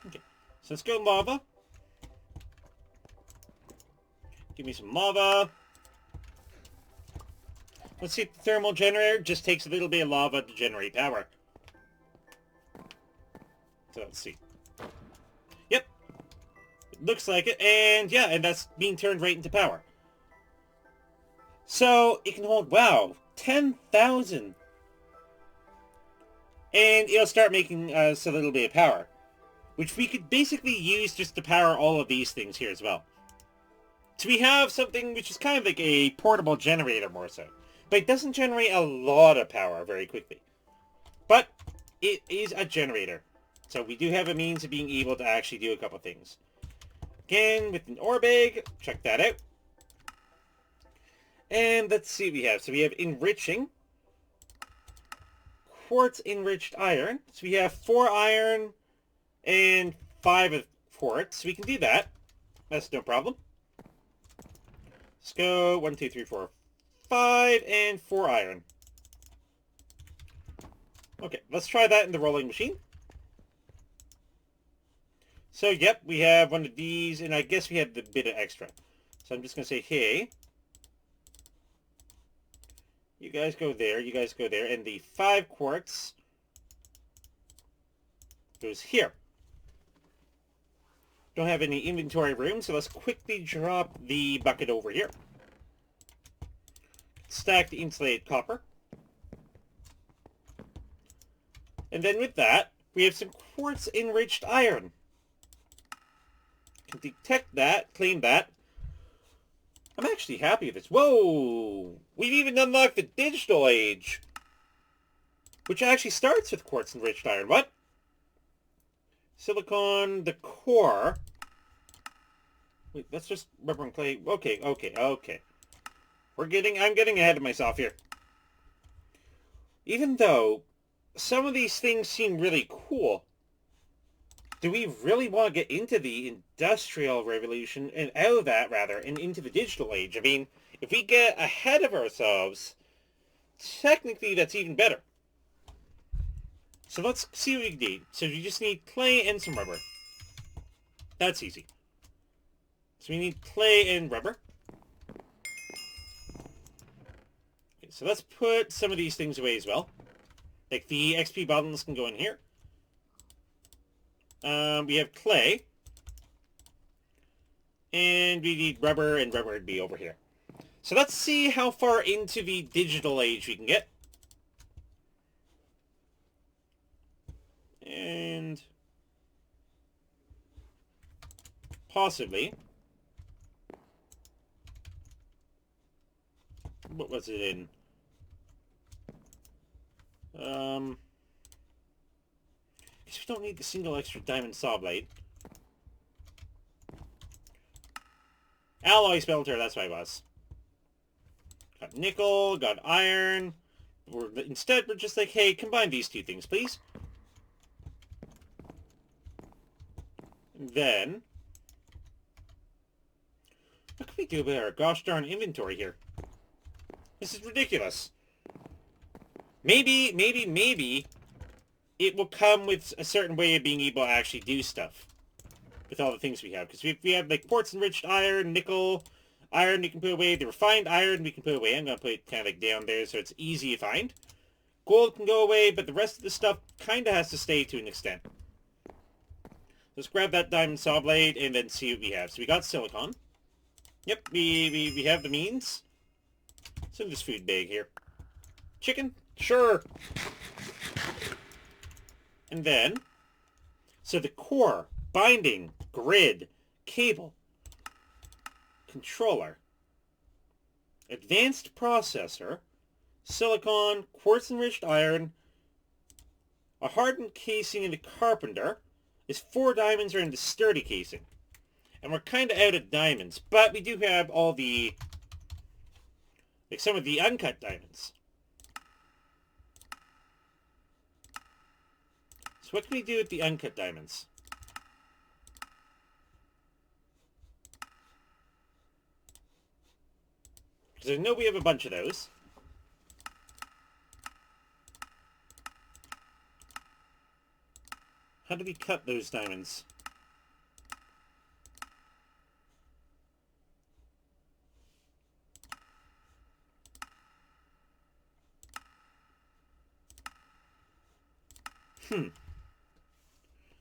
Okay, so let's go lava. Give me some lava. Let's see if the thermal generator just takes a little bit of lava to generate power. So let's see. Yep. It looks like it. And yeah, and that's being turned right into power. So it can hold, wow, 10,000. And it'll start making us a little bit of power. Which we could basically use just to power all of these things here as well. So we have something which is kind of like a portable generator more so. But it doesn't generate a lot of power very quickly. But it is a generator. So we do have a means of being able to actually do a couple things. Again, with an ore bag, check that out. And let's see what we have. So we have enriching. Quartz enriched iron. So we have 4 iron and 5 of quartz. We can do that. That's no problem. Let's go 1, 2, 3, 4, 5, and 4 iron. Okay, let's try that in the rolling machine. So, yep, we have one of these, and I guess we have the bit of extra. So I'm just going to say, hey, you guys go there, you guys go there, and the 5 quartz goes here. Don't have any inventory room, so let's quickly drop the bucket over here. Stack the insulated copper. And then with that, we have some quartz enriched iron. Can detect that, claim that. I'm actually happy with this. Whoa! We've even unlocked the digital age. Which actually starts with quartz enriched iron. What? Silicon, the core. Wait, that's just rubber and clay. Okay. I'm getting ahead of myself here. Even though some of these things seem really cool, do we really want to get into the industrial revolution, and out of that rather, and into the digital age? I mean, if we get ahead of ourselves, technically that's even better. So let's see what we need. So you just need clay and some rubber. That's easy. So we need clay and rubber. Okay, so let's put some of these things away as well. Like the XP bottles can go in here. We have clay. And we need rubber, and rubber would be over here. So let's see how far into the digital age we can get. And possibly, what was it in? Guess we don't need the single extra diamond saw blade. Alloy smelter, that's what it was. Got nickel, got iron. Instead, we're just like, hey, combine these two things, please. And then, what can we do about our gosh darn inventory here? This is ridiculous. Maybe it will come with a certain way of being able to actually do stuff with all the things we have. Because we have like quartz enriched iron, nickel, iron we can put away, the refined iron we can put away. I'm going to put it kind of like down there so it's easy to find. Gold can go away, but the rest of the stuff kind of has to stay to an extent. Let's grab that diamond saw blade and then see what we have. So we got silicon. Yep, we have the means. What's in this food bag here? Chicken? Sure. And then, so the core, binding, grid, cable, controller, advanced processor, silicon, quartz-enriched iron, a hardened casing in the carpenter, is 4 diamonds are in the sturdy casing. And we're kind of out of diamonds, but we do have all the, like some of the uncut diamonds. So what can we do with the uncut diamonds? Because I know we have a bunch of those. How do we cut those diamonds?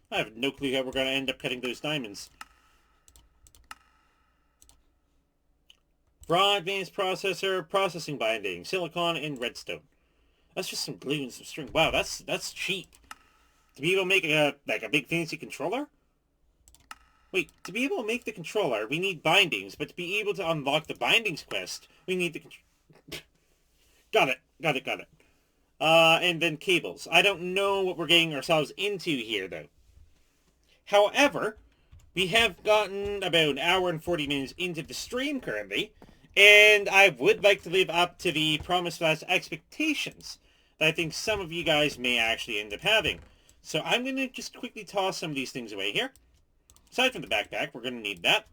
I have no clue how we're going to end up cutting those diamonds. Raw advanced processor, processing binding, silicon, and redstone. That's just some glue and some string. Wow, that's cheap. To be able to make a big fancy controller? Wait, to be able to make the controller, we need bindings, but to be able to unlock the bindings quest, we need the Got it. And then cables. I don't know what we're getting ourselves into here, though. However, we have gotten about an hour and 40 minutes into the stream currently, and I would like to live up to the promised expectations that I think some of you guys may actually end up having. So I'm going to just quickly toss some of these things away here. Aside from the backpack, we're going to need that.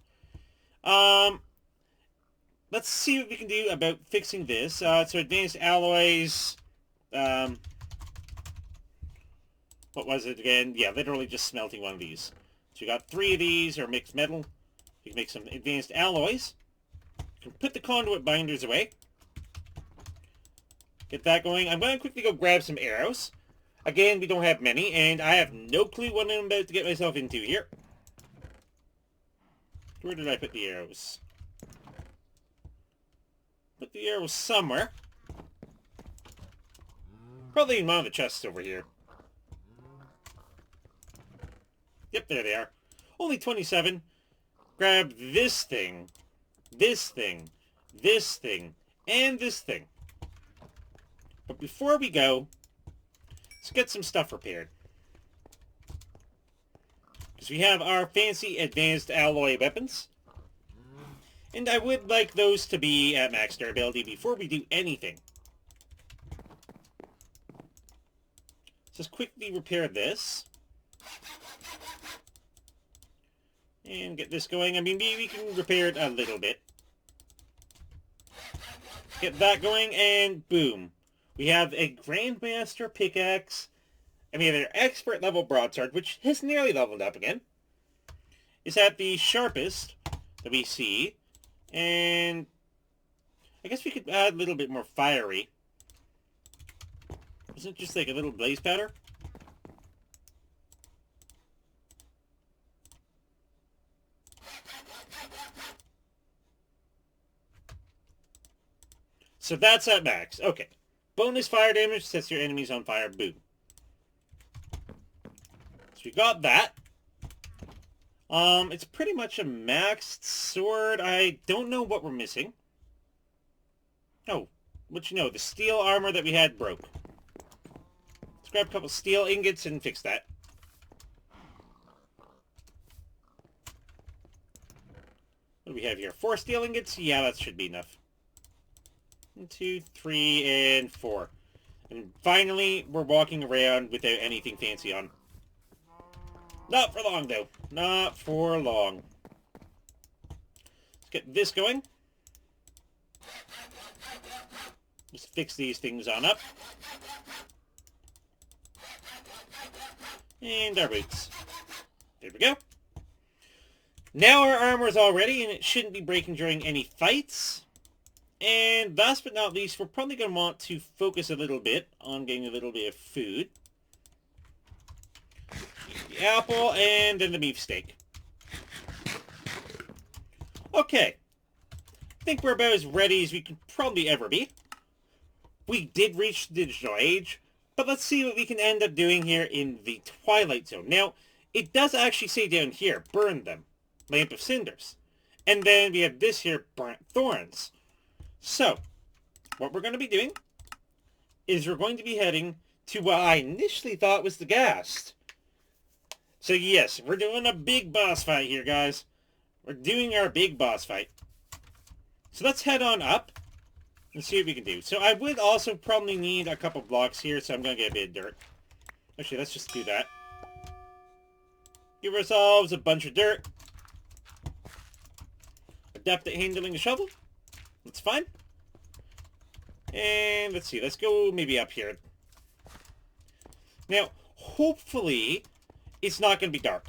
Let's see what we can do about fixing this. So advanced alloys. What was it again? Yeah, literally just smelting one of these. So we got 3 of these, or mixed metal. We can make some advanced alloys. We can put the conduit binders away. Get that going. I'm going to quickly go grab some arrows. Again, we don't have many, and I have no clue what I'm about to get myself into here. Where did I put the arrows? Put the arrows somewhere. Probably in one of the chests over here. Yep, there they are. Only 27. Grab this thing, this thing, this thing, and this thing. But before we go, let's get some stuff repaired. Because we have our fancy advanced alloy weapons. And I would like those to be at max durability before we do anything. Let's quickly repair this. And get this going. I mean, we can repair it a little bit. Get that going, and boom. We have a Grandmaster pickaxe. And we have an expert level broadsword, which has nearly leveled up again. Is at the sharpest that we see. And I guess we could add a little bit more fiery. Isn't it just like a little blaze powder? So that's at max. Okay. Bonus fire damage sets your enemies on fire. Boom. So we got that. It's pretty much a maxed sword. I don't know what we're missing. Oh, what you know, the steel armor that we had broke. Let's grab a couple steel ingots and fix that. What do we have here? 4 steel ingots? Yeah, that should be enough. 1, 2, 3, and 4. And finally, we're walking around without anything fancy on. Not for long, though. Not for long. Let's get this going. Just fix these things on up. And our boots. There we go. Now our armor is all ready, and it shouldn't be breaking during any fights. And last but not least, we're probably going to want to focus a little bit on getting a little bit of food. The apple, and then the beefsteak. Okay. I think we're about as ready as we could probably ever be. We did reach the digital age, but let's see what we can end up doing here in the Twilight Zone. Now, it does actually say down here, burn them. Lamp of cinders. And then we have this here, burnt thorns. So, what we're going to be doing is we're going to be heading to what I initially thought was the ghast. So yes, we're doing a big boss fight here, guys. We're doing our big boss fight. So let's head on up and see what we can do. So I would also probably need a couple blocks here, so I'm going to get a bit of dirt. Actually, let's just do that. Give ourselves a bunch of dirt. Adept at handling a shovel. That's fine. And let's see, let's go maybe up here. Now, hopefully, it's not going to be dark.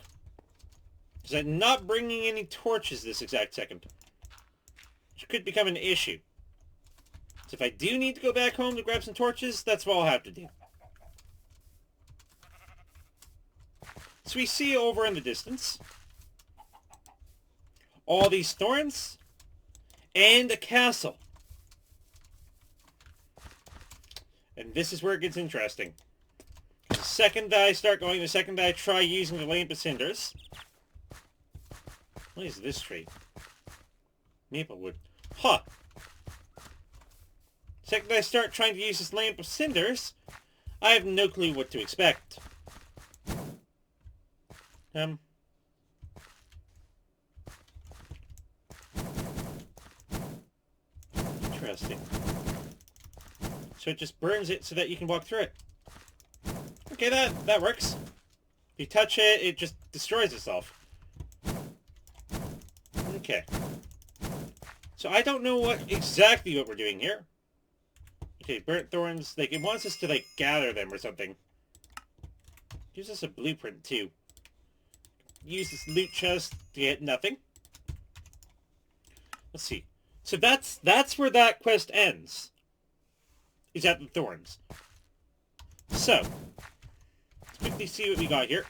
Because I'm not bringing any torches this exact second. Which could become an issue. So if I do need to go back home to grab some torches, that's what I'll have to do. So we see over in the distance all these thorns and a castle. And this is where it gets interesting. The second that I start going, the second that I try using the lamp of cinders. What is this tree? Maple wood. Huh. The second that I start trying to use this lamp of cinders, I have no clue what to expect. Interesting. So it just burns it so that you can walk through it. Okay, that works. If you touch it, it just destroys itself. Okay. So I don't know exactly what we're doing here. Okay, burnt thorns. Like, it wants us to, like, gather them or something. Gives us a blueprint, too. Use this loot chest to get nothing. Let's see. So that's where that quest ends. Is at the thorns. So, let's quickly see what we got here.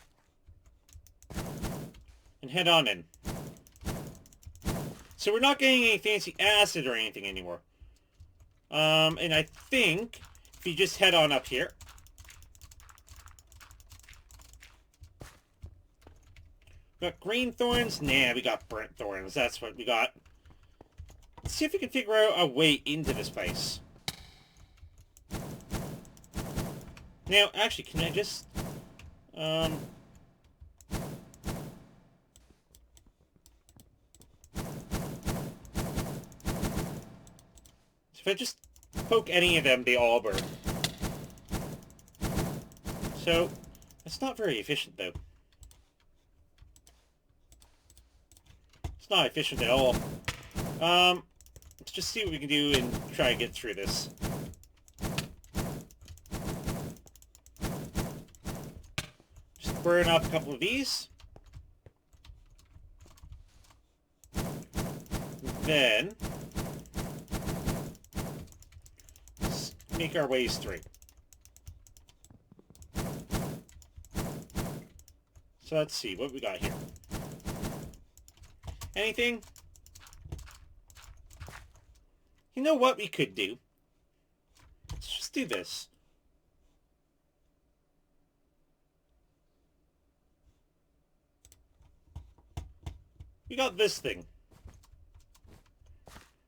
And head on in. So we're not getting any fancy acid or anything anymore. And I think if you just head on up here. Got green thorns? Nah, we got burnt thorns. That's what we got. Let's see if we can figure out a way into this place. Now, actually, can I just... So if I just poke any of them, they all burn. So, that's not very efficient, though. It's not efficient at all. Let's just see what we can do and try to get through this. Just burn up a couple of these. Then let's make our ways through. So let's see what we got here. Anything? You know what we could do? Let's just do this. We got this thing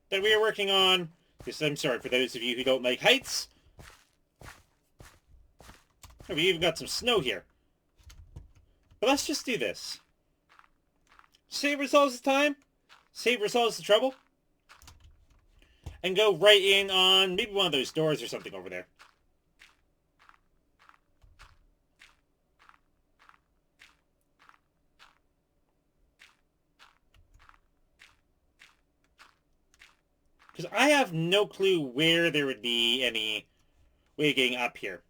that we are working on. Because I'm sorry for those of you who don't like heights. Oh, we even got some snow here. But let's just do this. Save ourselves the time. Save ourselves the trouble. And go right in on maybe one of those doors or something over there. Because I have no clue where there would be any way of getting up here.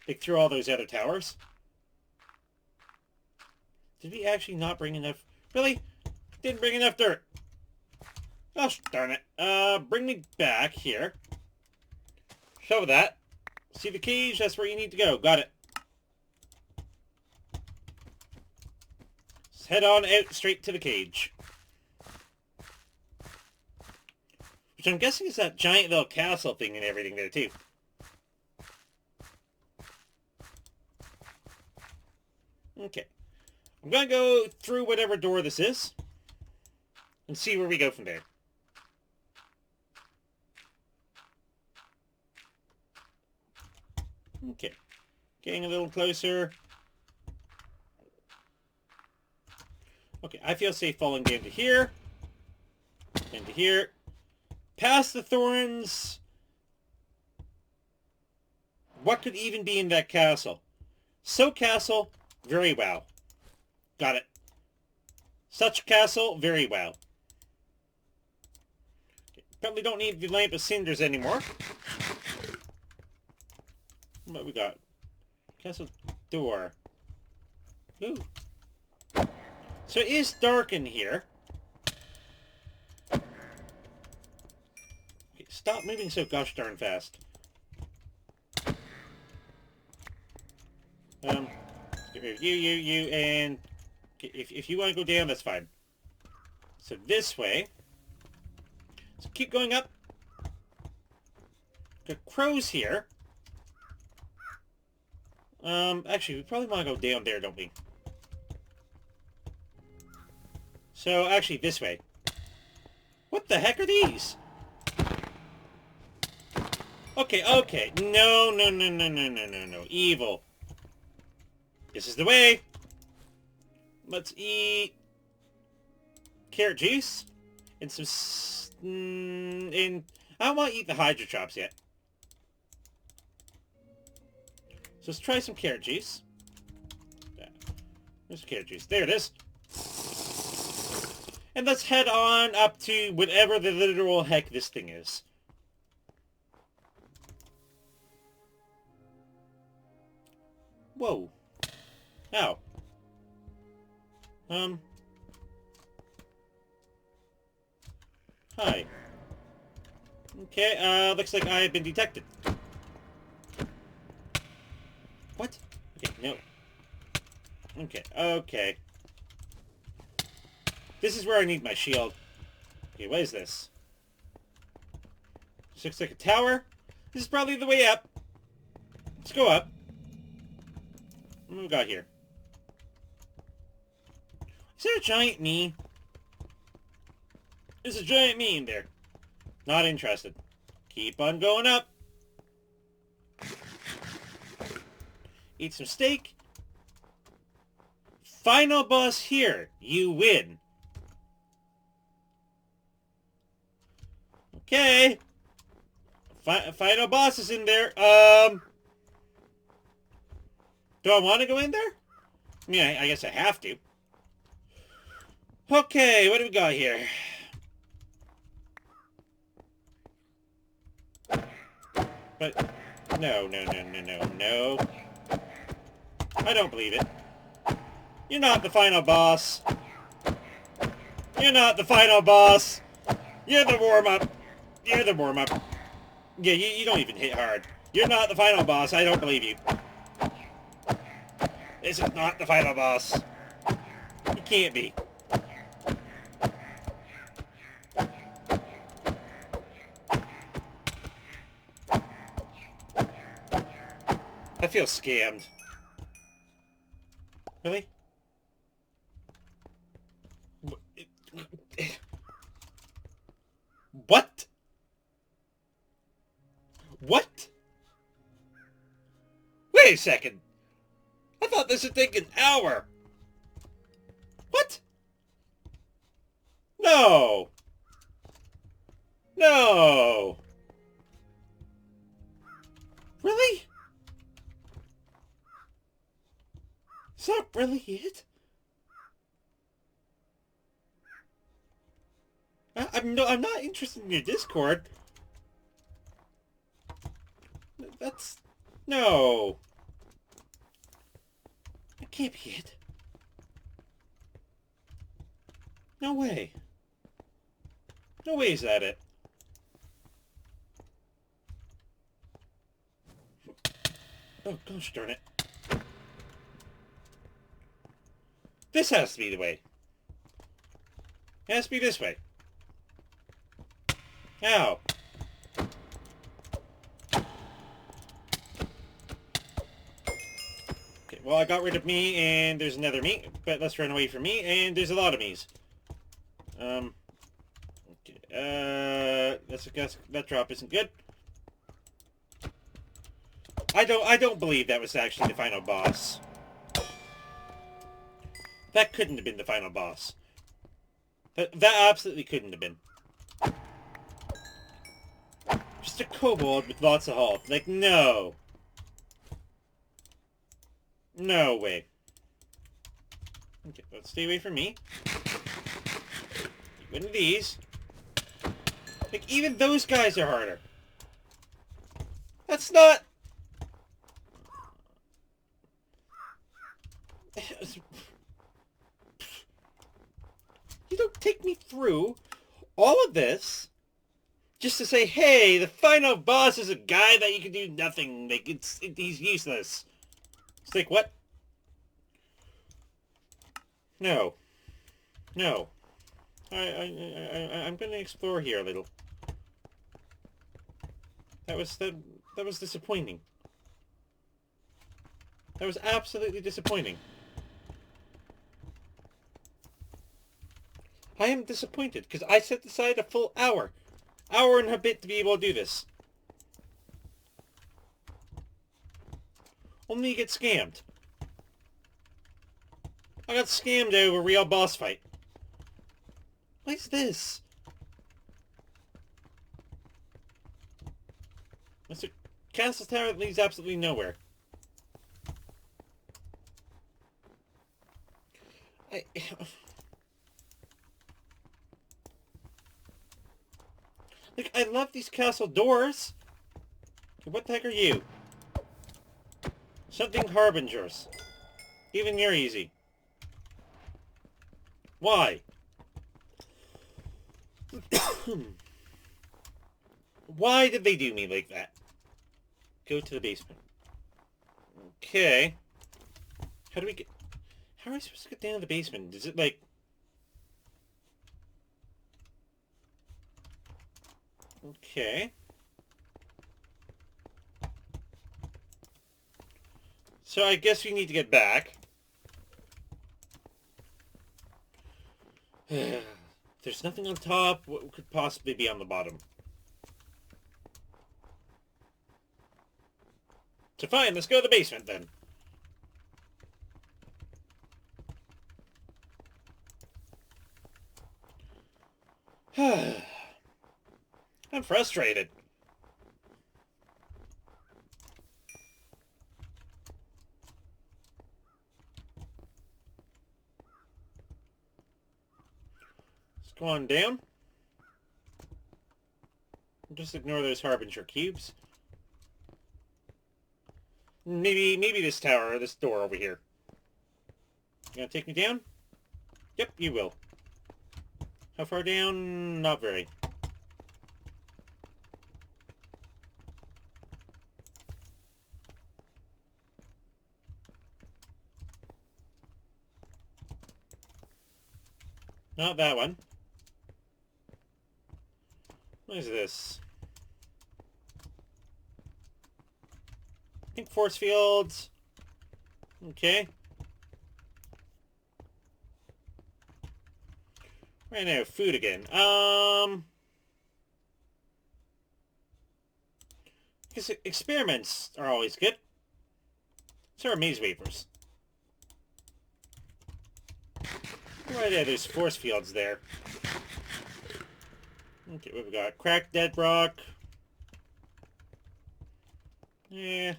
Like through all those other towers. Did we actually not bring enough? Really? Didn't bring enough dirt. Gosh darn it. Bring me back here. Show that. See the cage? That's where you need to go. Got it. Let's head on out straight to the cage. Which I'm guessing is that giant little castle thing and everything there too. Okay. I'm gonna go through whatever door this is and see where we go from there. Okay. Getting a little closer. Okay, I feel safe falling down to here. Into here. Past the thorns. What could even be in that castle? So castle, very well. Got it. Such castle, very well. Probably don't need the lamp of cinders anymore. What we got? Castle door. Ooh. So it is dark in here. Okay, stop moving so gosh darn fast. Get rid of you, and if you want to go down, that's fine. So this way. So keep going up. Got crows here. Actually, we probably want to go down there, don't we? So, actually, this way. What the heck are these? Okay, okay. No. Evil. This is the way. Let's eat carrot juice and some... and I don't want to eat the hydro drops yet. So let's try some carrot juice. There's carrot juice. There it is. And let's head on up to whatever the literal heck this thing is. Whoa. Ow. Hi. Okay, looks like I have been detected. What? Okay, no. Okay. This is where I need my shield. Okay, what is this? This looks like a tower. This is probably the way up. Let's go up. What do we got here? Is there a giant me? There's a giant me in there. Not interested. Keep on going up. Eat some steak. Final boss here. You win. Okay. Final boss is in there. Do I want to go in there? I mean, I guess I have to. Okay, what do we got here? But, no. I don't believe it. You're not the final boss. You're not the final boss. You're the warm-up. You're the warm-up. Yeah, you don't even hit hard. You're not the final boss. I don't believe you. This is not the final boss. You can't be. I feel scammed. Really? What? What? Wait a second. I thought this would take an hour. What? No. No. Really? Is that really it? I'm not interested in your Discord. That's... No. Can't be it. No way. No way is that it. Oh, gosh darn it. This has to be the way. It has to be this way. Ow. Okay, well, I got rid of me, and there's another me, but let's run away from me, and there's a lot of me's. Okay, that drop isn't good. I don't believe that was actually the final boss. That couldn't have been the final boss. That absolutely couldn't have been. Just a kobold with lots of health. Like, no. No way. Okay, let's stay away from me. Get rid of these. Like, even those guys are harder. That's not... You don't take me through all of this just to say, hey, the final boss is a guy that you can do nothing. Like, he's useless. It's like, what? No. No. I'm gonna explore here a little. That was disappointing. That was absolutely disappointing. I am disappointed, because I set aside a full hour and a bit to be able to do this. Only to get scammed. I got scammed out of a real boss fight. What is this? It's a castle tower that leads absolutely nowhere. Like, I love these castle doors. What the heck are you? Something harbingers. Even you're easy. Why? Why did they do me like that? Go to the basement. Okay. How do we get... How are we supposed to get down to the basement? Is it like... Okay. So I guess we need to get back. There's nothing on top. What could possibly be on the bottom? So fine, let's go to the basement then. I'm frustrated. Let's go on down. Just ignore those Harbinger cubes. Maybe this tower, or this door over here. You gonna take me down? Yep, you will. How far down? Not very. Not that one. What is this? I think force fields. Okay. Right now, food again. Because experiments are always good. So are maze wafers. Right there, there's force fields there. Okay, what we got? Cracked dead rock. Yeah.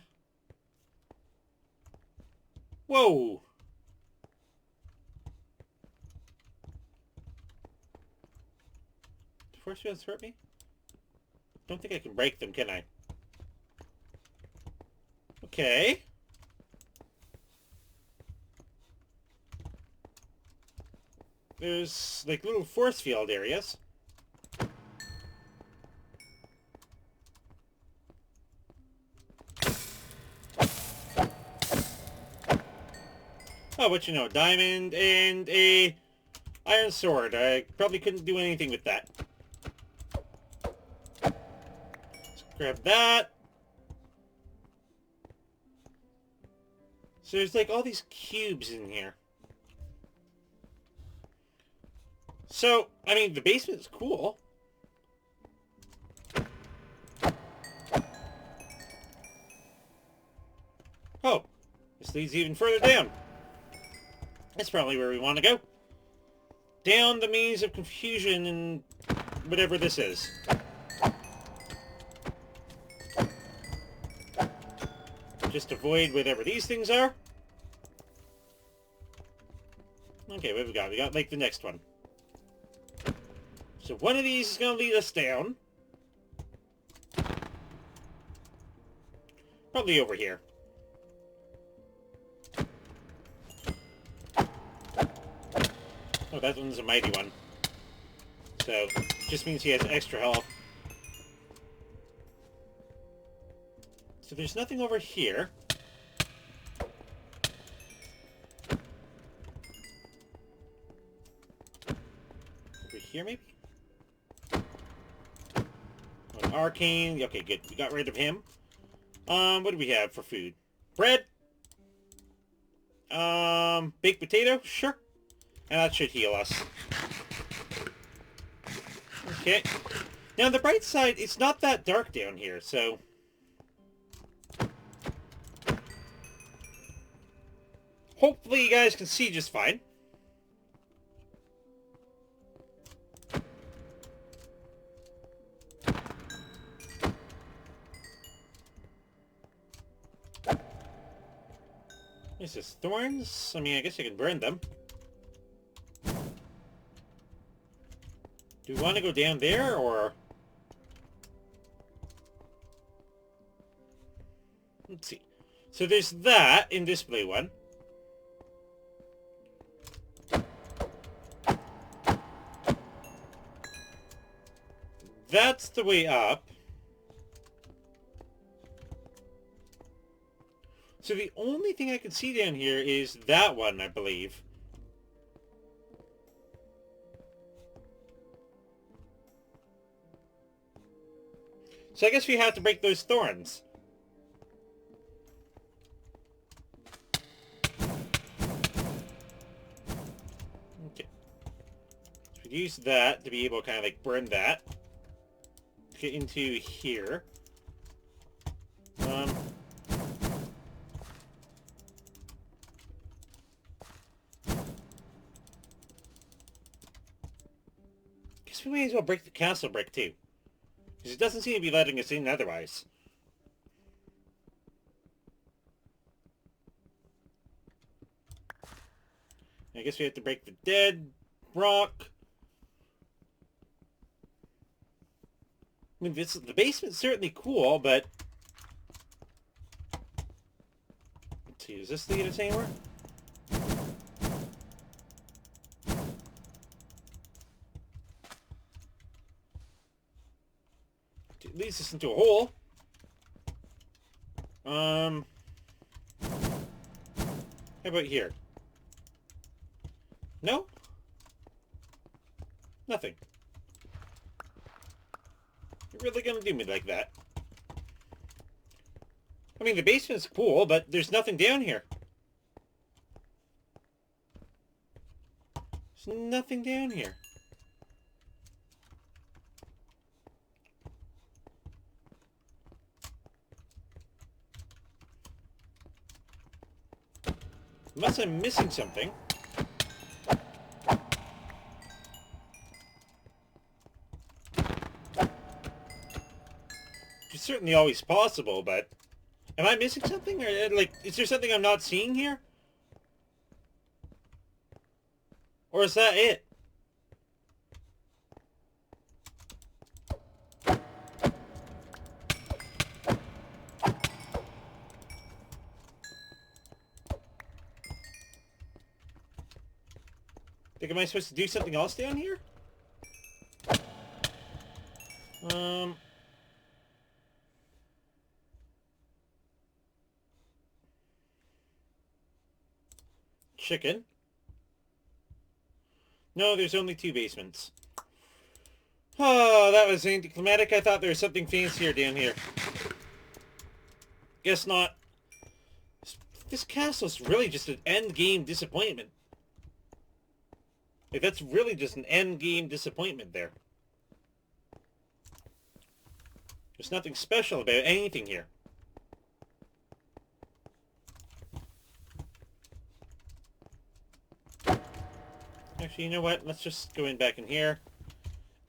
Whoa! Do force fields hurt me? Don't think I can break them, can I? Okay. there's like little force field areas. Oh, but you know, diamond and a iron sword. I probably couldn't do anything with that. Let's grab that. So there's like all these cubes in here. So, I mean, the basement's cool. Oh, this leads even further down. That's probably where we want to go. Down the maze of confusion and whatever this is. Just avoid whatever these things are. Okay, what have we got? We got like the next one. So one of these is going to lead us down. Probably over here. Oh, that one's a mighty one. So, just means he has extra health. So there's nothing over here. Over here, maybe? An arcane. Okay, good. We got rid of him. What do we have for food? Bread. Baked potato. Sure. And that should heal us. Okay. Now, on the bright side, it's not that dark down here, so... hopefully you guys can see just fine. This is thorns. I mean, I guess I can burn them. Do we want to go down there, or... let's see. So there's that in this blue one. That's the way up. So the only thing I can see down here is that one, I believe. So I guess we have to break those thorns. Okay. So we use that to be able to kind of like burn that. Get into here. Guess we may as well break the castle brick too. Because it doesn't seem to be letting us in otherwise. I guess we have to break the dead rock. I mean, the basement's certainly cool, but... let's see, does this lead us anywhere? It leads us into a hole. How about here? No? Nothing. You're really gonna do me like that? I mean, the basement's cool, but there's nothing down here. There's nothing down here. Unless I'm missing something. It's certainly always possible, but... am I missing something? Or, like, is there something I'm not seeing here? Or is that it? Like, am I supposed to do something else down here? Chicken. No, there's only 2 basements. Oh, that was anticlimactic. I thought there was something fancier down here. Guess not. This castle's really just an endgame disappointment. Like, that's really just an endgame disappointment there. There's nothing special about anything here. Actually, you know what? Let's just go in back in here.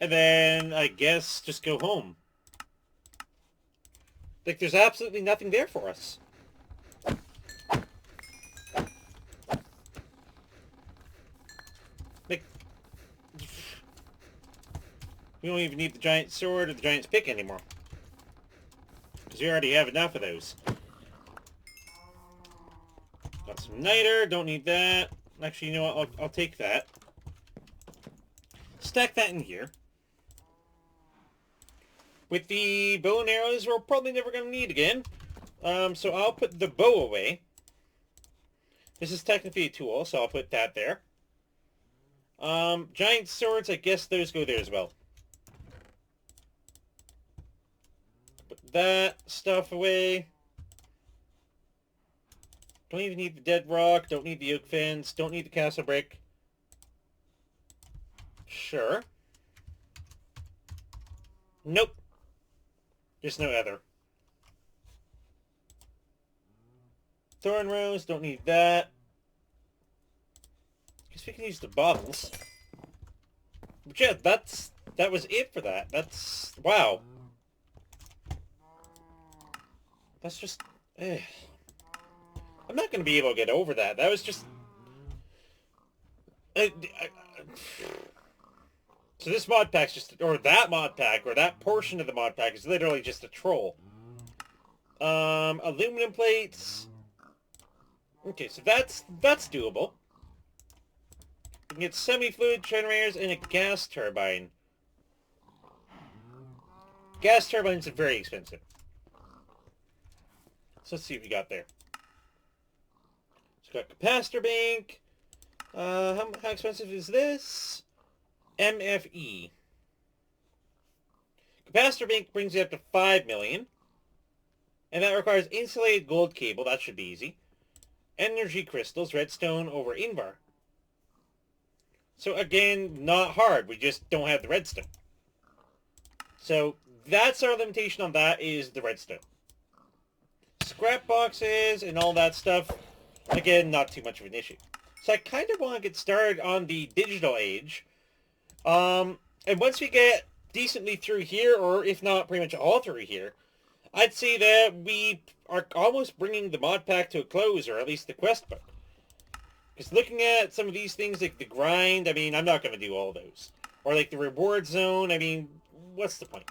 And then, I guess, just go home. Like, there's absolutely nothing there for us. Like, we don't even need the giant sword or the giant's pick anymore. Because we already have enough of those. Got some niter, don't need that. Actually, you know what? I'll take that. Stack that in here. With the bow and arrows, we're probably never going to need again. So I'll put the bow away. This is technically a tool, so I'll put that there. Giant swords, I guess those go there as well. Put that stuff away. Don't even need the dead rock, don't need the oak fence, don't need the castle brick. Sure. Nope. Just no other. Thorn rose, don't need that. Guess we can use the bottles. But yeah, that was it for that. That's... wow. That's just... I'm not going to be able to get over that. That was just... So this mod pack's just... or that mod pack, or that portion of the mod pack is literally just a troll. Aluminum plates. Okay, so that's doable. We can get semi-fluid generators and a gas turbine. Gas turbines are very expensive. So let's see what we got there. So we got capacitor bank. How expensive is this? MFE. Capacitor bank brings you up to 5 million. And that requires insulated gold cable. That should be easy. Energy crystals, redstone over invar. So again, not hard. We just don't have the redstone. So that's our limitation on that, is the redstone. Scrap boxes and all that stuff, again, not too much of an issue. So I kind of want to get started on the digital age. And once we get decently through here, or if not pretty much all through here, I'd say that we are almost bringing the mod pack to a close, or at least the quest book. Because looking at some of these things, like the grind, I mean, I'm not going to do all those. Or like the reward zone, I mean, what's the point?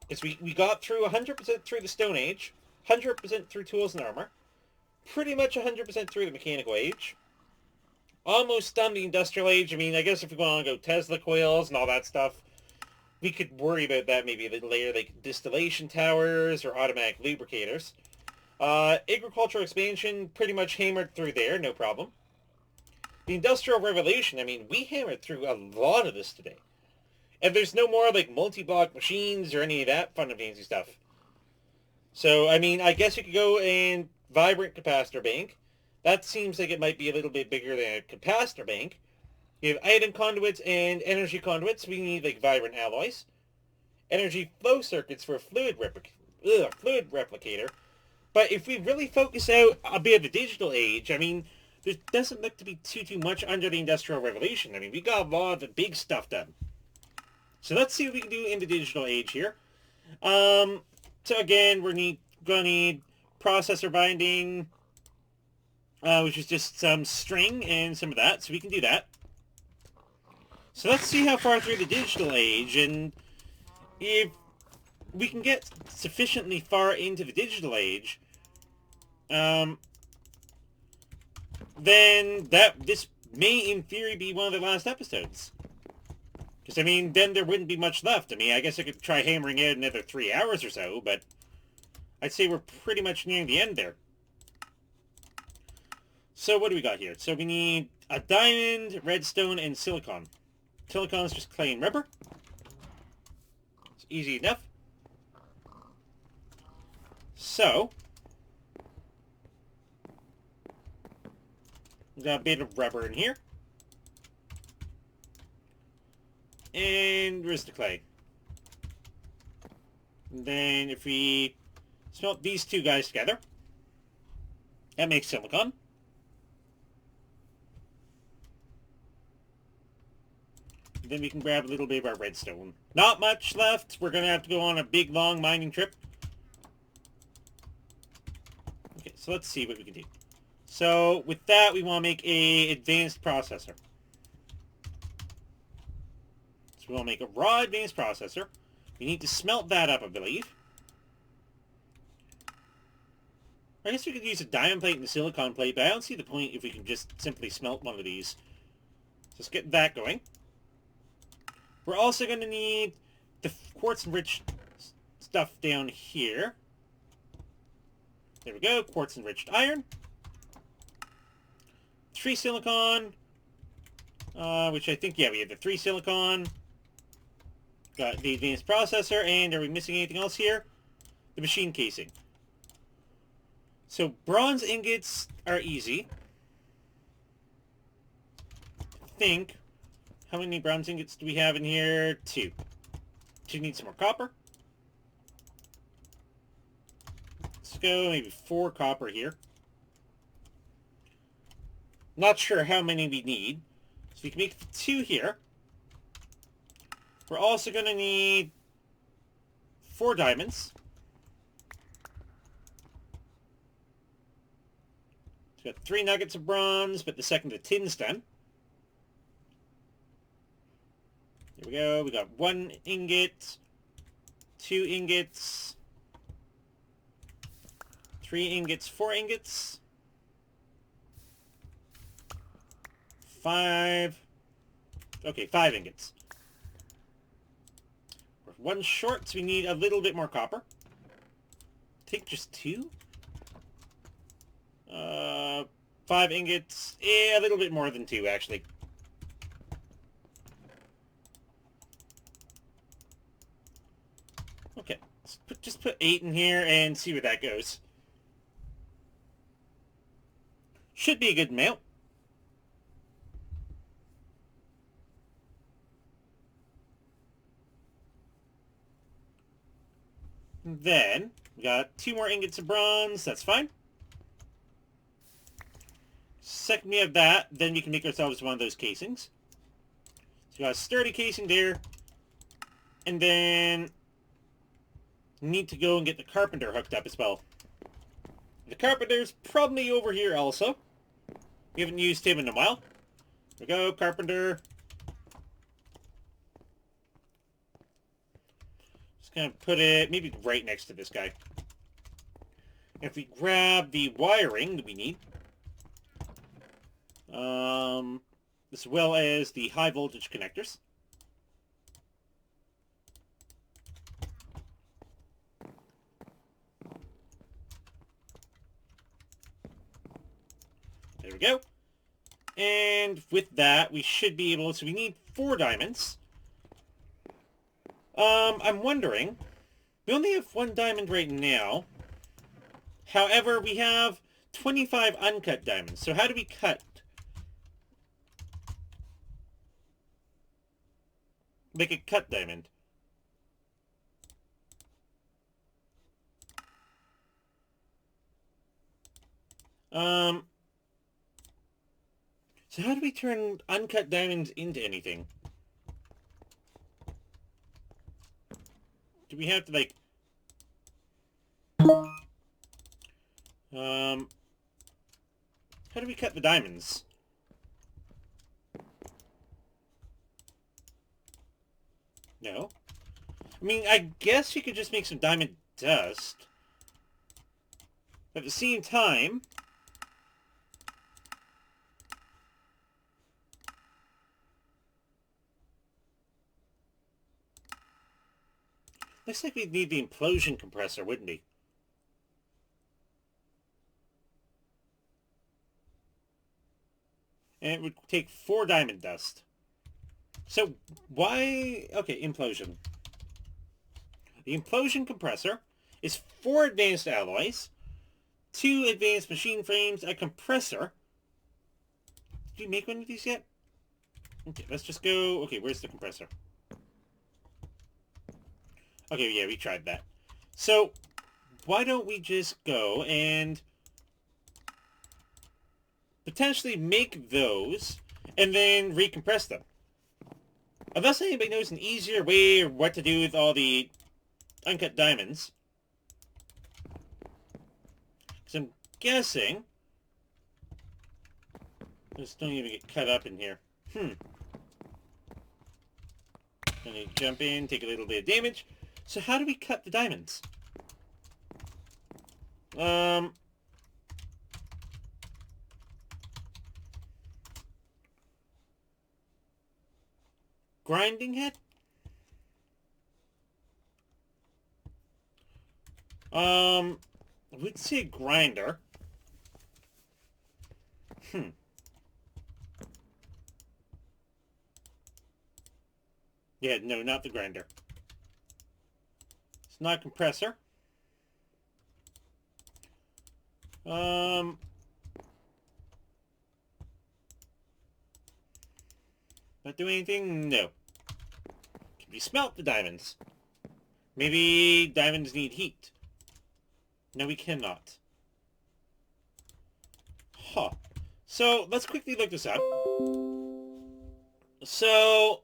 Because we got through 100% through the Stone Age, 100% through tools and armor, pretty much 100% through the mechanical age, almost done the industrial age. I mean, I guess if we want to go Tesla coils and all that stuff, we could worry about that maybe a little later, like distillation towers or automatic lubricators. Agricultural expansion, pretty much hammered through there, no problem. The Industrial Revolution, I mean, we hammered through a lot of this today. And there's no more, like, multi-block machines or any of that fun and fancy stuff. So, I mean, I guess you could go and Vibrant Capacitor Bank. That seems like it might be a little bit bigger than a capacitor bank. You have item conduits and energy conduits. We need, like, Vibrant Alloys. Energy flow circuits for a fluid replicator. But if we really focus out a bit of the digital age, I mean, there doesn't look to be too much under the Industrial Revolution. I mean, we got a lot of the big stuff done. So let's see what we can do in the digital age here. So again, we're gonna need processor binding, which is just some string and some of that, so we can do that. So let's see how far through the digital age, and if we can get sufficiently far into the digital age, then this may, in theory, be one of the last episodes. Because, I mean, then there wouldn't be much left. I mean, I guess I could try hammering out another 3 hours or so, but I'd say we're pretty much nearing the end there. So what do we got here? So we need a diamond, redstone, and silicon. Silicon is just clay and rubber. It's easy enough. So, we've got a bit of rubber in here. And where's the clay? And then if we smelt these two guys together, that makes silicon. Then we can grab a little bit of our redstone. Not much left. We're going to have to go on a big, long mining trip. Okay, so let's see what we can do. So, with that, we want to make a advanced processor. So we want to make a raw advanced processor. We need to smelt that up, I believe. I guess we could use a diamond plate and a silicon plate, but I don't see the point if we can just simply smelt one of these. So let's get that going. We're also going to need the quartz-enriched stuff down here. There we go, quartz-enriched iron. 3 silicon, which I think, yeah, we have the 3 silicon. Got the advanced processor, and are we missing anything else here? The machine casing. So bronze ingots are easy. I think. How many bronze ingots do we have in here? 2. Do you need some more copper? Let's go maybe 4 copper here. Not sure how many we need. So we can make 2 here. We're also going to need 4 diamonds. So we've got 3 nuggets of bronze, but the second the tin's done. There we go. We got 1 ingot, 2 ingots, 3 ingots, 4 ingots, 5. Okay, 5 ingots. We're 1 short, so we need a little bit more copper. Take just 2. 5 ingots. Yeah, a little bit more than 2, actually. Okay, let's just put 8 in here and see where that goes. Should be a good amount. Then, we got 2 more ingots of bronze. That's fine. Second we have that, then we can make ourselves one of those casings. So we got a sturdy casing there. And then need to go and get the carpenter hooked up as well. The carpenter's probably over here also. We haven't used him in a while. There we go, carpenter. Just gonna put it maybe right next to this guy. If we grab the wiring that we need, as well as the high voltage connectors. There we go. And with that, we should be able to... We need 4 diamonds. I'm wondering... We only have 1 diamond right now. However, we have 25 uncut diamonds. So how do we cut? Make a cut diamond. So how do we turn uncut diamonds into anything? Do we have to, like... How do we cut the diamonds? No. I mean, I guess you could just make some diamond dust. At the same time... Looks like we'd need the implosion compressor, wouldn't we? And it would take 4 diamond dust. So why... Okay, implosion. The implosion compressor is 4 advanced alloys, 2 advanced machine frames, a compressor. Did you make one of these yet? Okay, let's just go... Okay, where's the compressor? Okay, yeah, we tried that. So, why don't we just go and potentially make those and then recompress them? Unless anybody knows an easier way or what to do with all the uncut diamonds. Because I'm guessing... Just don't even get cut up in here. Gonna jump in, take a little bit of damage. So how do we cut the diamonds? Grinding head? I would say grinder. Yeah, no, not the grinder. It's not a compressor. Not doing anything? No. Can we smelt the diamonds? Maybe diamonds need heat. No, we cannot. Huh. So, let's quickly look this up. So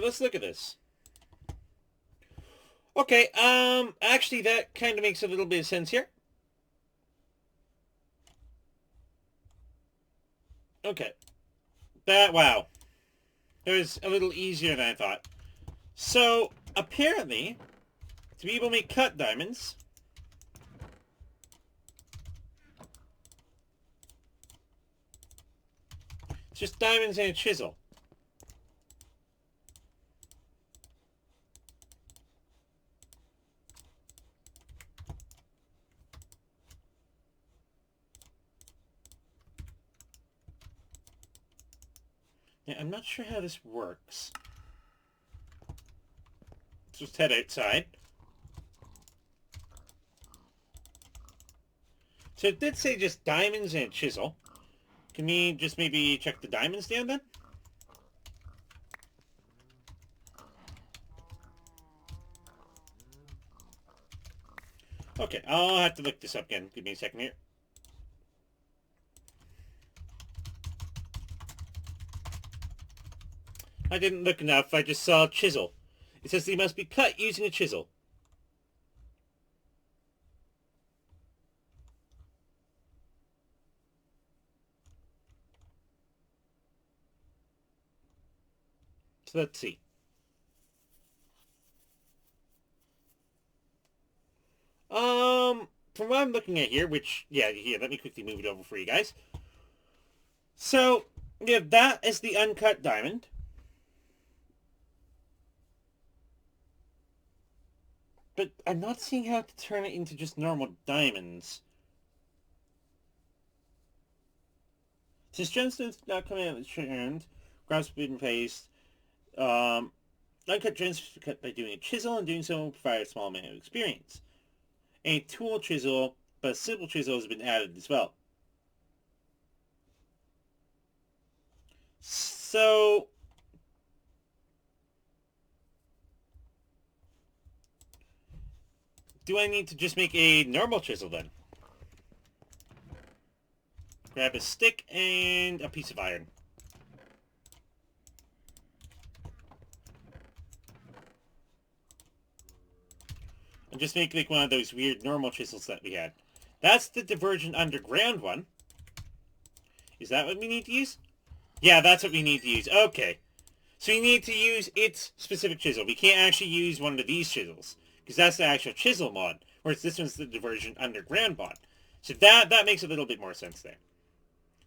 let's look at this. Okay, actually that kind of makes a little bit of sense here. Okay. Wow. That was a little easier than I thought. So, apparently, to be able to make cut diamonds, it's just diamonds and a chisel. Yeah, I'm not sure how this works. Let's just head outside. So it did say just diamonds and a chisel. Can we just maybe check the diamonds down then? Okay, I'll have to look this up again. Give me a second here. I didn't look enough. I just saw chisel. It says they must be cut using a chisel. So let's see. From what I'm looking at here, which, yeah, here, let me quickly move it over for you guys. So, yeah, that is the uncut diamond. But I'm not seeing how to turn it into just normal diamonds. Since gemstones not coming out of the turned, grabs been placed. Uncut gems cut by doing a chisel, and doing so will provide a small amount of experience. A tool chisel, but a simple chisel has been added as well. So, do I need to just make a normal chisel then? Grab a stick and a piece of iron. And just make like one of those weird normal chisels that we had. That's the Divergent Underground one. Is that what we need to use? Yeah, that's what we need to use. Okay. So we need to use its specific chisel. We can't actually use one of these chisels, because that's the actual chisel mod, whereas this one's the Divergent Underground mod. So that makes a little bit more sense there.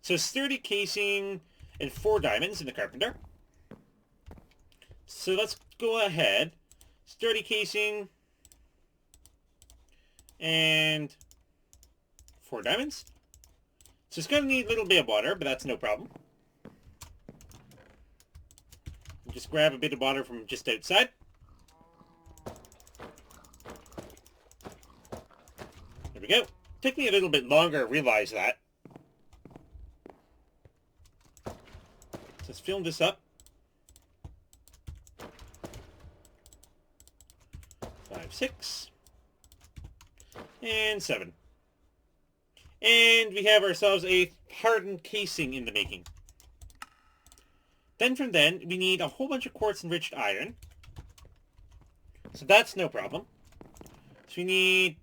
So sturdy casing and 4 diamonds in the carpenter. So let's go ahead. Sturdy casing. And 4 diamonds. So it's going to need a little bit of water, but that's no problem. Just grab a bit of water from just outside. There we go. Took me a little bit longer to realize that. So let's fill this up. 5, 6. And 7. And we have ourselves a hardened casing in the making. Then from then, we need a whole bunch of quartz-enriched iron. So that's no problem. So we need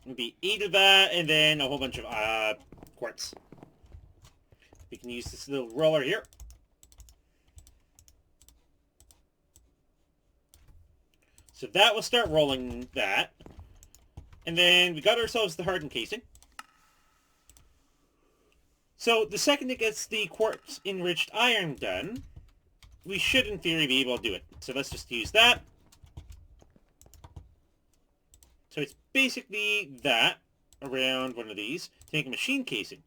maybe 8 of that, and then a whole bunch of quartz. We can use this little roller here. So that will start rolling that. And then we got ourselves the hardened casing. So the second it gets the quartz-enriched iron done, we should in theory be able to do it. So let's just use that. So it's basically that around one of these to make a machine casing.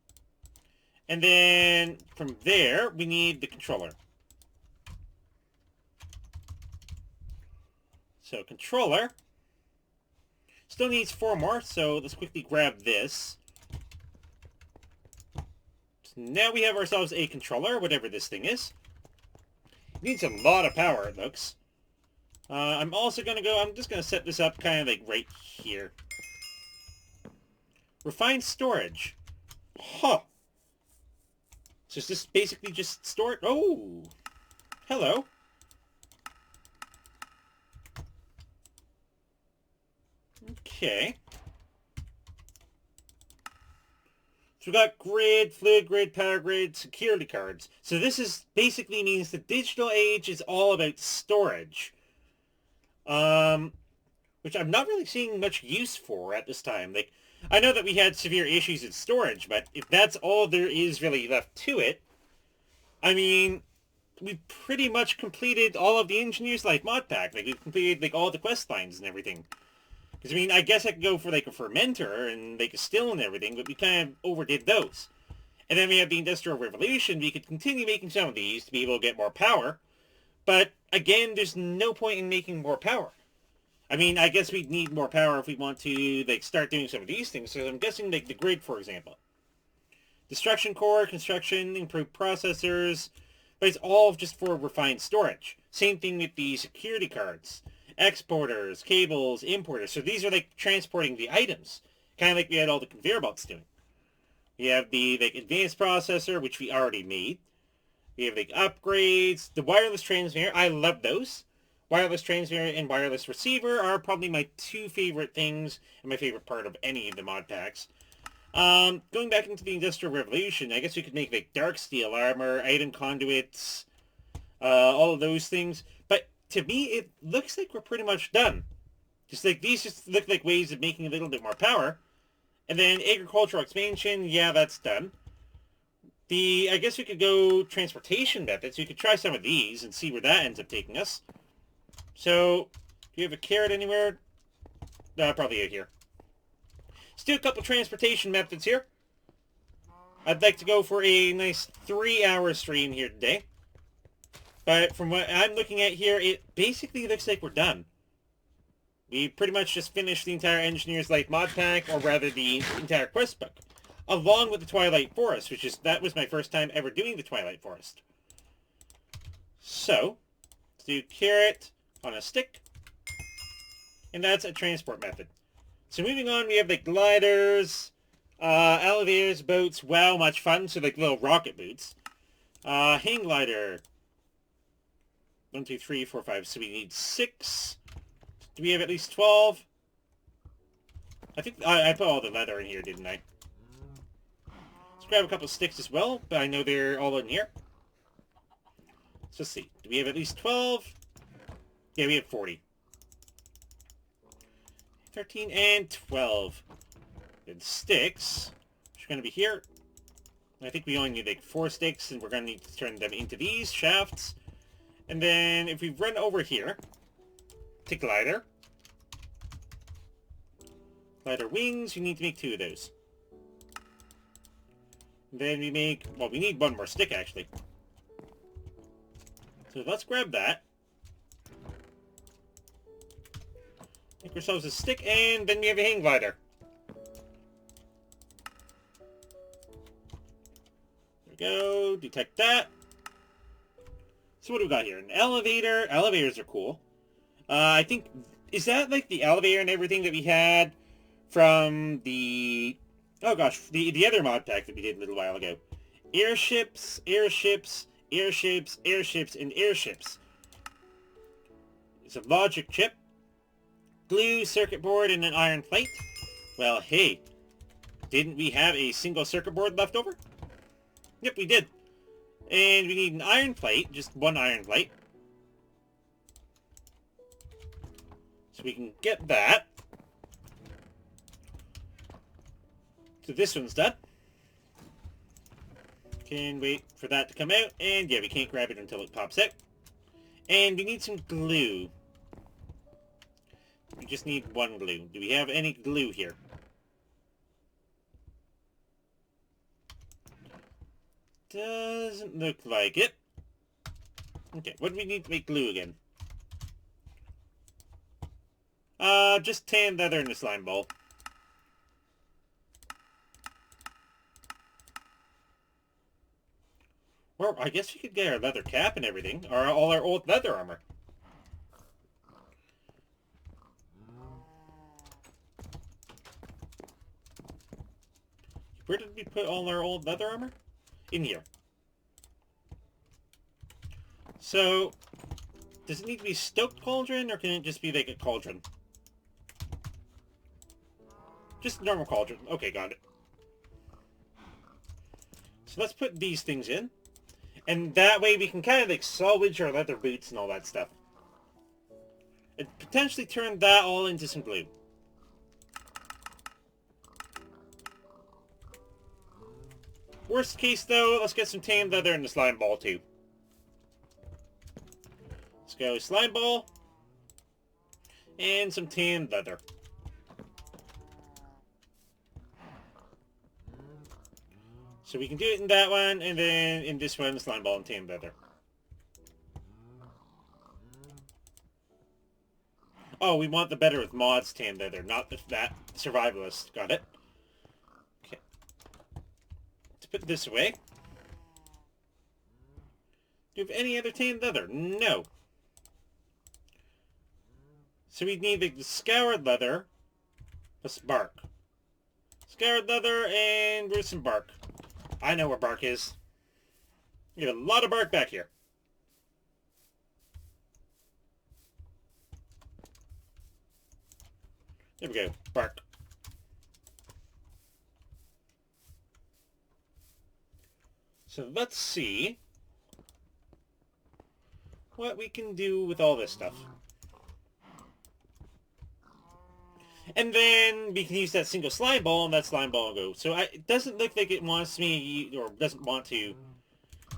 And then from there, we need the controller. So controller still needs 4 more, so let's quickly grab this. So now we have ourselves a controller, whatever this thing is. It needs a lot of power, it looks. I'm also going to go, I'm just going to set this up kind of like right here. Refined storage. Huh. So is this basically just store it? Oh! Hello. Okay. So we got grid, fluid grid, power grid, security cards. So this is basically means the digital age is all about storage. Which I'm not really seeing much use for at this time. Like, I know that we had severe issues with storage, but if that's all there is really left to it, I mean, we pretty much completed all of the Engineer's Life mod pack. Like, we've completed, like, all the quest lines and everything. Because, I mean, I guess I could go for, like, a fermenter and, like, a still and everything, but we kind of overdid those. And then we have the Industrial Revolution. We could continue making some of these to be able to get more power. But, again, there's no point in making more power. I mean, I guess we'd need more power if we want to, like, start doing some of these things. So I'm guessing, like, the grid, for example. Destruction core, construction, improved processors, but it's all just for refined storage. Same thing with the security cards. Exporters, cables, importers. So these are, like, transporting the items. Kind of like we had all the conveyor belts doing. We have the, like, advanced processor, which we already made. We have, like, upgrades. The wireless transmitter, I love those. Wireless transmitter and wireless receiver are probably my 2 favorite things and my favorite part of any of the mod packs. Going back into the Industrial Revolution, I guess we could make, like, dark steel armor, item conduits, all of those things. But to me, it looks like we're pretty much done. Just like these just look like ways of making a little bit more power. And then agricultural expansion, yeah, that's done. I guess we could go transportation methods. We could try some of these and see where that ends up taking us. So, do you have a carrot anywhere? Probably out here. Let's do a couple transportation methods here. I'd like to go for a nice 3-hour stream here today. But from what I'm looking at here, it basically looks like we're done. We pretty much just finished the entire Engineer's Life mod pack, or rather the entire quest book. Along with the Twilight Forest, that was my first time ever doing the Twilight Forest. So, let's do carrot on a stick. And that's a transport method. So moving on, we have like gliders, elevators, boats. Wow, much fun. So like little rocket boots. Hang glider. 1, 2, 3, 4, 5. So we need 6. Do we have at least 12? I think I put all the leather in here, didn't I? Let's grab a couple sticks as well, but I know they're all in here. So let's see. Do we have at least 12? Yeah, we have 40. 13 and 12. And sticks, which are going to be here. I think we only need like 4 sticks, and we're going to need to turn them into these shafts. And then if we run over here, take glider. Glider wings, you need to make 2 of those. And then we make, well, we need 1 more stick actually. So let's grab that. Make ourselves a stick, and then we have a hang glider. There we go, detect that. So what do we got here? An elevator. Elevators are cool. I think, is that like the elevator and everything that we had from the, oh gosh, the other mod pack that we did a little while ago? Airships, airships, airships, airships, and airships. It's a logic chip, glue, circuit board, and an iron plate. Well, hey, didn't we have a single circuit board left over? Yep, we did. And we need an iron plate, just 1 iron plate. So we can get that. So this one's done. Can wait for that to come out, and yeah, we can't grab it until it pops out. And we need some glue. We just need 1 glue. Do we have any glue here? Doesn't look like it. Okay, what do we need to make glue again? Just tan leather in the slime ball. Or I guess we could get our leather cap and everything, or all our old leather armor. Where did we put all our old leather armor? In here. So, does it need to be stoked cauldron, or can it just be like a cauldron? Just a normal cauldron. Okay, got it. So let's put these things in. And that way we can kind of like salvage our leather boots and all that stuff. And potentially turn that all into some glue. Worst case though, let's get some tan leather in the slime ball too. Let's go slime ball. And some tan leather. So we can do it in that one, and then in this one, slime ball and tan leather. Oh, we want the better with mods tan leather, not that survivalist. Got it. Okay. Let's put this away. Do you have any other tan leather? No. So we need the scoured leather plus bark. Scoured leather, and where's some bark? I know where bark is. You have a lot of bark back here. There we go. Bark. So let's see what we can do with all this stuff. And then we can use that single slime ball, and that slime ball will go. So it doesn't look like it wants me, or doesn't want to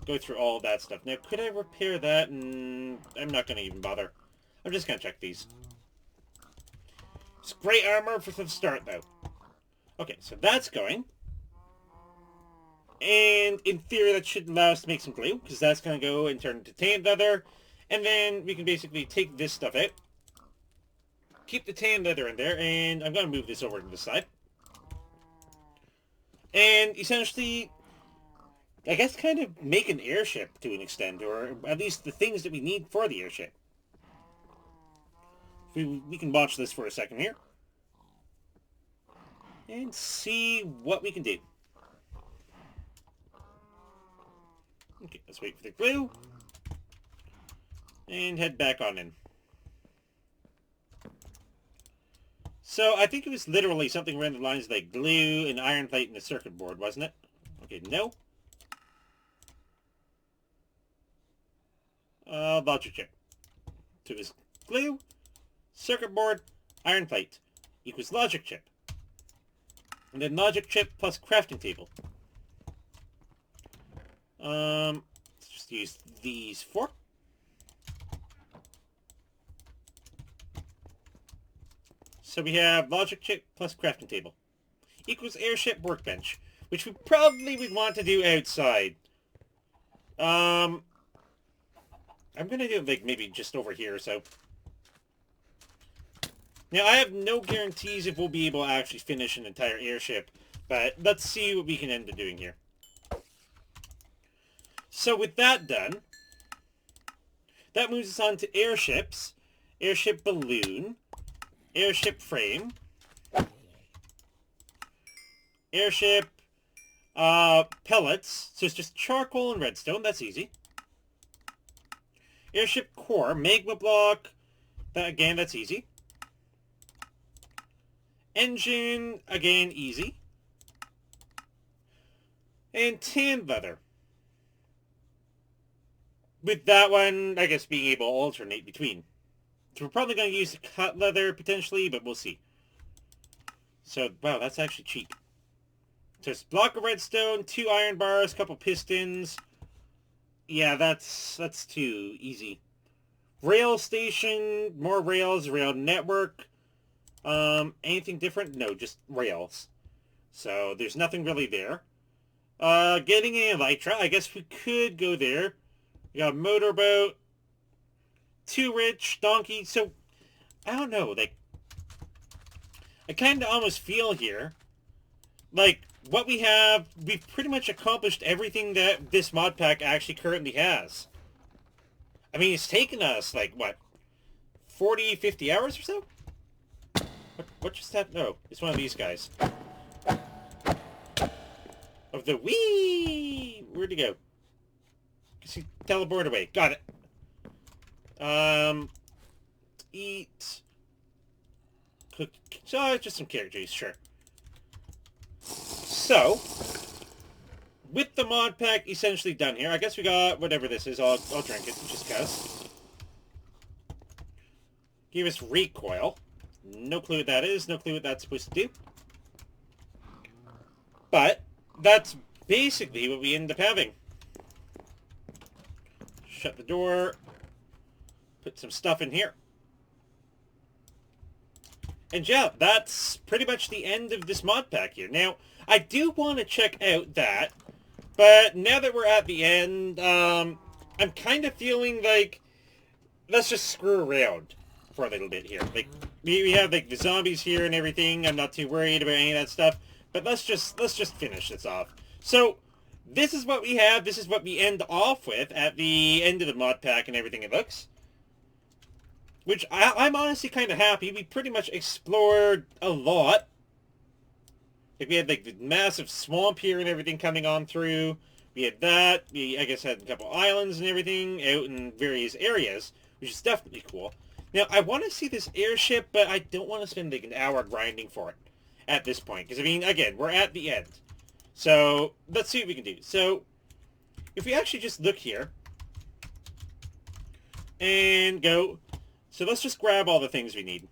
go through all that stuff. Now, could I repair that? I'm not going to even bother. I'm just going to check these. It's great armor for the start, though. Okay, so that's going. And in theory, that should allow us to make some glue, because that's going to go and turn into tan leather. And then we can basically take this stuff out. Keep the tan leather in there, and I'm going to move this over to the side. And essentially, I guess kind of make an airship to an extent, or at least the things that we need for the airship. We can watch this for a second here. And see what we can do. Okay, let's wait for the glue. And head back on in. So, I think it was literally something around the lines like glue, an iron plate, and a circuit board, wasn't it? Okay, no. Logic chip. So it was glue, circuit board, iron plate equals logic chip. And then logic chip plus crafting table. Let's just use these 4. So we have logic chip plus crafting table equals airship workbench, which we probably would want to do outside. I'm gonna do it like maybe just over here or so. Now I have no guarantees if we'll be able to actually finish an entire airship, but let's see what we can end up doing here. So with that done, that moves us on to airships, airship balloon, airship frame, airship pellets, so it's just charcoal and redstone, that's easy. Airship core, magma block, again, that's easy. Engine, again, easy. And tan leather. With that one, I guess being able to alternate between. So we're probably going to use the cut leather potentially, but we'll see. So, wow, that's actually cheap. So it's block of redstone, 2 iron bars, couple pistons. Yeah, that's too easy. Rail station, more rails, rail network. Anything different? No, just rails. So there's nothing really there. Getting an elytra, I guess we could go there. We got a motorboat. 2 rich, donkey. So, I don't know, like, I kind of almost feel here, like, what we have, we've pretty much accomplished everything that this mod pack actually currently has. I mean, it's taken us, like, what, 40, 50 hours or so? What just happened? Oh, it's one of these guys. Of the wee! Where'd he go? He teleported away. Got it. Eat. Cook. So, just some carrot juice, sure. So, with the mod pack essentially done here, I guess we got whatever this is. I'll drink it, just cause. Give us recoil. No clue what that is. No clue what that's supposed to do. But, that's basically what we end up having. Shut the door. Put some stuff in here. And yeah, that's pretty much the end of this mod pack here. Now, I do want to check out that, but now that we're at the end, I'm kind of feeling like, let's just screw around for a little bit here. Like, we have like the zombies here and everything. I'm not too worried about any of that stuff, but let's just finish this off. So, this is what we have. This is what we end off with at the end of the mod pack and everything it looks. Which, I'm honestly kind of happy. We pretty much explored a lot. Like, we had, like, the massive swamp here and everything coming on through. We had that. We, I guess, had a couple islands and everything out in various areas, which is definitely cool. Now, I want to see this airship, but I don't want to spend, like, an hour grinding for it at this point. Because, I mean, again, we're at the end. So, let's see what we can do. So, if we actually just look here and go... So let's just grab all the things we need.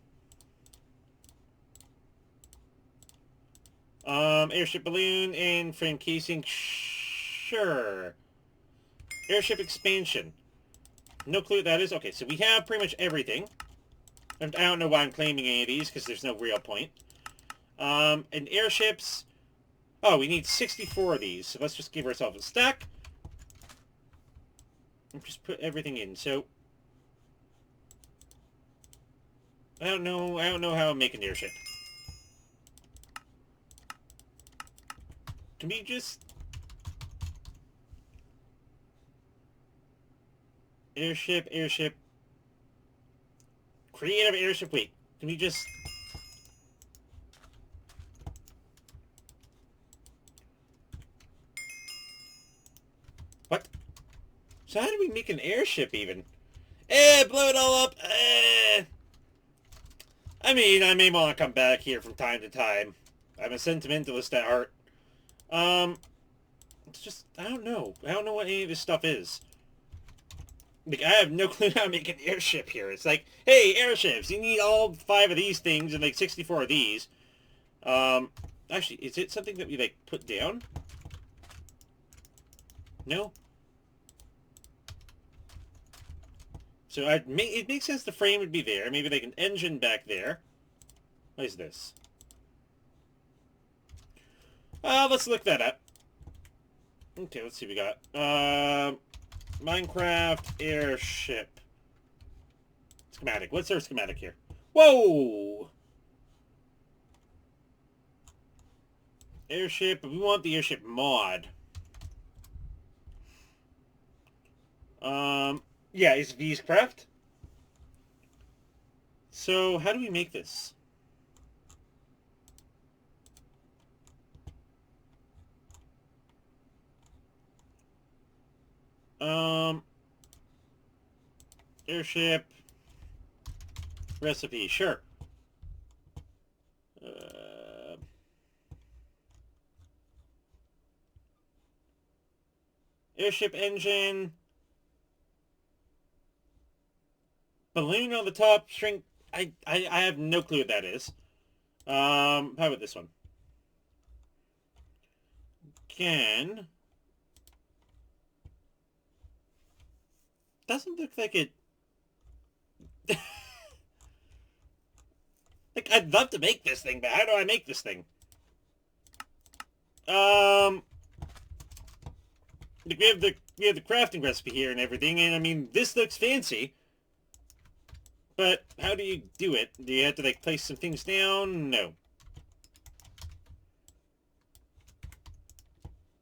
Airship balloon and frame casing. Sure. Airship expansion. No clue what that is. Okay, so we have pretty much everything. I don't know why I'm claiming any of these, because there's no real point. And airships... Oh, we need 64 of these. So let's just give ourselves a stack. And just put everything in. So... I don't know how I'm making the airship. Can we just... Airship. Creative airship, wait. Can we just... What? So how do we make an airship even? Blow it all up! I mean, I may want to come back here from time to time. I'm a sentimentalist at heart. It's just, I don't know. I don't know what any of this stuff is. Like, I have no clue how to make an airship here. It's like, hey, airships, you need all 5 of these things and, like, 64 of these. Actually, is it something that we, like, put down? No? So it makes sense the frame would be there. Maybe like an engine back there. What is this? Let's look that up. Okay, let's see what we got. Minecraft airship. Schematic. What's our schematic here? Whoa! Airship. We want the airship mod. Yeah, it's V's-Craft. So, how do we make this? Airship recipe, sure. Airship engine. Balloon on the top, shrink. I have no clue what that is. How about this one? Can. Doesn't look like it. Like, I'd love to make this thing, but how do I make this thing? Like we have the crafting recipe here and everything, and I mean, this looks fancy. But how do you do it? Do you have to, like, place some things down? No.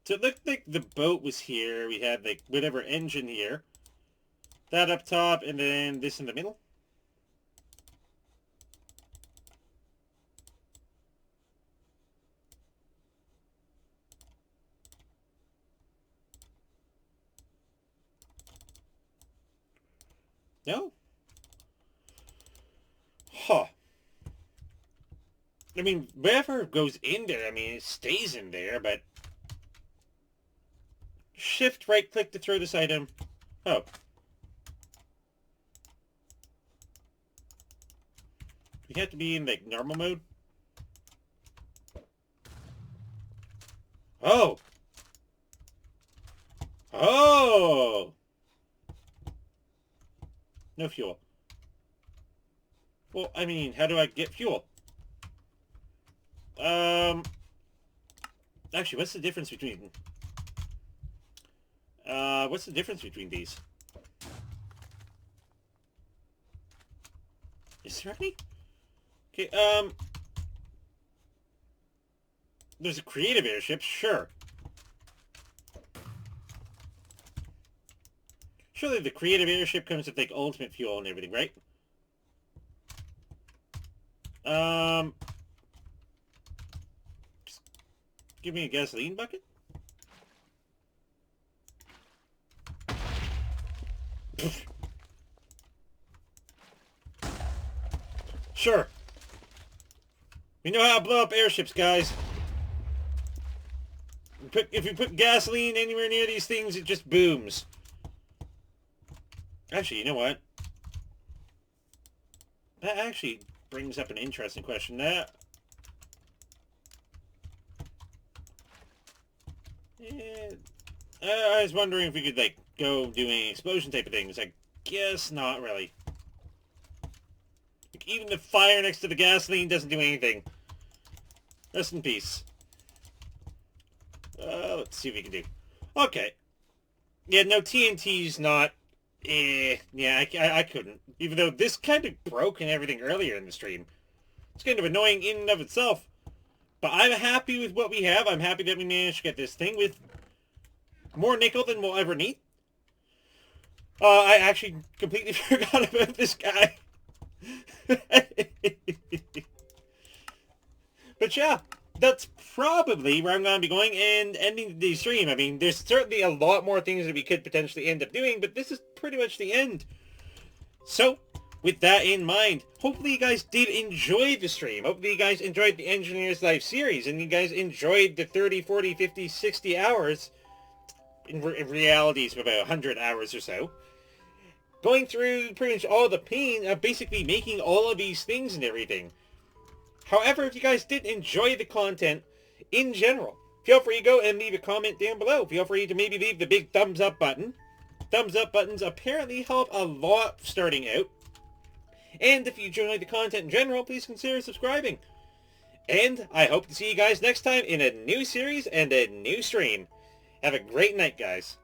So it looked like the boat was here. We had, like, whatever engine here. That up top, and then this in the middle. No? Huh. I mean, whatever goes in there, I mean, it stays in there, but... Shift right-click to throw this item. Oh. We have to be in, like, normal mode? Oh! Oh! No fuel. Well, I mean, how do I get fuel? Actually, what's the difference between... what's the difference between these? Is there any? Okay, there's a creative airship, sure. Surely the creative airship comes with, like, ultimate fuel and everything, right? Just give me a gasoline bucket? Sure. We know how to blow up airships, guys. If you put gasoline anywhere near these things, it just booms. Actually, you know what? That actually brings up an interesting question. I was wondering if we could, like, go doing explosion type of things. I guess not really. Like, even the fire next to the gasoline doesn't do anything. Rest in peace. Let's see what we can do. Okay. Yeah, no, TNT's not... yeah, I couldn't. Even though this kind of broke and everything earlier in the stream. It's kind of annoying in and of itself. But I'm happy with what we have. I'm happy that we managed to get this thing with more nickel than we'll ever need. I actually completely forgot about this guy. But yeah, that's probably where I'm going to be going and ending the stream. I mean, there's certainly a lot more things that we could potentially end up doing, but this is pretty much the end. So, with that in mind, hopefully you guys did enjoy the stream. Hopefully you guys enjoyed the Engineers Life series, and you guys enjoyed the 30, 40, 50, 60 hours. In reality, it's about 100 hours or so. Going through pretty much all the pain of basically making all of these things and everything. However, if you guys did enjoy the content in general, feel free to go and leave a comment down below. Feel free to maybe leave the big thumbs up button. thumbs up buttons apparently help a lot starting out. And if you enjoy the content in general, please consider subscribing. And I hope to see you guys next time in a new series and a new stream. Have a great night, guys.